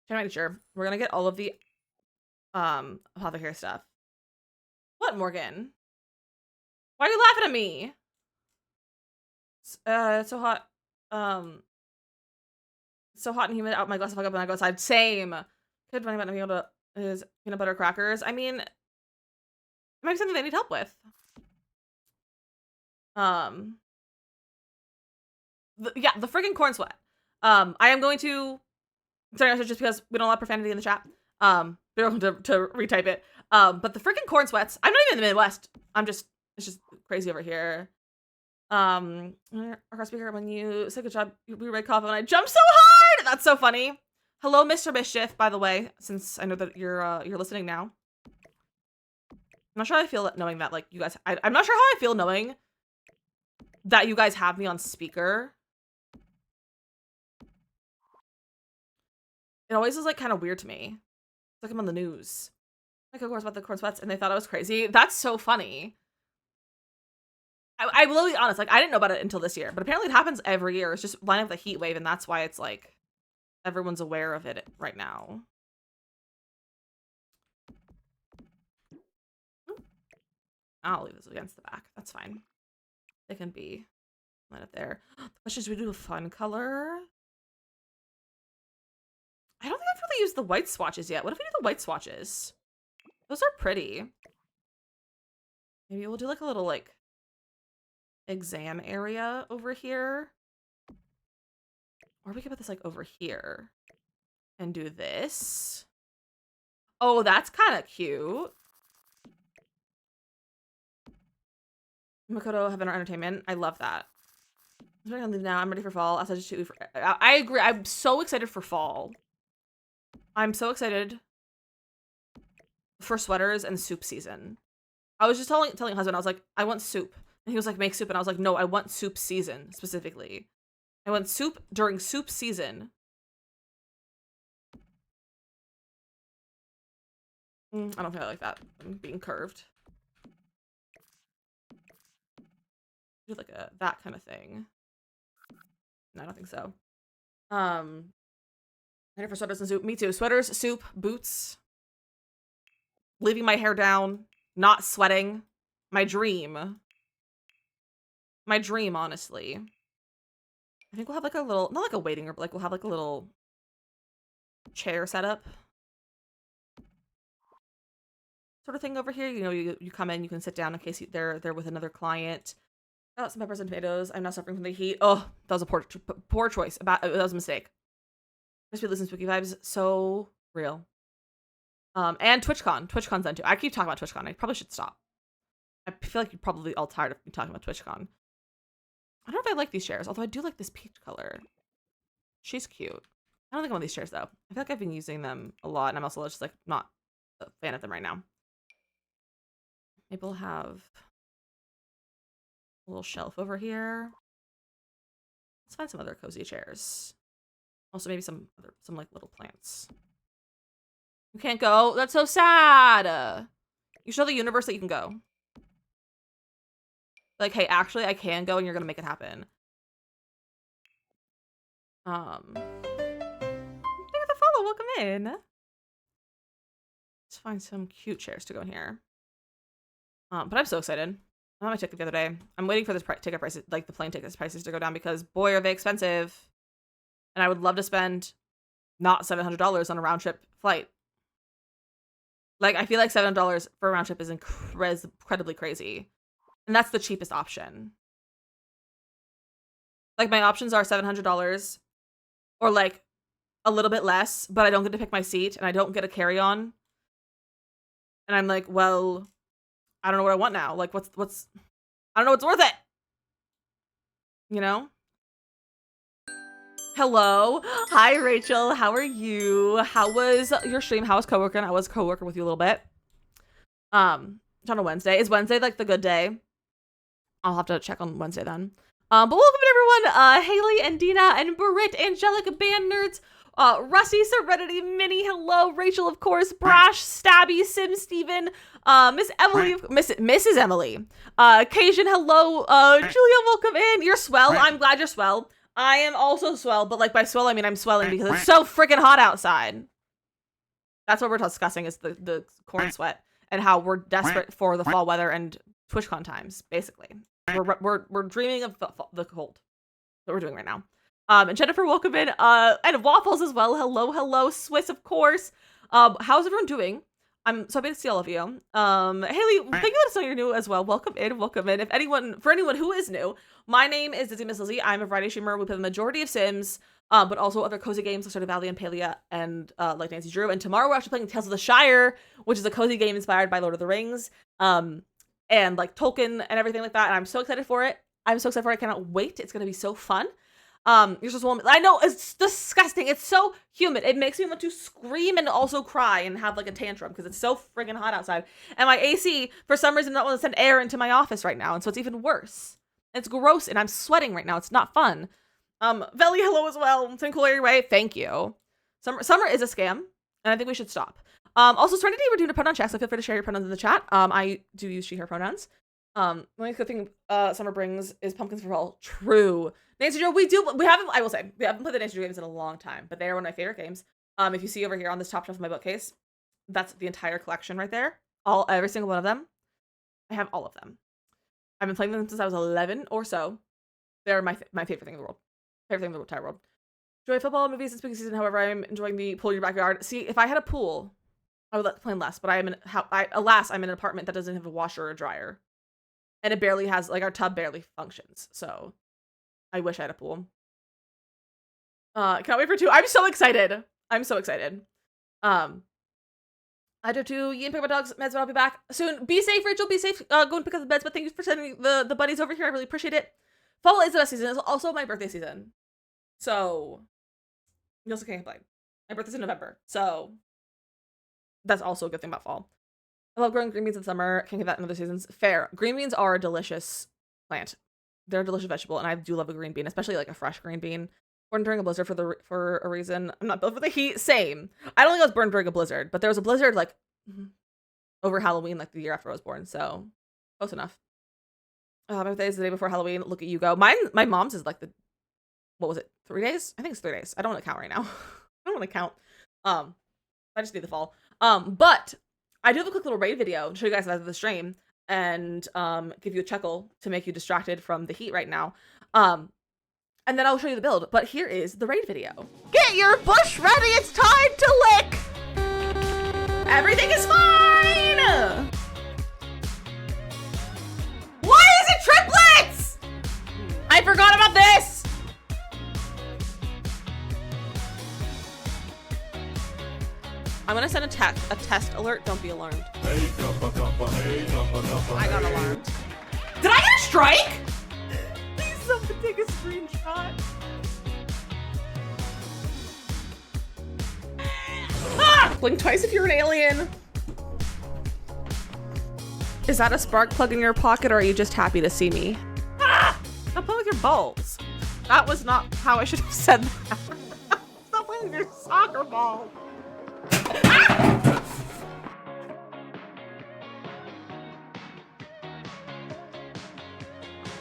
Trying to make sure we're gonna get all of the apothecary stuff. What, Morgan? Why are you laughing at me? It's so hot. It's so hot and humid out my glass if I go up when I go outside. Same. Good running about being able to is peanut butter crackers. I mean, it might be something they need help with. The friggin' corn sweat. I am going to. Sorry, just because we don't allow profanity in the chat. You're welcome to retype it. But the freaking corn sweats. I'm not even in the Midwest. It's just crazy over here. Our speaker, when you say good job, we read coffee and I jumped so hard. That's so funny. Hello, Mr. Mischief, by the way, since I know that you're listening now. I'm not sure how I feel knowing that, like, you guys, I'm not sure how I feel knowing that you guys have me on speaker. It always is like kind of weird to me. It's like I'm on the news. Like, of course, about the corn sweats, and they thought I was crazy. That's so funny. I will be honest, like, I didn't know about it until this year, but apparently it happens every year. It's just lining up the heat wave, and that's why it's like everyone's aware of it right now. I'll leave this against the back. That's fine. They can be right up there. The question is, we do a fun color. I don't think I've really used the white swatches yet. What if we do the white swatches? Those are pretty. Maybe we'll do like a little like exam area over here. Or we could put this like over here and do this. Oh, that's kind of cute. Makoto Heaven or Entertainment. I love that. I'm gonna leave now. I'm ready for fall. I agree. I'm so excited for fall. I'm so excited for sweaters and soup season. I was just telling husband, I was like, I want soup. And he was like, make soup. And I was like, no, I want soup season specifically. I want soup during soup season. I don't think I like that. I'm being curved. Do like that kind of thing. No, I don't think so. Ready for sweaters and soup. Me too. Sweaters, soup, boots. Leaving my hair down. Not sweating. My dream. My dream, honestly. I think we'll have like a little, not like a waiting room, but like we'll have like a little chair setup sort of thing over here. You know, you come in, you can sit down in case they're with another client. Got some peppers and tomatoes. I'm not suffering from the heat. Oh, that was a poor choice. That was a mistake. Crispy Listen Spooky Vibes, so real. And TwitchCon. TwitchCon's done too. I keep talking about TwitchCon. I probably should stop. I feel like you're probably all tired of me talking about TwitchCon. I don't know if I like these chairs, although I do like this peach color. She's cute. I don't think I want these chairs though. I feel like I've been using them a lot, and I'm also just like not a fan of them right now. Maybe we'll have a little shelf over here. Let's find some other cozy chairs. Also, maybe some like little plants. You can't go. That's so sad. You show the universe that you can go. Like, hey, actually, I can go, and you're gonna make it happen. Thank you for the follow. Welcome in. Let's find some cute chairs to go in here. But I'm so excited. I bought my ticket the other day. I'm waiting for this ticket prices, like the plane tickets prices, to go down because boy, are they expensive. And I would love to spend not $700 on a round trip flight. Like, I feel like $700 for a round trip is incredibly crazy. And that's the cheapest option. Like my options are $700 or like a little bit less, but I don't get to pick my seat and I don't get a carry-on. And I'm like, well, I don't know what I want now. Like what's I don't know what's worth it. You know? Hello. Hi, Rachel. How are you? How was your stream? How was co-working? I was co-working with you a little bit. On a Wednesday. Is Wednesday like the good day? I'll have to check on Wednesday then. But welcome everyone. Haley and Dina and Britt, Angelica, Band Nerds, Rusty, Serenity, Minnie, hello, Rachel, of course, Brash, Stabby, Sim, Steven, Miss Emily, Mrs. Emily, Cajun, hello, Julia, welcome in. You're swell. I'm glad you're swell. I am also swell, but like by swell, I mean I'm swelling because it's so freaking hot outside. That's what we're discussing is the corn sweat and how we're desperate for the fall weather and TwitchCon times, basically. We're dreaming of the cold that we're doing right now. And Jennifer, welcome in. And Waffles as well. Hello. Swiss, of course. How's everyone doing? I'm so happy to see all of you. Haley, thank you for saying you're new as well. Welcome in. For anyone who is new, my name is DizzyMissLizzy. I'm a variety streamer. We play the majority of Sims, but also other cozy games like Stardew Valley and Palia and like Nancy Drew. And tomorrow we're actually playing Tales of the Shire, which is a cozy game inspired by Lord of the Rings. And like Tolkien and everything like that. And I'm so excited for it. I cannot wait. It's gonna be so fun. You're just one. I know it's disgusting. It's so humid. It makes me want to scream and also cry and have like a tantrum because it's so friggin' hot outside. And my AC, for some reason, doesn't want to send air into my office right now, and so it's even worse. It's gross, and I'm sweating right now. It's not fun. Veli, hello as well. It's in cool your way. Thank you. Summer is a scam, and I think we should stop. Also, Serenity, we're doing a pronoun check, so feel free to share your pronouns in the chat. I do use she, her pronouns. The only good thing summer brings is pumpkins for fall. True. Nancy Joe, we haven't played the Nancy Joe games in a long time, but they are one of my favorite games. If you see over here on this top shelf of my bookcase, that's the entire collection right there. Every single one of them. I have all of them. I've been playing them since I was 11 or so. They're my favorite thing in the world. Favorite thing in the entire world. Enjoy football, movies, and spooky season. However, I'm enjoying the pool in your backyard. See, if I had a pool, I would play less, but alas, I'm in an apartment that doesn't have a washer or a dryer. And it barely has, like, our tub barely functions. So I wish I had a pool. Can't wait for 2. I'm so excited. I do too. You can pick up my dog's meds, but I'll be back soon. Be safe, Rachel. Be safe. Go and pick up the meds, but thank you for sending the buddies over here. I really appreciate it. Fall is the best season. It's also my birthday season. So you also can't complain. My birthday's in November. So that's also a good thing about fall. I love growing green beans in summer. Can't get that in other seasons. Fair. Green beans are a delicious plant. They're a delicious vegetable, and I do love a green bean, especially like a fresh green bean. Born during a blizzard for a reason. I'm not built for the heat. Same. I don't think I was born during a blizzard, but there was a blizzard like over Halloween, like the year after I was born. So close enough. My birthday is the day before Halloween. Look at you go. My mom's is like what was it? 3 days? I think it's 3 days. I don't want to count right now. I don't want to count. I just need the fall. But I do have a quick little raid video to show you guys after the stream and give you a chuckle to make you distracted from the heat right now. And then I'll show you the build. But here is the raid video. Get your bush ready. It's time to lick. Everything is fine. Why is it triplets? I forgot about this. I'm gonna send a test alert. Don't be alarmed. I got alarmed. Did I get a strike? Please someone take a screenshot. Ah! Blink twice if you're an alien. Is that a spark plug in your pocket, or are you just happy to see me? Ah! Stop playing with your balls. That was not how I should have said that. Stop playing with your soccer ball. Ah!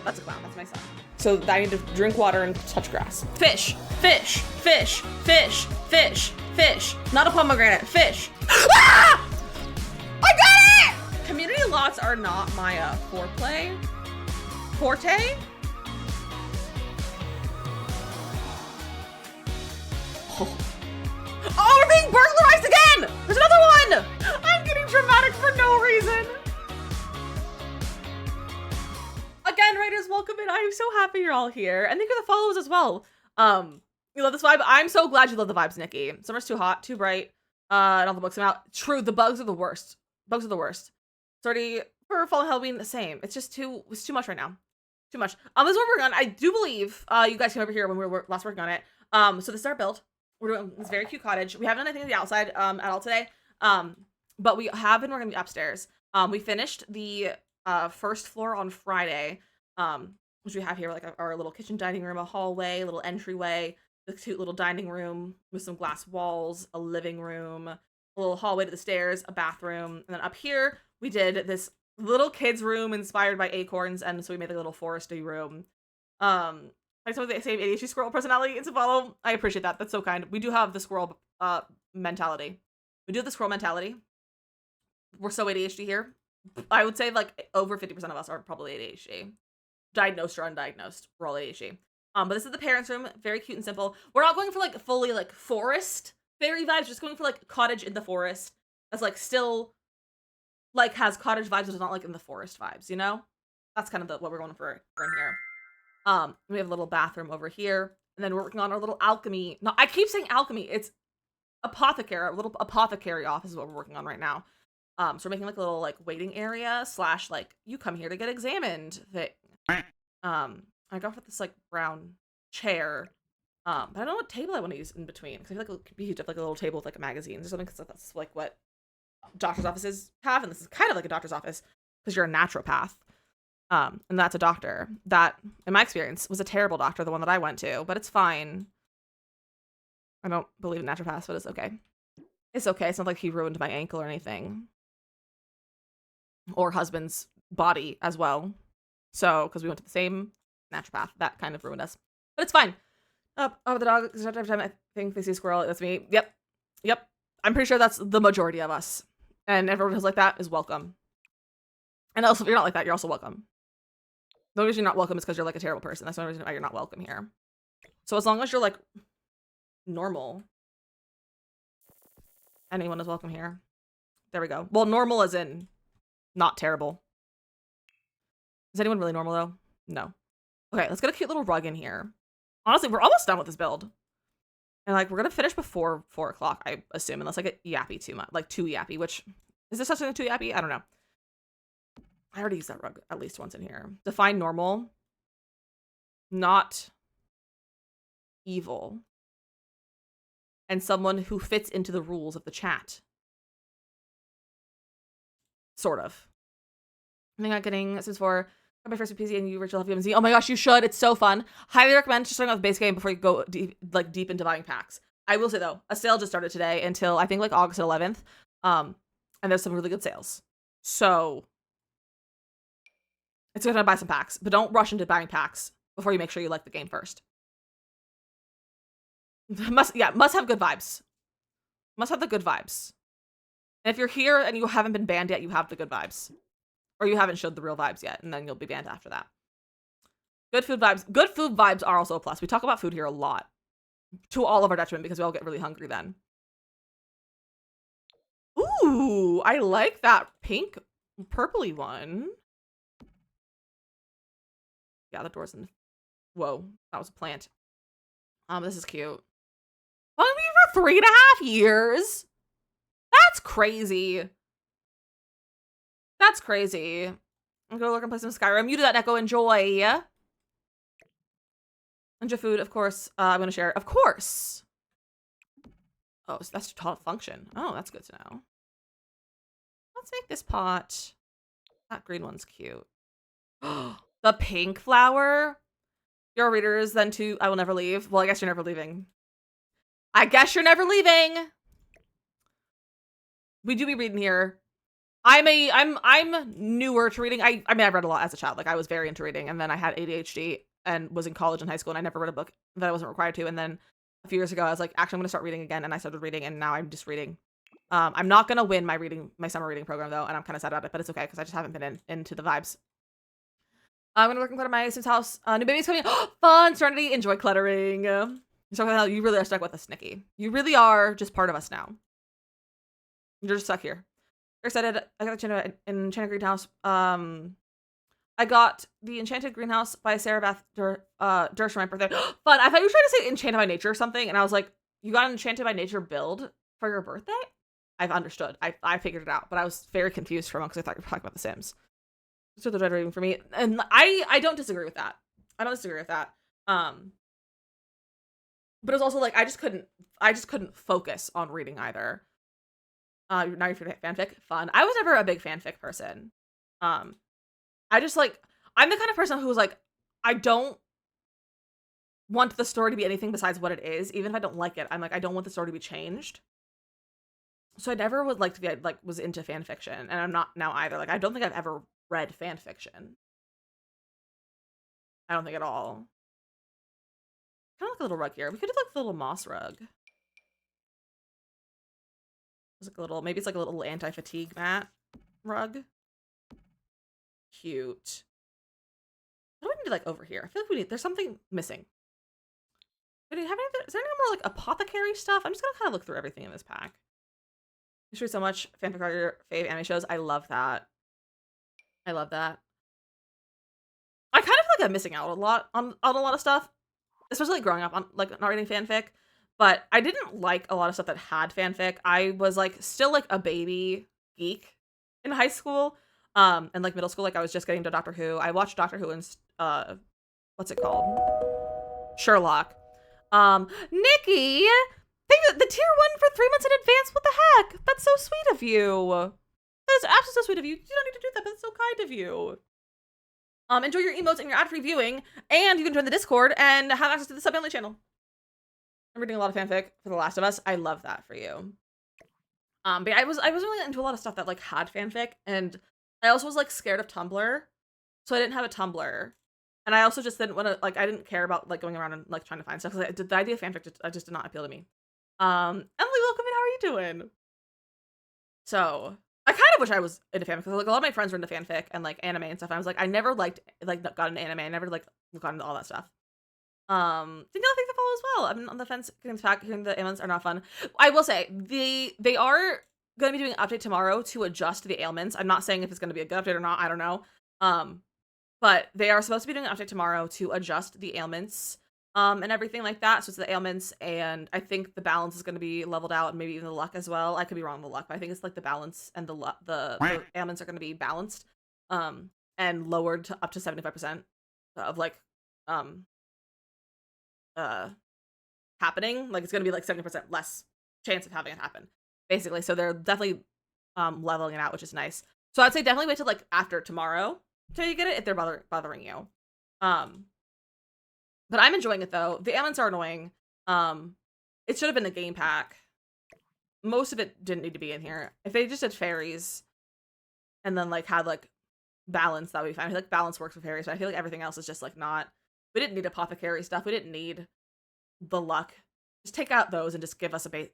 That's a clown. That's my son. So I need to drink water and touch grass. Fish, fish, fish, fish, fish, fish. Not a pomegranate. Fish. Ah! I got it! Community lots are not my forte. Oh, we're being burglarized again! There's another one! I'm getting dramatic for no reason. Again, writers, welcome in. I am so happy you're all here. And thank you for the follows as well. You love this vibe? I'm so glad you love the vibes, Nikki. Summer's too hot, too bright. And all the bugs come out. True, the bugs are the worst. Bugs are the worst. It's already, for fall and Halloween, the same. It's just it's too much right now. Too much. This is what we're working on. I do believe, you guys came over here when we were last working on it. So this is our build. We're doing this very cute cottage. We haven't done anything on the outside, at all today. But we have been working upstairs. We finished the, first floor on Friday, which we have here, like our little kitchen dining room, a hallway, a little entryway, the cute little dining room with some glass walls, a living room, a little hallway to the stairs, a bathroom, and then up here we did this little kids room inspired by acorns, and so we made like a little foresty room. Like some of the same ADHD squirrel personality to follow. I appreciate that. That's so kind. We do have the squirrel mentality. We do have the squirrel mentality. We're so ADHD here. I would say like over 50% of us are probably ADHD. Diagnosed or undiagnosed. We're all ADHD. But this is the parents' room. Very cute and simple. We're not going for like fully like forest fairy vibes. Just going for like cottage in the forest. That's like still like has cottage vibes, but it's not like in the forest vibes, you know? That's kind of what we're going for in here. We have a little bathroom over here, and then we're working on our little alchemy. No, I keep saying alchemy. It's apothecary. A little apothecary office is what we're working on right now. So we're making like a little like waiting area / like you come here to get examined thing. I go for this like brown chair. But I don't know what table I want to use in between because I feel like it could be like a little table with like magazines or something because that's like what doctor's offices have, and this is kind of like a doctor's office because you're a naturopath. And that's a doctor that, in my experience, was a terrible doctor, the one that I went to, but it's fine. I don't believe in naturopaths, but it's okay. It's okay. It's not like he ruined my ankle or anything. Or husband's body as well. So, because we went to the same naturopath, that kind of ruined us. But it's fine. The dog, every time I think they see a squirrel, that's me. Yep. I'm pretty sure that's the majority of us. And everyone who's like that is welcome. And also, if you're not like that, you're also welcome. The only reason you're not welcome is because you're like a terrible person. That's the only reason why you're not welcome here. So as long as you're like normal, anyone is welcome here. There we go. Well, normal as in not terrible. Is anyone really normal though? No. Okay, let's get a cute little rug in here. Honestly, we're almost done with this build. And like, we're going to finish before 4 o'clock, I assume, unless I get yappy too much. Like too yappy, which, is there such thing as too yappy? I don't know. I already used that rug at least once in here. Define normal. Not evil. And someone who fits into the rules of the chat. Sort of. I think I'm getting this is for my first PC and you, Rachel, have you. Oh my gosh, you should. It's so fun. Highly recommend just starting off the base game before you go deep into buying packs. I will say though, a sale just started today until I think like August 11th. And there's some really good sales. So it's good to buy some packs, but don't rush into buying packs before you make sure you like the game first. Must have good vibes. Must have the good vibes. And if you're here and you haven't been banned yet, you have the good vibes. Or you haven't showed the real vibes yet, and then you'll be banned after that. Good food vibes. Good food vibes are also a plus. We talk about food here a lot. To all of our detriment, because we all get really hungry then. Ooh, I like that pink purpley one. Yeah, the door's in. Whoa, that was a plant. This is cute. Well, for 3.5 years. That's crazy. That's crazy. I'm gonna look and play some Skyrim. You do that, Neko. Enjoy. Enjoy food, of course. I'm gonna share. Of course. Oh, so that's tall function. Oh, that's good to know. Let's make this pot. That green one's cute. The pink flower. Your readers then too. I will never leave. Well, I guess you're never leaving. I guess you're never leaving. We do be reading here. I'm newer to reading. I mean, I read a lot as a child. Like I was very into reading, and then I had ADHD and was in college and high school, and I never read a book that I wasn't required to. And then a few years ago, I was like, actually, I'm gonna start reading again, and I started reading, and now I'm just reading. I'm not gonna win my summer reading program though, and I'm kind of sad about it, but it's okay because I just haven't been into the vibes. I'm gonna work and clutter my Sims house. New baby's coming. Fun, Serenity. Enjoy cluttering. You really are stuck with us, Nikki. You really are just part of us now. You're just stuck here. You're excited. I got a China in China Greenhouse. I got the Enchanted Greenhouse by Sarah Beth Durst for my birthday. Fun. I thought you were trying to say Enchanted by Nature or something, and I was like, you got an Enchanted by Nature build for your birthday? I've understood. I figured it out, but I was very confused for a moment because I thought you were talking about The Sims. So the red rating for me, and I don't disagree with that. I don't disagree with that. But it was also like I just couldn't focus on reading either. Now you're fanfic, fun. I was never a big fanfic person. I just like I'm the kind of person who's like I don't want the story to be anything besides what it is, even if I don't like it. I'm like I don't want the story to be changed. So I never would like to be like was into fan fiction, and I'm not now either. Like I don't think I've ever read fan fiction. I don't think at all. Kind of like a little rug here. We could do like the little moss rug. It's like a little, maybe it's like a little anti-fatigue mat rug. Cute. What do we need like over here? I feel like there's something missing. Do you have any, is there any more like apothecary stuff? I'm just gonna kind of look through everything in this pack. Thanks for so much. Fanfic are your fave anime shows. I love that. I love that. I kind of feel like I'm missing out a lot on a lot of stuff, especially like growing up on like not reading fanfic. But I didn't like a lot of stuff that had fanfic. I was like still like a baby geek in high school, and like middle school. Like I was just getting into Doctor Who. I watched Doctor Who and what's it called? Sherlock. Nikki, the tier 1 for 3 months in advance. What the heck? That's so sweet of you. That is absolutely so sweet of you. You don't need to do that, but it's so kind of you. Enjoy your emotes and your ad-free viewing, and you can join the Discord and have access to the sub-only channel. I'm reading a lot of fanfic for The Last of Us. I love that for you. But I was really into a lot of stuff that like had fanfic, and I also was like scared of Tumblr, so I didn't have a Tumblr. And I also just didn't want to, like, I didn't care about, like, going around and, like, trying to find stuff. Because the idea of fanfic just did not appeal to me. Emily, welcome in. How are you doing? So, I kind of wish I was into fanfic. Because, like, a lot of my friends were into fanfic and, like, anime and stuff. And I was like, I never liked, like, got into anime. I never, like, got into all that stuff. Danielle, thanks for follow as well. I'm on the fence. Getting this pack. Hearing the ailments are not fun. I will say, they are going to be doing an update tomorrow to adjust the ailments. I'm not saying if it's going to be a good update or not. I don't know. But they are supposed to be doing an update tomorrow to adjust the ailments and everything like that. So it's the ailments, and I think the balance is going to be leveled out, and maybe even the luck as well. I could be wrong on the luck, but I think it's like the balance and the ailments are going to be balanced and lowered to up to 75% of like happening. Like it's going to be like 70% less chance of having it happen, basically. So they're definitely leveling it out, which is nice. So I'd say definitely wait till like after tomorrow till you get it if they're bothering you. But I'm enjoying it though. The ailments are annoying. It should have been a game pack. Most of it didn't need to be in here. If they just did fairies and then like had like balance, that would be fine. I feel like balance works with fairies, but I feel like everything else is just like not. We didn't need apothecary stuff. We didn't need the luck. Just take out those and just give us a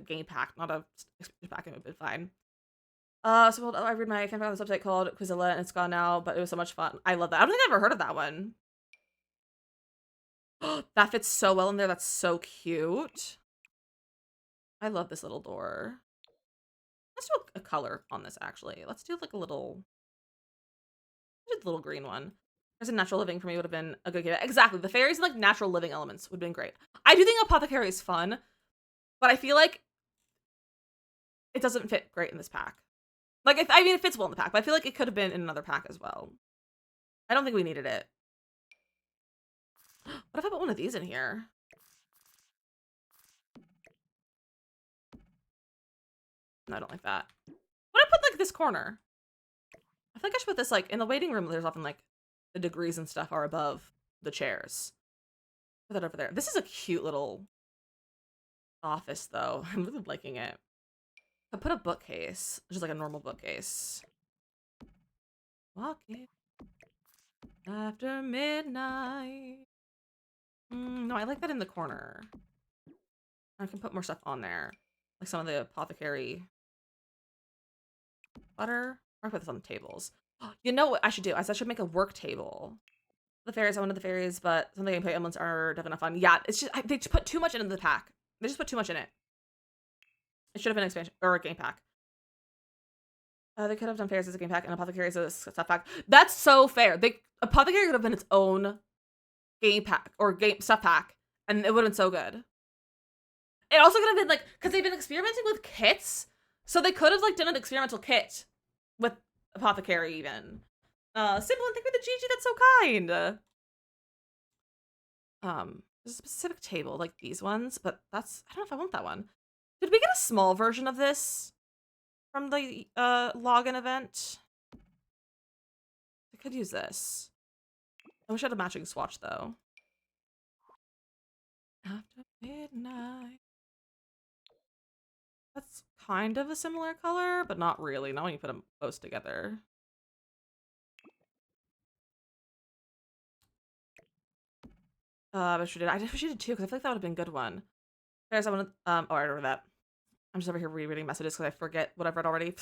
game pack, not a expansion pack, and it would be fine. So I read my fanfic on this website called Quizilla, and it's gone now, but it was so much fun. I love that. I don't think I've ever heard of that one. That fits so well in there. That's so cute. I love this little door. Let's do a color on this, actually. Let's do like a little green one. There's a natural living for me would have been a good game. Exactly. The fairies and like natural living elements would have been great. I do think apothecary is fun, but I feel like it doesn't fit great in this pack. Like, I mean, it fits well in the pack, but I feel like it could have been in another pack as well. I don't think we needed it. What if I put one of these in here? No, I don't like that. What if I put like this corner? I feel like I should put this like in the waiting room. There's often like the degrees and stuff are above the chairs. Put that over there. This is a cute little office though. I'm really liking it. I put a bookcase, just like a normal bookcase. Walking after midnight. No, I like that in the corner. I can put more stuff on there, like some of the apothecary butter. Or I put this on the tables. You know what I should do? I should make a work table. The fairies, I wanted the fairies, but something I play elements are definitely fun. Yeah, it's just they just put too much into the pack. They just put too much in it. It should have been an expansion or a game pack. They could have done fairs as a game pack and Apothecary as a stuff pack. That's so fair. Apothecary could have been its own game pack or game stuff pack, and it would have been so good. It also could have been like, because they've been experimenting with kits, so they could have like done an experimental kit with Apothecary even. Simple and thank you for the GG. That's so kind. There's a specific table like these ones, but I don't know if I want that one. Did we get a small version of this from the login event? I could use this. I wish I had a matching swatch though. After midnight. That's kind of a similar color, but not really. Not when you put them both together. I wish we did. I wish we did too, because I feel like that would have been a good one. There's someone. Oh, I remember that. I'm just over here rereading messages because I forget what I've read already.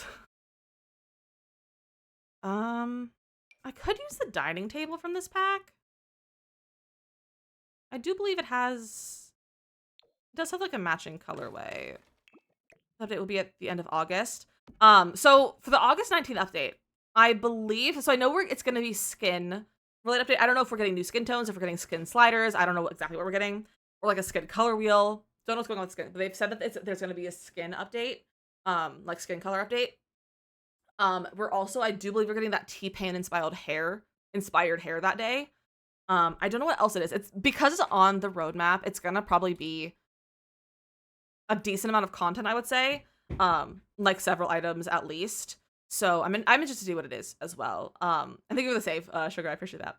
I could use the dining table from this pack. I do believe it does have like a matching colorway. The update will be at the end of August. So for the August 19th update, I believe, so I know it's going to be skin related update. I don't know if we're getting new skin tones, if we're getting skin sliders. I don't know exactly what we're getting. Or like a skin color wheel. Don't know what's going on with skin, but they've said that there's going to be a skin update, like skin color update. We're also, I do believe we're getting that T-Pain inspired hair that day. I don't know what else it is. It's because it's on the roadmap. It's gonna probably be a decent amount of content, I would say. Like several items at least. So I'm interested to see what it is as well. I think you're the save, Sugar. I appreciate that.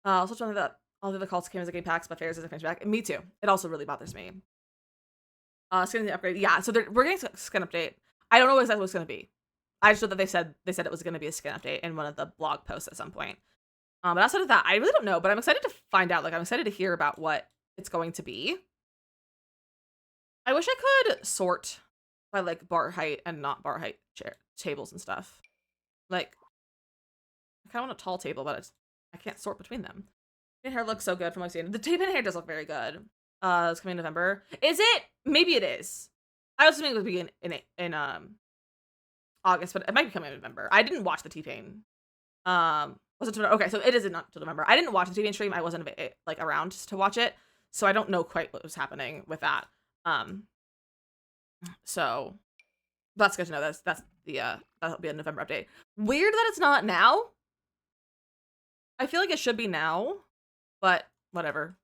Also, something that all the other calls came as a game packs, but fairs as a finish back. Me too. It also really bothers me. Skin upgrade. Yeah, so we're getting a skin update. I don't know exactly what it's gonna be. I just know that they said it was gonna be a skin update in one of the blog posts at some point. But outside of that, I really don't know. But I'm excited to find out. Like, I'm excited to hear about what it's going to be. I wish I could sort by like bar height and not bar height tables and stuff. Like, I kind of want a tall table, but I can't sort between them. The hair looks so good from what I've seen. The tape and hair does look very good. It's coming in November. Is it? Maybe it is. I was assuming it would be in August, but it might be coming in November. I didn't watch the T-Pain. Was it okay? So it is not till November. I didn't watch the T-Pain stream. I wasn't like around to watch it, so I don't know quite what was happening with that. So that's good to know. That's that'll be a November update. Weird that it's not now. I feel like it should be now, but whatever.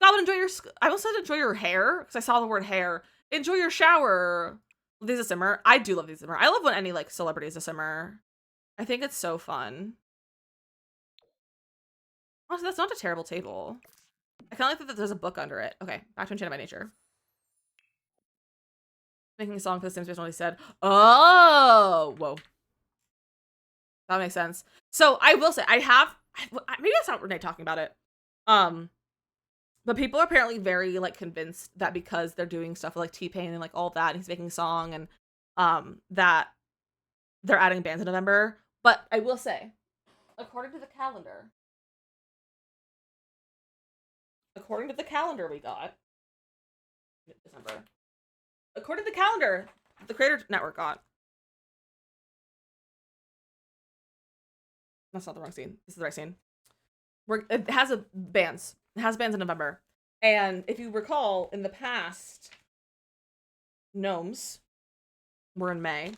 Goblin, enjoy your. I almost said enjoy your hair because I saw the word hair. Enjoy your shower. These a simmer. I do love these simmer. I love when any like celebrities a simmer. I think it's so fun. Honestly, that's not a terrible table. I kind of like that there's a book under it. Okay, back to Enchanted by Nature. Making a song for the Sims based on what he said. Oh, whoa. That makes sense. So I will say, maybe that's not Renee talking about it. But people are apparently very like convinced that because they're doing stuff with like T-Pain and like all that, and he's making a song and that they're adding bands in November. But I will say, according to the calendar we got December. According to the calendar the Creator Network got. That's not the wrong scene. This is the right scene. It has bands. It has bands in November. And if you recall, in the past, Gnomes were in May.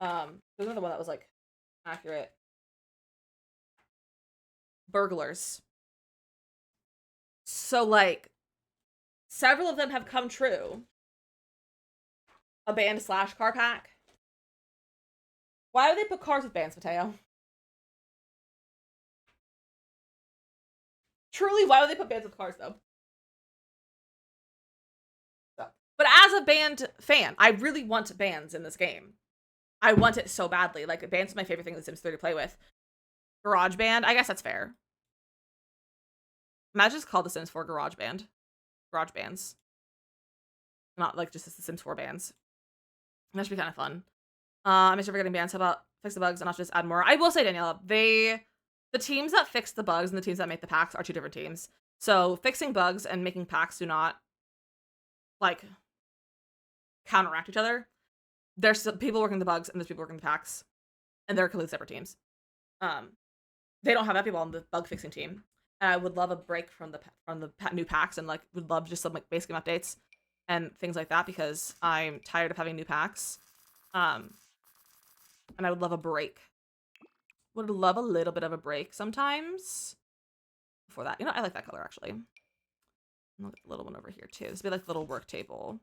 There's another one that was like accurate. Burglars. So like several of them have come true. A band / car pack. Why would they put cars with bands, Mateo? Truly, why would they put bands with cars, though? But as a band fan, I really want bands in this game. I want it so badly. Like, bands is my favorite thing in The Sims 3 to play with. Garage Band, I guess that's fair. Imagine it's called The Sims 4 Garage Band. Garage Bands. Not like just The Sims 4 bands. That should be kind of fun. I'm sure we're getting bands. How about fix the bugs and not just add more? I will say, Daniela, the teams that fix the bugs and the teams that make the packs are two different teams. So fixing bugs and making packs do not like counteract each other. there's people working the bugs and there's people working the packs, and they're completely separate teams. They don't have that people on the bug fixing team. And I would love a break from the new packs, and like would love just some like base game updates and things like that, because I'm tired of having new packs. And I would love a break. Would love a little bit of a break sometimes. Before that, I like that color actually. Look at the little one over here too. This would be like the little work table.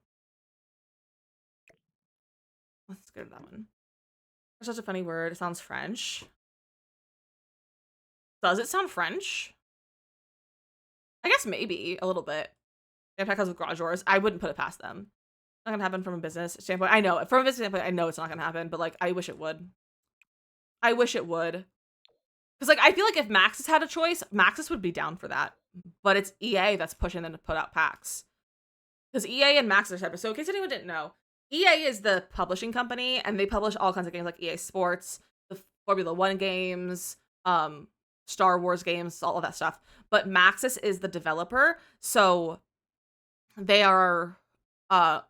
Let's go to that one. That's such a funny word. It sounds French. Does it sound French? I guess maybe a little bit. If that comes with garage doors, I wouldn't put it past them. Not gonna happen from a business standpoint. I know from a business standpoint, I know it's not gonna happen, but like I wish it would. I wish it would. Because like I feel like if Maxis had a choice, Maxis would be down for that. But it's EA that's pushing them to put out packs. Because EA and Maxis are separate. So in case anyone didn't know, EA is the publishing company, and they publish all kinds of games like EA Sports, the Formula 1 games, Star Wars games, all of that stuff. But Maxis is the developer, so they are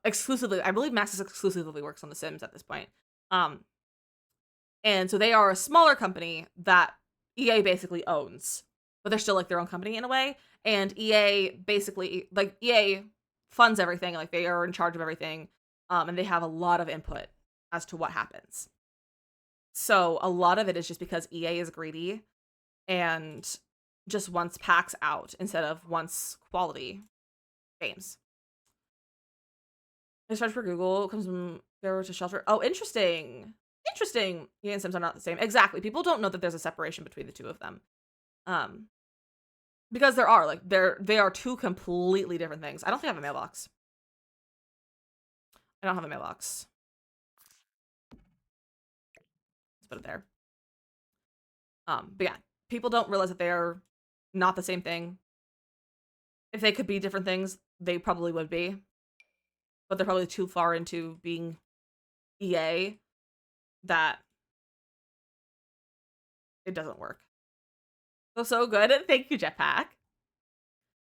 exclusively, I believe Maxis exclusively works on The Sims at this point. And so they are a smaller company that EA basically owns, but they're still like their own company in a way. And EA basically, like EA funds everything, like they are in charge of everything, and they have a lot of input as to what happens. So a lot of it is just because EA is greedy and just wants packs out instead of wants quality games. I search for Google, comes from there to shelter. Oh, interesting. Interesting. EA and Sims are not the same. Exactly. People don't know that there's a separation between the two of them. Because there are, like, they are two completely different things. I don't think I have a mailbox. I don't have a mailbox. Let's put it there. But yeah, people don't realize that they are not the same thing. If they could be different things, they probably would be. But they're probably too far into being EA that it doesn't work. So good. Thank you, Jetpack.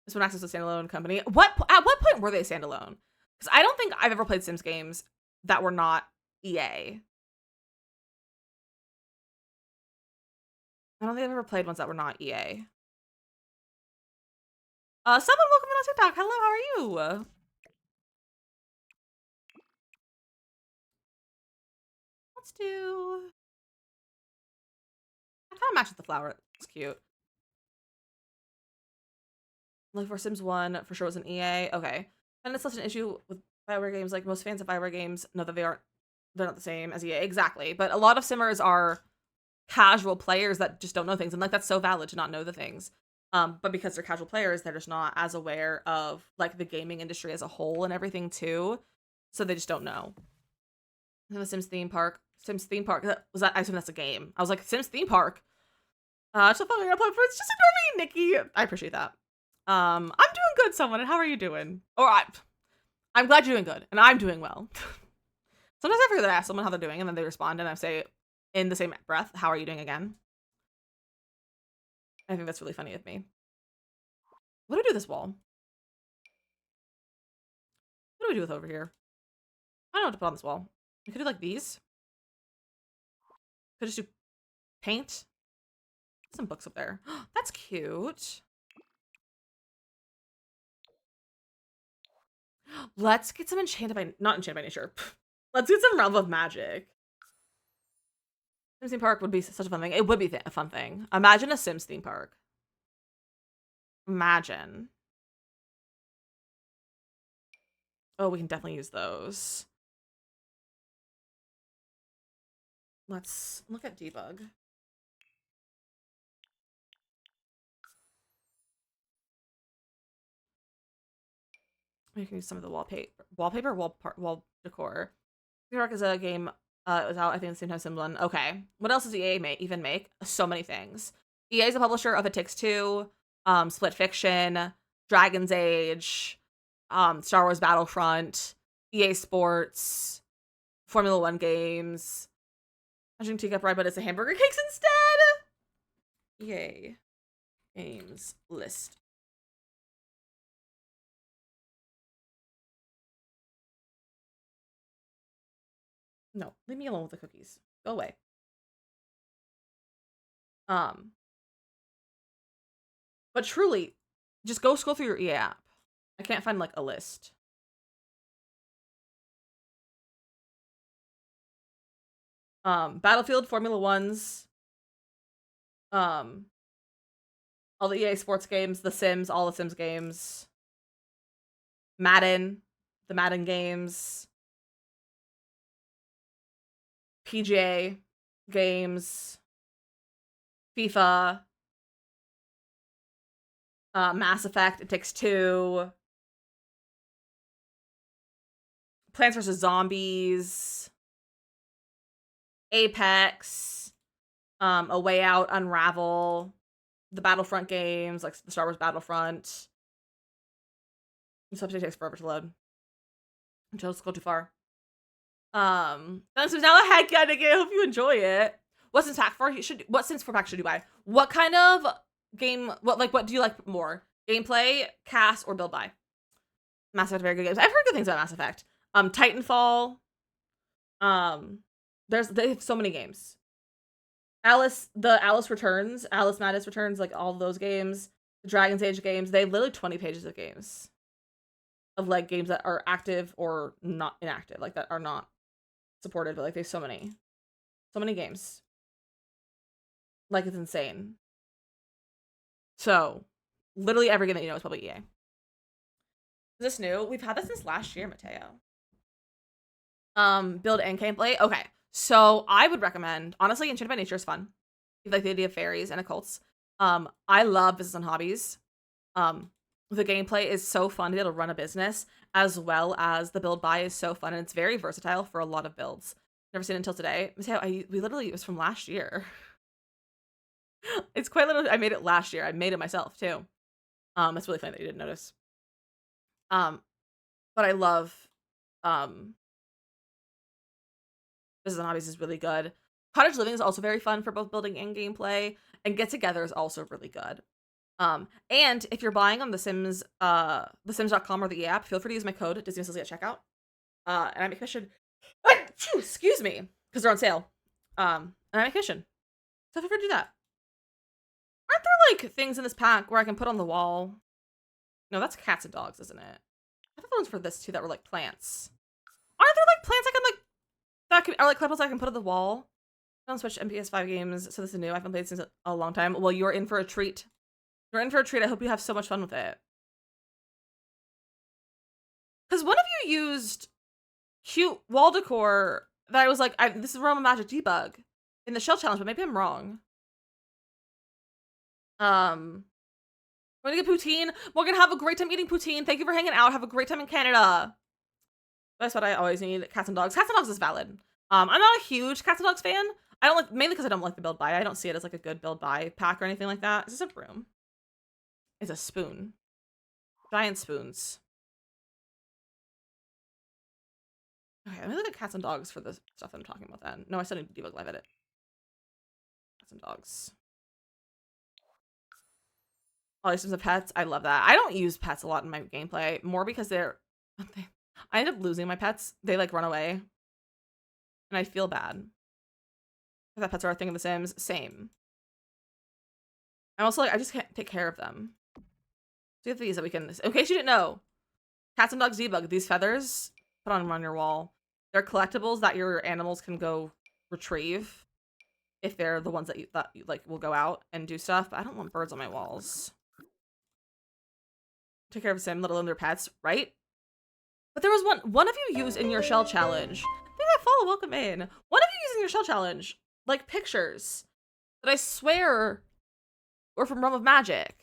This one acts as a standalone company. At what point were they standalone? Because I don't think I've ever played Sims games that were not EA. I don't think I've ever played ones that were not EA. Someone welcome to TikTok. Hello, how are you? Let's do. I kind of matches the flower. It's cute. Like for Sims 1, for sure was an EA. Okay. And it's such an issue with Bioware games. Like most fans of Bioware games know that they're not the same as EA. Exactly. But a lot of Simmers are casual players that just don't know things. And like that's so valid to not know the things. But because they're casual players, they're just not as aware of like the gaming industry as a whole and everything too. So they just don't know. The Sims theme park. Sims theme park. Was that? I assume that's a game. I was like, Sims theme park. Just following up for it's just ignore me, Nikki. I appreciate that. I'm doing good, someone. And how are you doing? Or I'm glad you're doing good, and I'm doing well. Sometimes I forget to ask someone how they're doing, and then they respond, and I say in the same breath, "How are you doing?" again. I think that's really funny of me. What do we do with this wall? What do we do with over here? I don't know what to put on this wall. We could do like these. Could just do paint. Some books up there. That's cute. Let's get some not enchanted by nature. Let's get some realm of magic. Sims theme park would be such a fun thing. It would be a fun thing. Imagine a Sims theme park. Imagine. Oh, we can definitely use those. Let's look at debug. We can use some of the wall decor. New York is a game. It was out, I think, at the same time Sims 1. Okay. What else does EA even make? So many things. EA is a publisher of It Takes Two, Split Fiction, Dragon's Age, Star Wars Battlefront, EA Sports, Formula 1 games. Imagine Teacup Ride, but it's a hamburger cakes instead. EA games list. No, leave me alone with the cookies. Go away. But truly, just go scroll through your EA app. I can't find like a list. Battlefield, Formula Ones, all the EA sports games, The Sims, all the Sims games, Madden, the Madden games, PGA games, FIFA, Mass Effect, It Takes Two, Plants vs. Zombies, Apex, A Way Out, Unravel, the Battlefront games, like the Star Wars Battlefront. This update takes forever to load. Until it's go too far. This is now a heck yeah game. I hope you enjoy it. What Sims pack for? What Sims 4 pack should you buy? What kind of game? What do you like more? Gameplay, cast, or build by? Mass Effect, very good games. I've heard good things about Mass Effect. Titanfall. They have so many games. Alice Madness Returns, like all of those games, the Dragon's Age games. They have literally 20 pages of games. Of like games that are active or not inactive, like that are not supported, but like they have so many games. Like it's insane. So literally every game that you know is probably EA. Is this new? We've had this since last year, Mateo. Build and gameplay. Okay, so I would recommend, honestly, Enchanted by Nature is fun. You like the idea of fairies and occults. I love business and hobbies. The gameplay is so fun to be able to run a business, as well as the build buy is so fun, and it's very versatile for a lot of builds. Never seen it until today. It was from last year. It's quite literally, I made it last year. I made it myself too. It's really funny that you didn't notice. But I love Business and Hobbies is really good. Cottage Living is also very fun for both building and gameplay, and Get Together is also really good. And if you're buying on the Sims, thesims.com or the app, feel free to use my code DizzyMissLizzy at checkout. And I make commission. Excuse me, because they're on sale. And I make commission. So feel free to do that. Aren't there like things in this pack where I can put on the wall? No, that's cats and dogs, isn't it? I thought the ones for this too that were like plants. Aren't there like plants I can like are like collectibles I can put on the wall? I don't switch MPS 5 games, so this is new. I haven't played since a long time. Well, you're in for a treat. You're in for a treat. I hope you have so much fun with it. Because one of you used cute wall decor that I was like, this is Realm of Magic debug in the shell challenge, but maybe I'm wrong. We're gonna get poutine. We're gonna have a great time eating poutine. Thank you for hanging out. Have a great time in Canada. That's what I always need. Cats and dogs. Cats and dogs is valid. I'm not a huge Cats and dogs fan. I don't like, mainly because I don't like the build buy. I don't see it as like a good build buy pack or anything like that. Is this a broom? It's a spoon. Giant spoons. Okay, let me look at cats and dogs for the stuff I'm talking about then. No, I still need to debug live edit. Cats and dogs. All these types of pets. I love that. I don't use pets a lot in my gameplay, more because I end up losing my pets. They like run away. And I feel bad. If that pets are a thing in The Sims, same. I'm also like, I just can't take care of them. So we have these that we can, in case you didn't know, cats and dogs debug. These feathers, put on your wall. They're collectibles that your animals can go retrieve if they're the ones that you like will go out and do stuff. But I don't want birds on my walls. Take care of Sim, let alone their pets, right? But there was one of you used in your shell challenge. Maybe I follow welcome in. One of you using your shell challenge, like pictures that I swear were from Realm of Magic.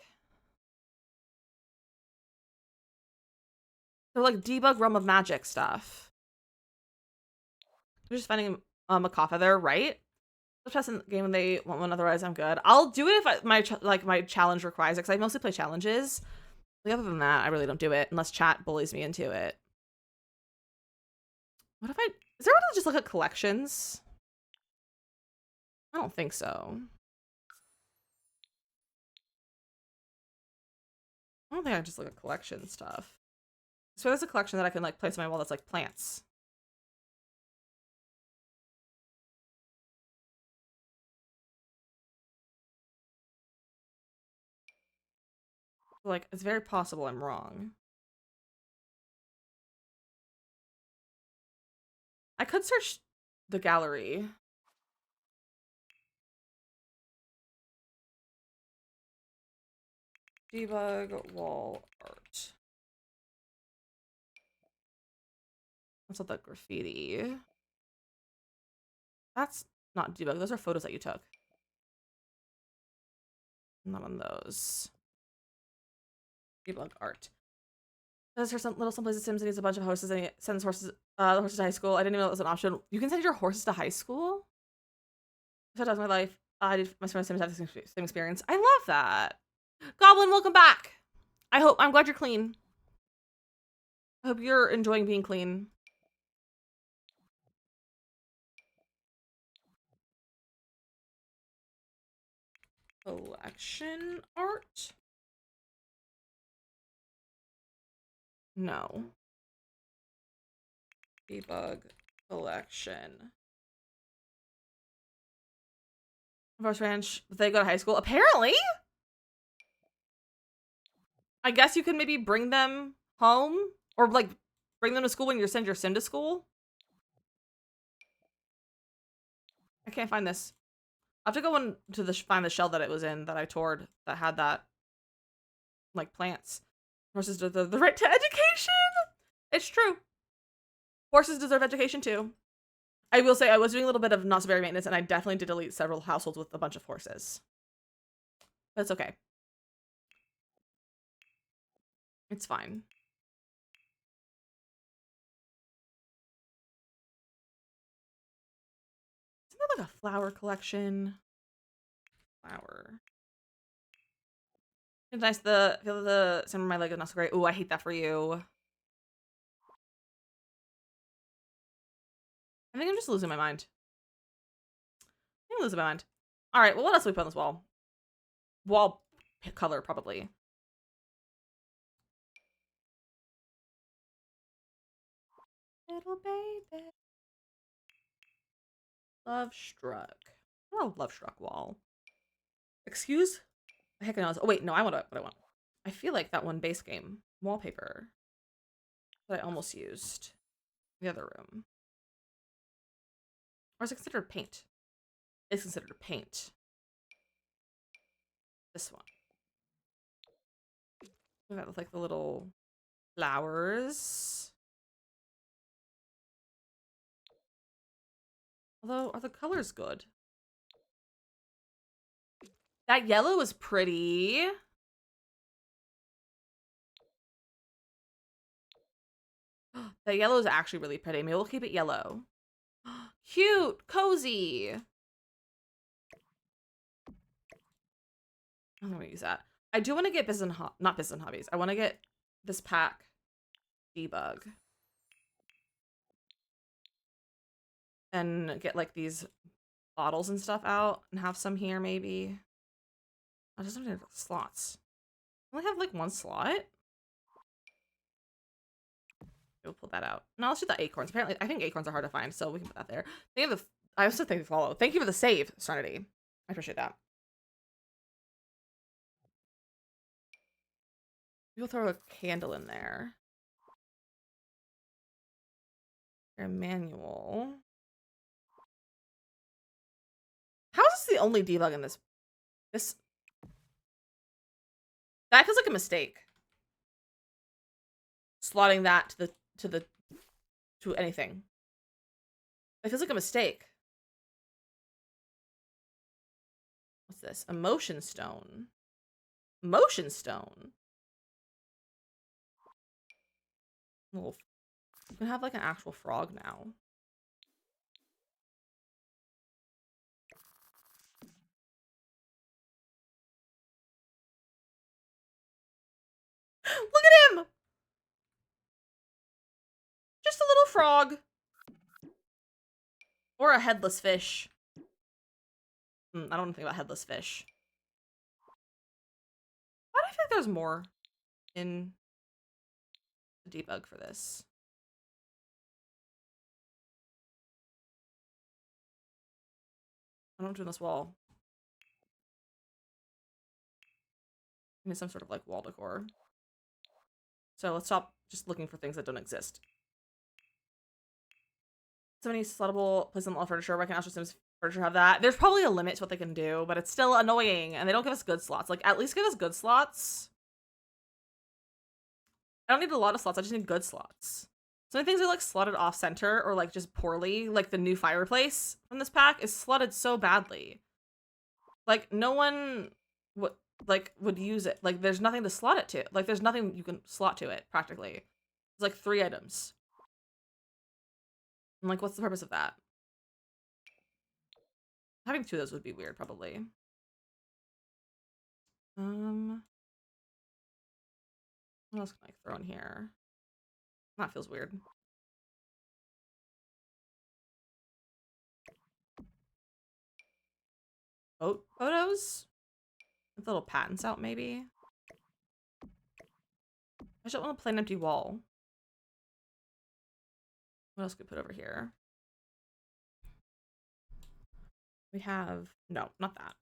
They're like debug Realm of Magic stuff. They're just finding a macaw feather, right? I'll test in the game when they want one, otherwise I'm good. I'll do it if my challenge requires it, because I mostly play challenges. Like, other than that, I really don't do it unless chat bullies me into it. What if is there a way to just look at collections? I don't think so. I don't think I can just look at collection stuff. So there's a collection that I can like place on my wall that's like plants. Like, it's very possible I'm wrong. I could search the gallery. Debug wall art. What's up that graffiti? That's not debug. Those are photos that you took. Not on those. Debug art. Does her some little someplace in Sims needs a bunch of horses and he sends horses the horses to high school. I didn't even know that was an option. You can send your horses to high school? So that's my life. I did my Sims have the same experience. I love that. Goblin, welcome back. I'm glad you're clean. I hope you're enjoying being clean. Collection art? No. Debug collection. Horse Ranch, they go to high school. Apparently! I guess you can maybe bring them home or like bring them to school when you send your sim to school. I can't find this. I have to go in to find the shell that it was in that I toured that had that like plants. Horses deserve the right to education. It's true. Horses deserve education too. I will say I was doing a little bit of not so very maintenance and I definitely did delete several households with a bunch of horses. But it's okay. It's fine. Isn't that like a flower collection? Flower. It's nice feel the center of my leg is not so great. Ooh, I hate that for you. I think I'm just losing my mind. I'm losing my mind. All right, well, what else do we put on this wall? Wall color, probably. Little baby. Love struck. Oh, love struck wall. Excuse? The heck knows. Oh wait, no, I want what I want. I feel like that one base game wallpaper that I almost used in the other room. Or is it considered paint? It's considered paint. This one. Look at that with like the little flowers. Although, are the colors good? That yellow is pretty. That yellow is actually really pretty. Maybe we'll keep it yellow. Cute, cozy. I'm gonna use that. I do want to get not business hobbies. I want to get this pack debug and get like these bottles and stuff out and have some here maybe. I just don't have slots. I only have like one slot. We'll pull that out. No, let's do the acorns. Apparently, I think acorns are hard to find, so we can put that there. I also think follow. Thank you for the save, Serenity. I appreciate that. We'll throw a candle in there. A manual. How is this the only debug in this? That feels like a mistake. Slotting that to anything. It feels like a mistake. What's this? Emotion stone. Motion stone. Little. You can have like an actual frog now. Look at him! Just a little frog. Or a headless fish. I don't think about headless fish. Why do I feel like there's more in the debug for this? I don't do this wall. into some sort of like wall decor. So let's stop just looking for things that don't exist. So many sluttable places on all furniture. Why can't Astro Sims furniture have that? There's probably a limit to what they can do, but it's still annoying, and they don't give us good slots. Like, at least give us good slots. I don't need a lot of slots. I just need good slots. So many things are like slotted off center or like just poorly. Like the new fireplace from this pack is slotted so badly. Like no one would use it. Like there's nothing to slot it to. Like there's nothing you can slot to it practically. It's like 3 items. I'm like, what's the purpose of that? Having 2 of those would be weird, probably. What else can I throw in here? That feels weird. Boat photos? With little patents out, maybe? I just don't want a plain empty wall. What else could we put over here? We have... No, not that.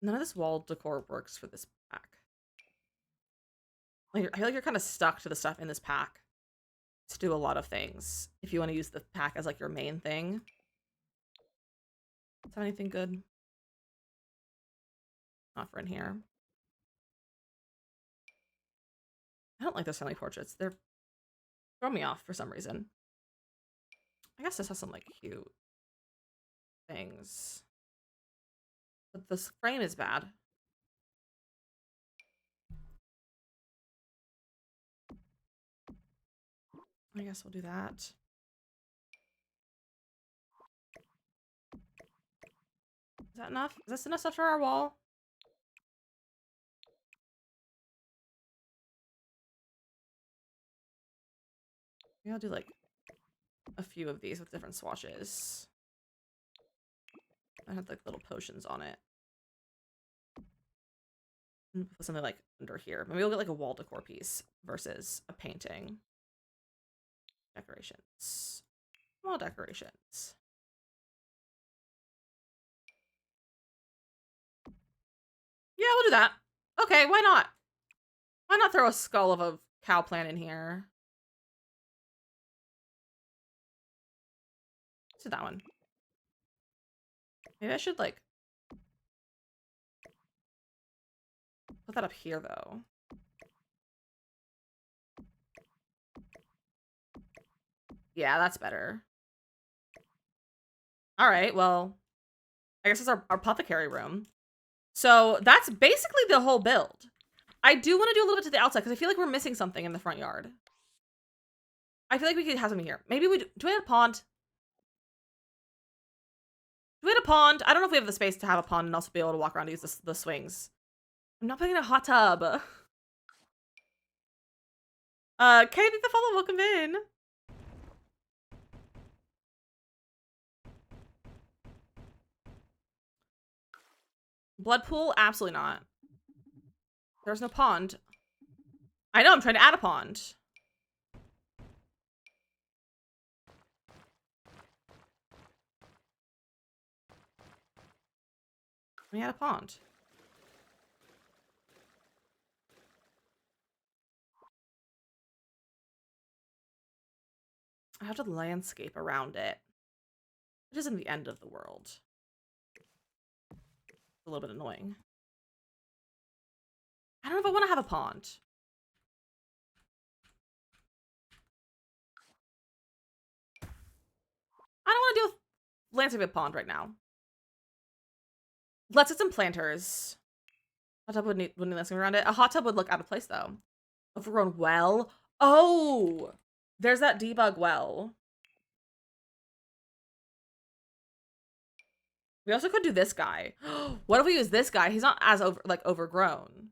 None of this wall decor works for this pack. Like, I feel like you're kind of stuck to the stuff in this pack to do a lot of things. If you want to use the pack as like your main thing. Is there anything good? Not for in here. I don't like those family portraits. They're throwing me off for some reason. I guess this has some like cute things. But this frame is bad. I guess we'll do that. Is that enough? Is this enough stuff for our wall? Maybe I'll do like a few of these with different swatches. I have like little potions on it. And put something like under here. Maybe we'll get like a wall decor piece versus a painting. Decorations. Wall decorations. Yeah, we'll do that. Okay, why not? Why not throw a skull of a cow plant in here? Let's do that one. Maybe I should like put that up here though. Yeah, that's better. All right, well, I guess it's our apothecary room. So that's basically the whole build. I do want to do a little bit to the outside because I feel like we're missing something in the front yard. I feel like we could have something here. Maybe we do we have a pond? Do we have a pond? I don't know if we have the space to have a pond and also be able to walk around and use the swings. I'm not putting in a hot tub. Katie the follow, welcome in. Blood pool? Absolutely not. There's no pond. I know, I'm trying to add a pond. We had a pond. I have to landscape around it. Which isn't the end of the world. It's a little bit annoying. I don't know if I want to have a pond. I don't want to deal with landscape a pond right now. Let's get some planters. Hot tub wouldn't need landscape around it. A hot tub would look out of place though. Overgrown well. Oh, there's that debug well. We also could do this guy. What if we use this guy? He's not as overgrown.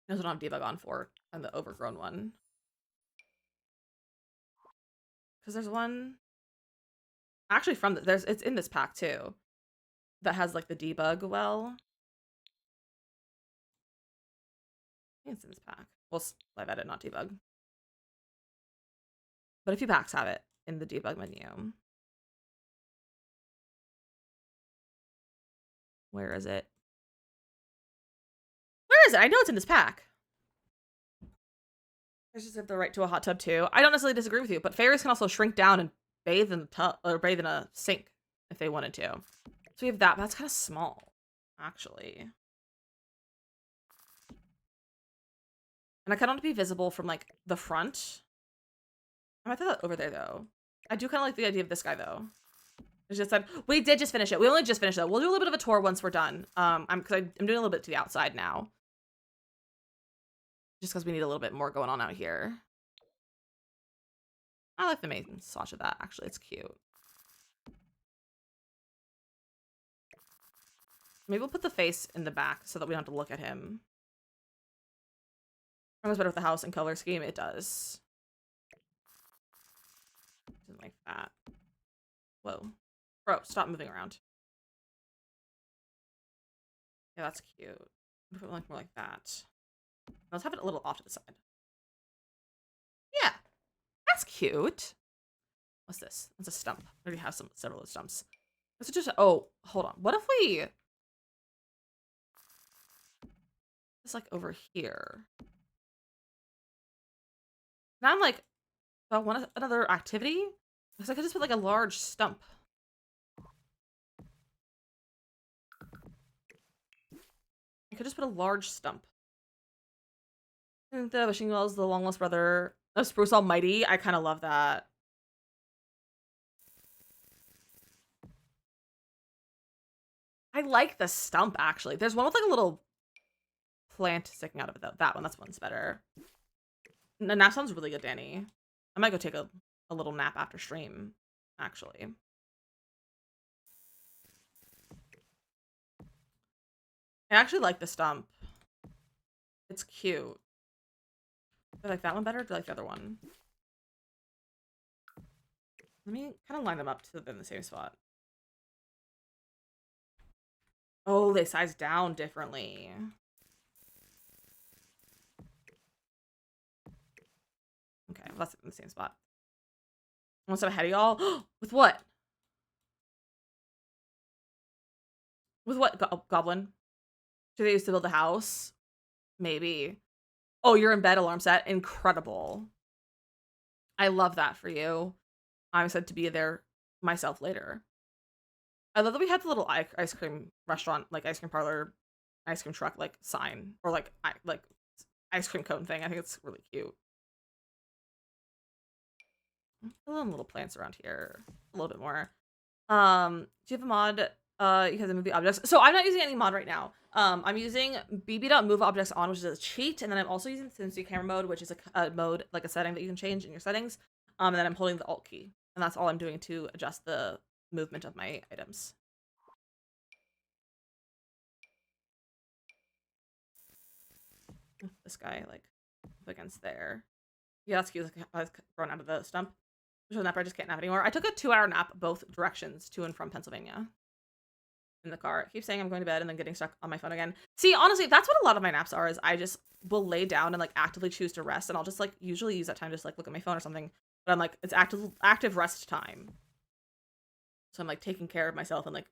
That's what I have debug on for, and the overgrown one. Because there's one actually from it's in this pack too. That has like the debug well. I think it's in this pack. Well, live edit, not debug. But a few packs have it in the debug menu. Where is it? Where is it? I know it's in this pack. There's just the right to a hot tub too. I don't necessarily disagree with you, but fairies can also shrink down and bathe in the tub or bathe in a sink if they wanted to. So we have that, but that's kind of small, actually. And I kind of want to be visible from like the front. I might throw that over there though. I do kind of like the idea of this guy though. It's just that we did just finish it. We only just finished it. We'll do a little bit of a tour once we're done. I'm doing a little bit to the outside now. Just because we need a little bit more going on out here. I like the main swatch of that, actually. It's cute. Maybe we'll put the face in the back so that we don't have to look at him. It goes better with the house and color scheme. It does. Something like that. Whoa. Bro, stop moving around. Yeah, that's cute. What if it went more like that? Let's have it a little off to the side. Yeah, that's cute. What's this? That's a stump. I already have several of the stumps. Let's just, oh, hold on. What if we, it's like over here. Now I'm like, do I want another activity? Because I could just put like a large stump. I could just put a large stump. And the wishing well is the long lost brother of Spruce Almighty. I kind of love that. I like the stump, actually. There's one with like a little plant sticking out of it, though. That one's better. The nap sounds really good, Danny. I might go take a little nap after stream, actually. I actually like the stump. It's cute. Do I like that one better or do I like the other one? Let me kind of line them up so they're in the same spot. Oh, they size down differently. Okay, well, that's in the same spot. Want some ahead of y'all? With what? With what, Goblin? Do they used to build a house? Maybe. Oh, you're in bed, alarm set. Incredible. I love that for you. I'm excited to be there myself later. I love that we had the little ice cream restaurant, like ice cream parlor, ice cream truck, like sign, or like ice cream cone thing. I think it's really cute. Little plants around here, a little bit more. Do you have a mod? You have the movie objects. So I'm not using any mod right now. I'm using bb.move objects on, which is a cheat, and then I'm also using Cincy camera mode, which is a mode, like a setting that you can change in your settings. And then I'm holding the Alt key, and that's all I'm doing to adjust the movement of my items. This guy, like, up against there. Yeah, that's cute. I was thrown out of the stump. There's a nap, I just can't nap anymore. I took a 2-hour nap both directions to and from Pennsylvania. In the car. I keep saying I'm going to bed and then getting stuck on my phone again. See, honestly, that's what a lot of my naps are, is I just will lay down and like actively choose to rest, and I'll just like usually use that time to just like look at my phone or something. But I'm like, it's active rest time. So I'm like taking care of myself and like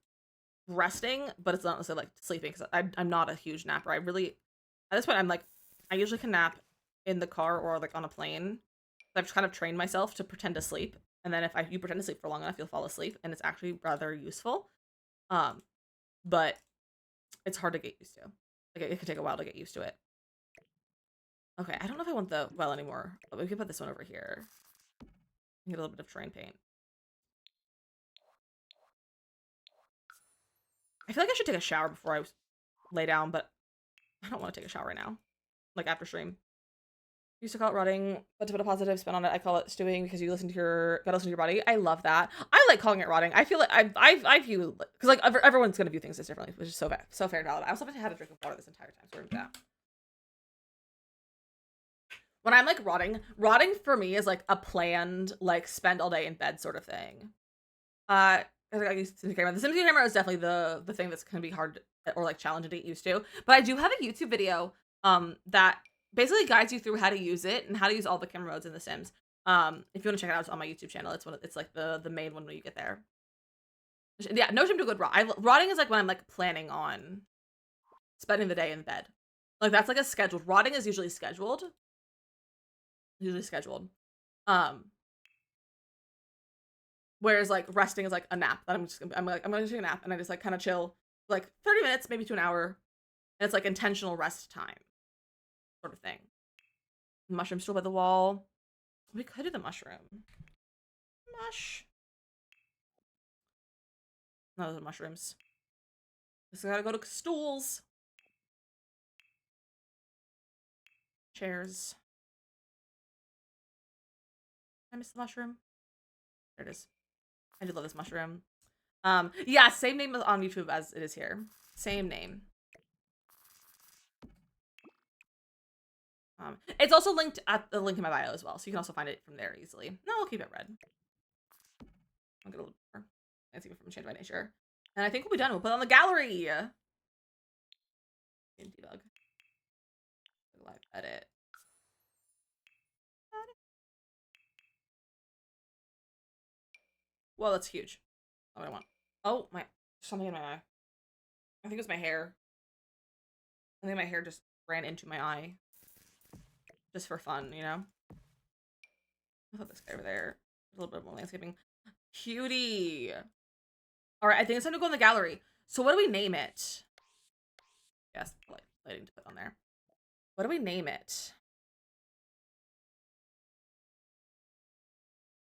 resting, but it's not necessarily like sleeping, because I'm not a huge napper. I really, at this point, I'm like, I usually can nap in the car or like on a plane. I've just kind of trained myself to pretend to sleep, and then if you pretend to sleep for long enough, you'll fall asleep, and it's actually rather useful. But it's hard to get used to. Like, it could take a while to get used to it. Okay, I don't know if I want the well anymore, but we could put this one over here. Get a little bit of terrain paint. I feel like I should take a shower before I lay down, but I don't want to take a shower right now. Like, after stream. Used to call it rotting, but to put a positive spin on it, I call it stewing, because you gotta listen to your body. I love that. I like calling it rotting. I feel like I view, because like everyone's gonna view things as differently, which is so fair and valid. I also haven't had a drink of water this entire time, so we're gonna do that. When I'm like rotting for me is like a planned, like, spend all day in bed sort of thing. I use the Sims camera. The Sims camera is definitely the thing that's gonna be hard or like challenging to get used to. But I do have a YouTube video that basically guides you through how to use it and how to use all the camera modes in The Sims. If you want to check it out, it's on my YouTube channel. It's like the main one when you get there. Yeah, no shame to good rot. Rotting is like when I'm like planning on spending the day in bed. Like that's like a scheduled. Rotting is usually scheduled. Usually scheduled. Um, Whereas like resting is like a nap. That I'm gonna take a nap and I just like kind of chill like 30 minutes, maybe to an hour. And it's like intentional rest time sort of thing. Mushroom still by the wall. We could do the mushroom. Mush. No, those are mushrooms. Just gotta go to stools. Chairs. I miss the mushroom. There it is. I do love this mushroom. Yeah, same name on YouTube as it is here. Same name. It's also linked at the link in my bio as well, so you can also find it from there easily. No, I'll keep it red. I'll get a little more. Let's see from Change by Nature. And I think we'll be done. We'll put it on the gallery. Debug. Live edit. Well, that's huge. That's what I want. Oh, my. Something in my eye. I think it was my hair. I think my hair just ran into my eye. Just for fun, you know? I'll put this guy over there. A little bit more landscaping. Cutie. Alright, I think it's time to go in the gallery. So what do we name it? Yes, lighting to put on there. What do we name it?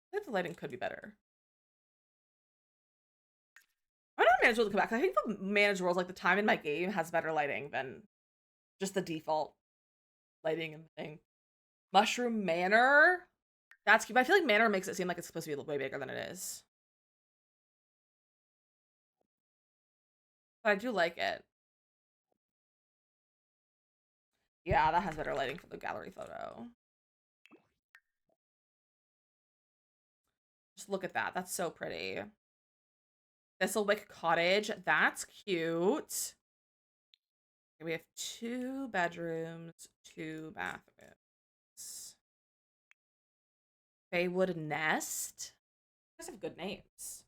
I think the lighting could be better. I don't know manage world to come back. I think the managed world, like the time in my game, has better lighting than just the default lighting and thing. Mushroom Manor? That's cute. But I feel like Manor makes it seem like it's supposed to be way bigger than it is. But I do like it. Yeah, that has better lighting for the gallery photo. Just look at that. That's so pretty. Thistlewick Cottage. That's cute. We have 2 bedrooms, 2 bathrooms. Baywood Nest. You guys have good names.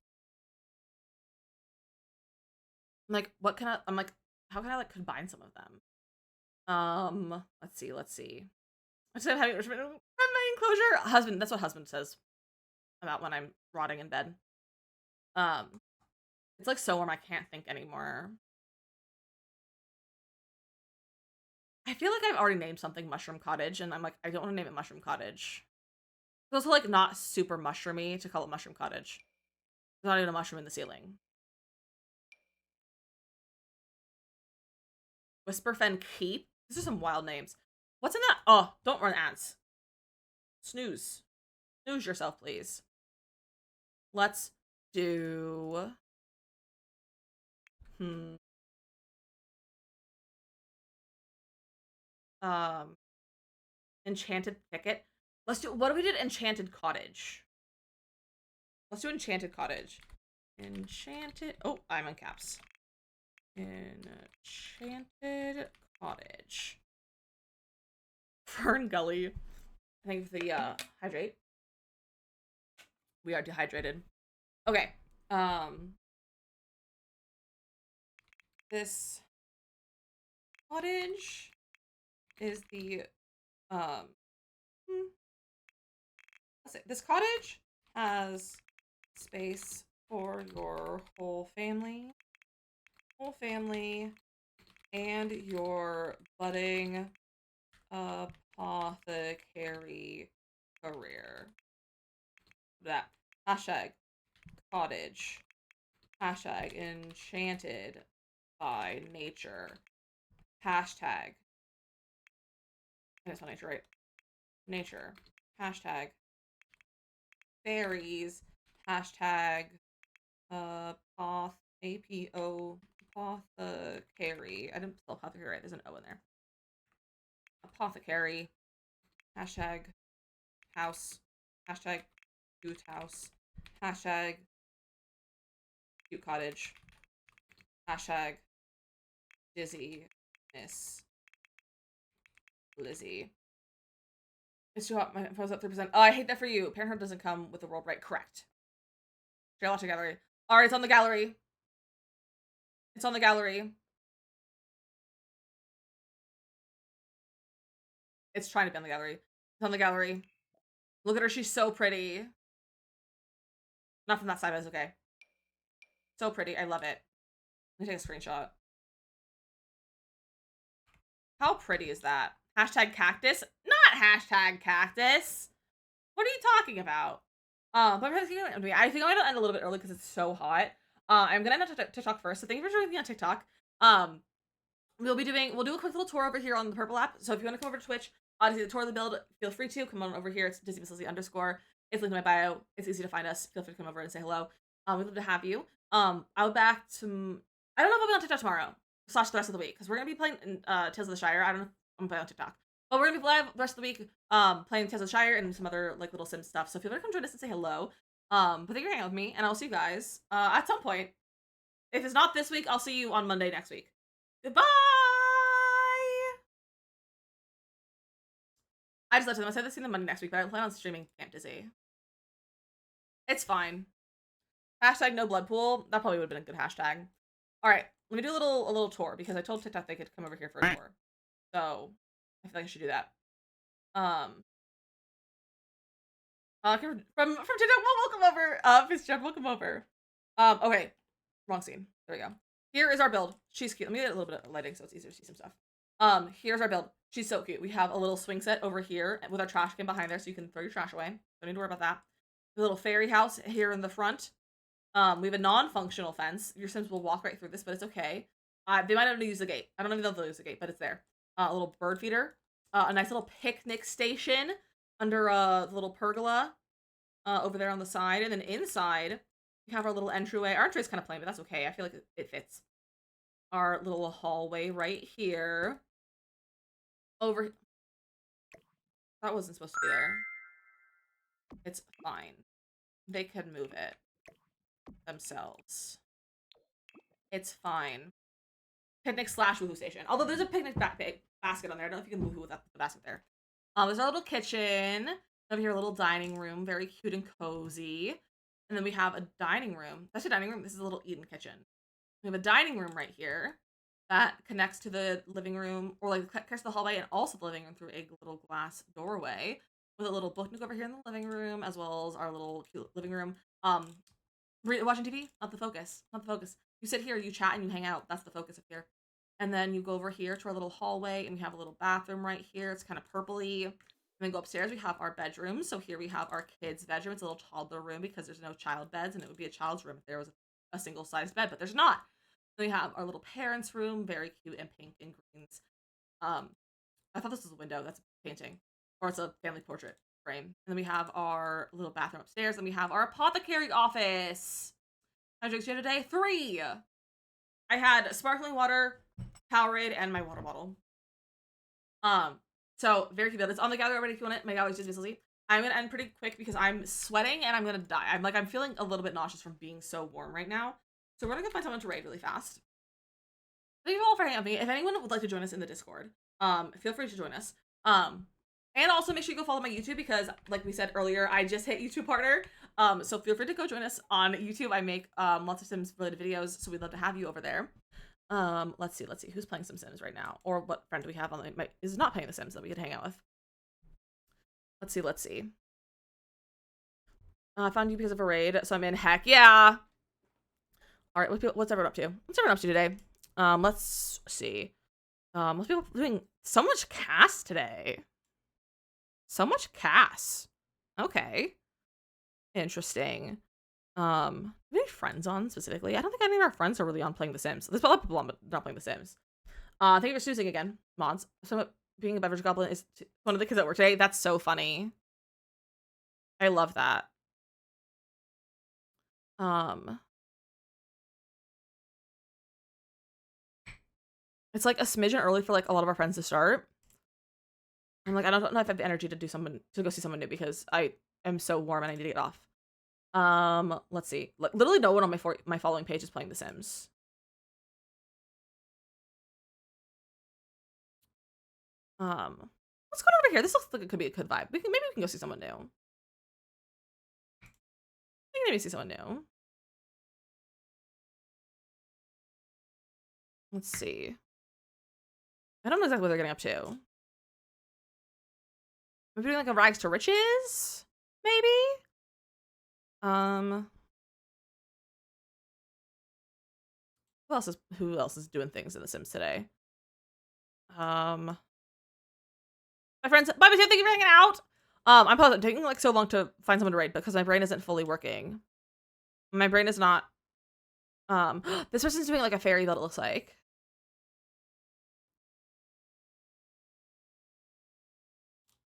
I'm like, what can I? I'm like, how can I like combine some of them? Let's see. Instead of having my enclosure, husband. That's what husband says about when I'm rotting in bed. It's like so warm I can't think anymore. I feel like I've already named something Mushroom Cottage, and I'm like, I don't want to name it Mushroom Cottage. It's also like not super mushroomy to call it Mushroom Cottage. There's not even a mushroom in the ceiling. Whisperfen Keep. These are some wild names. What's in that? Oh, don't run ads. Snooze. Snooze yourself, please. Let's do... Enchanted Thicket. Let's do... What if we did Enchanted Cottage? Let's do Enchanted Cottage. Enchanted... Oh, I'm on caps. Enchanted Cottage. Fern Gully. I think the hydrate. We are dehydrated. Okay. This cottage is the let's see. This cottage has space for your whole family and your budding apothecary career. That hashtag cottage, hashtag enchanted by nature, hashtag I just want nature, right? Nature, hashtag fairies, hashtag APO apothecary. I didn't spell apothecary right. There's an O in there. Apothecary. Hashtag house. Hashtag cute house. Hashtag cute cottage. Hashtag DizzyMissLizzy. It's too hot. My phone's up 3%. Oh, I hate that for you. Parenthood doesn't come with the world right. Correct. Share a lot together. All right, it's on the gallery. It's on the gallery. It's trying to be on the gallery. It's on the gallery. Look at her. She's so pretty. Not from that side, but it's okay. So pretty. I love it. Let me take a screenshot. How pretty is that? Hashtag cactus? Not hashtag cactus. What are you talking about? But I think I'm gonna end a little bit early because it's so hot. I'm gonna end on TikTok first. So thank you for joining me on TikTok. We'll do a quick little tour over here on the Purple app. So if you want to come over to Twitch, to see the tour of the build, feel free to come on over here. It's DizzyMissLizzy_. It's linked in my bio. It's easy to find us. Feel free to come over and say hello. We'd love to have you. I'll be back to. I don't know if I'll be on TikTok tomorrow / the rest of the week because we're gonna be playing Tales of the Shire. I don't know if I'm playing on TikTok, but we're gonna be live the rest of the week. Playing Tales of the Shire and some other like little sim stuff. So if you want to come join us and say hello, but thank you for hanging out with me, and I'll see you guys at some point. If it's not this week, I'll see you on Monday next week. Goodbye. I just let them. I said this in the Monday next week, but I plan on streaming Camp Dizzy. It's fine. Hashtag no blood pool. That probably would have been a good hashtag. All right, let me do a little tour because I told TikTok they could come over here for a tour. So I feel like I should do that. From TikTok, welcome over. Jeff, welcome over. Okay, wrong scene. There we go. Here is our build. She's cute. Let me get a little bit of lighting so it's easier to see some stuff. Here's our build. She's so cute. We have a little swing set over here with our trash can behind there so you can throw your trash away. Don't need to worry about that. The little fairy house here in the front. We have a non-functional fence. Your Sims will walk right through this, but it's okay. They might not use the gate. I don't even know if they'll use the gate, but it's there. A little bird feeder. A nice little picnic station under the little pergola over there on the side. And then inside, we have our little entryway. Our entryway is kind of plain, but that's okay. I feel like it fits. Our little hallway right here. Over. That wasn't supposed to be there. It's fine. They can move it themselves. It's fine. Picnic / woohoo station. Although there's a picnic basket on there. I don't know if you can woohoo without the basket there. There's our little kitchen. Over here, a little dining room. Very cute and cozy. And then we have a dining room. That's a dining room. This is a little eat-in kitchen. We have a dining room right here that connects to the living room, or like connects to the hallway and also the living room through a little glass doorway with a little book nook over here in the living room, as well as our little cute living room. Watching TV, not the focus. Not the focus. You sit here, you chat, and you hang out. That's the focus up here. And then you go over here to our little hallway, and we have a little bathroom right here. It's kind of purpley. And then go upstairs, we have our bedroom. So here we have our kids' bedroom. It's a little toddler room because there's no child beds, and it would be a child's room if there was a single-sized bed, but there's not. Then we have our little parents' room, very cute and pink and greens. I thought this was a window. That's a painting. Or it's a family portrait frame. And then we have our little bathroom upstairs. And we have our apothecary office. How many drinks did you have today? 3. I had sparkling water, Powerade, and my water bottle. So very cute. It's on the gallery already if you want it. My gallery's DizzyMissLizzy. I'm gonna end pretty quick because I'm sweating and I'm gonna die. I'm feeling a little bit nauseous from being so warm right now. So we're gonna go find someone to raid really fast. Thank you all for hanging out with me. If anyone would like to join us in the Discord, feel free to join us. And also make sure you go follow my YouTube because, like we said earlier, I just hit YouTube partner. So feel free to go join us on YouTube. I make lots of Sims related videos, so we'd love to have you over there. Let's see who's playing some Sims right now, or what friend do we have on the is not playing the Sims that we could hang out with. Let's see. I found you because of a raid, so I'm in. Heck yeah. All right, what's everyone up to? What's everyone up to today? Let's see. Most people doing so much cast today. So much cast. Okay. Interesting. Any friends on specifically? I don't think any of our friends are really on playing The Sims. There's a lot of people on but not playing The Sims. Thank you for snoozing again, mods. So being a beverage goblin is one of the kids at work today. That's so funny. I love that. It's like a smidgen early for like a lot of our friends to start. I'm like, I don't know if I have the energy to go see someone new because I am so warm and I need to get off. Let's see. Literally no one on my following page is playing The Sims. What's going on over here? This looks like it could be a good vibe. Maybe we can go see someone new. Maybe see someone new. Let's see. I don't know exactly what they're getting up to. Maybe doing like a rags to riches? Maybe? Who else is doing things in The Sims today? My friends, bye, thank you for hanging out. I'm pausing, taking like so long to find someone to raid because my brain isn't fully working. My brain is not. This person's doing like a fairy build, it looks like.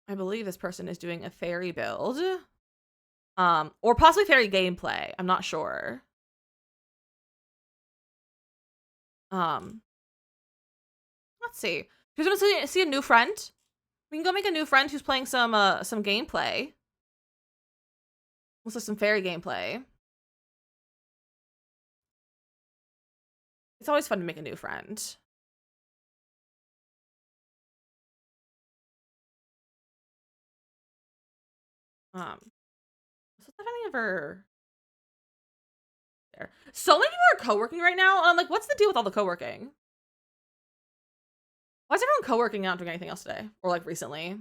I believe this person is doing a fairy build. Or possibly fairy gameplay. I'm not sure. Let's see. Who's gonna see a new friend? We can go make a new friend who's playing some gameplay. Let's do some fairy gameplay. It's always fun to make a new friend. So if I ever there. So many people are co-working right now. I'm like, what's the deal with all the co-working? Why is everyone co-working not doing anything else today? Or like recently?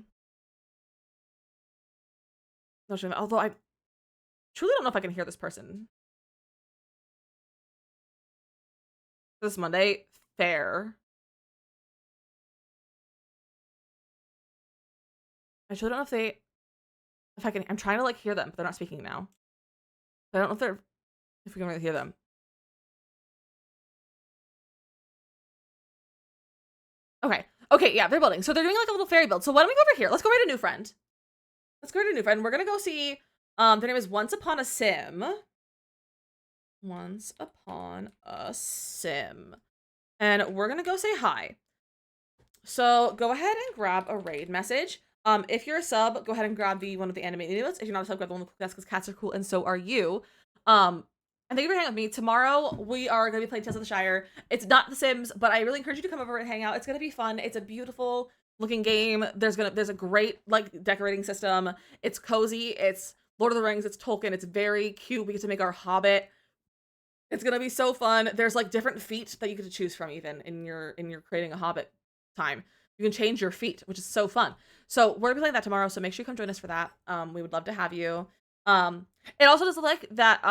Although I truly don't know if I can hear this person. This Monday, fair. I truly don't know if I can. I'm trying to like hear them, but they're not speaking now. I don't know if we can really hear them. Okay, yeah, they're building. So they're doing like a little fairy build. So why don't we go over here? Let's go raid a new friend. We're gonna go see. Their name is Once Upon a Sim. Once Upon a Sim. And we're gonna go say hi. So go ahead and grab a raid message. If you're a sub, go ahead and grab one of the animated emotes. If you're not a sub, grab the one with that's because cats are cool and so are you. And thank you for hanging out with me. Tomorrow we are gonna be playing Tales of the Shire. It's not The Sims, but I really encourage you to come over and hang out. It's gonna be fun. It's a beautiful looking game. There's a great like decorating system. It's cozy. It's Lord of the Rings. It's Tolkien. It's very cute. We get to make our Hobbit. It's gonna be so fun. There's like different feet that you get to choose from even in your creating a Hobbit time. You can change your feet, which is so fun. So we're gonna be playing that tomorrow. So make sure you come join us for that. We would love to have you. It also does look like that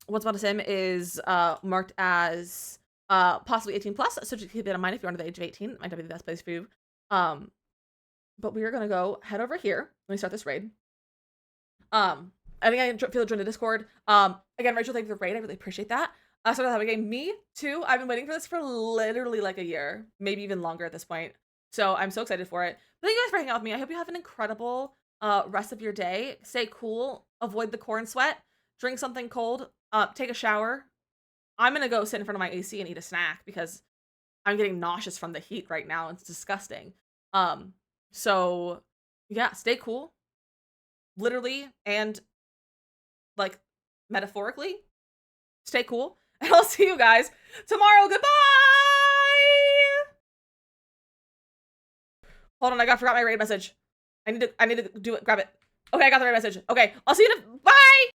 Once Upon a Sim is marked as possibly 18 plus. So just keep that in mind if you're under the age of 18. It might not be the best place for you. But we are gonna go head over here. Let me start this raid. I think I can feel join the Discord. Again, Rachel, thank you for the raid. I really appreciate that. So that's how we game. Me too. I've been waiting for this for literally like a year, maybe even longer at this point. So I'm so excited for it. But thank you guys for hanging out with me. I hope you have an incredible rest of your day. Stay cool. Avoid the corn sweat. Drink something cold. Take a shower. I'm gonna go sit in front of my AC and eat a snack because I'm getting nauseous from the heat right now. It's disgusting. So yeah, stay cool. Literally and like metaphorically. Stay cool. And I'll see you guys tomorrow. Goodbye. Hold on, I forgot my raid message. I need to do it. Grab it. Okay, I got the raid message. Okay, I'll see you. Bye.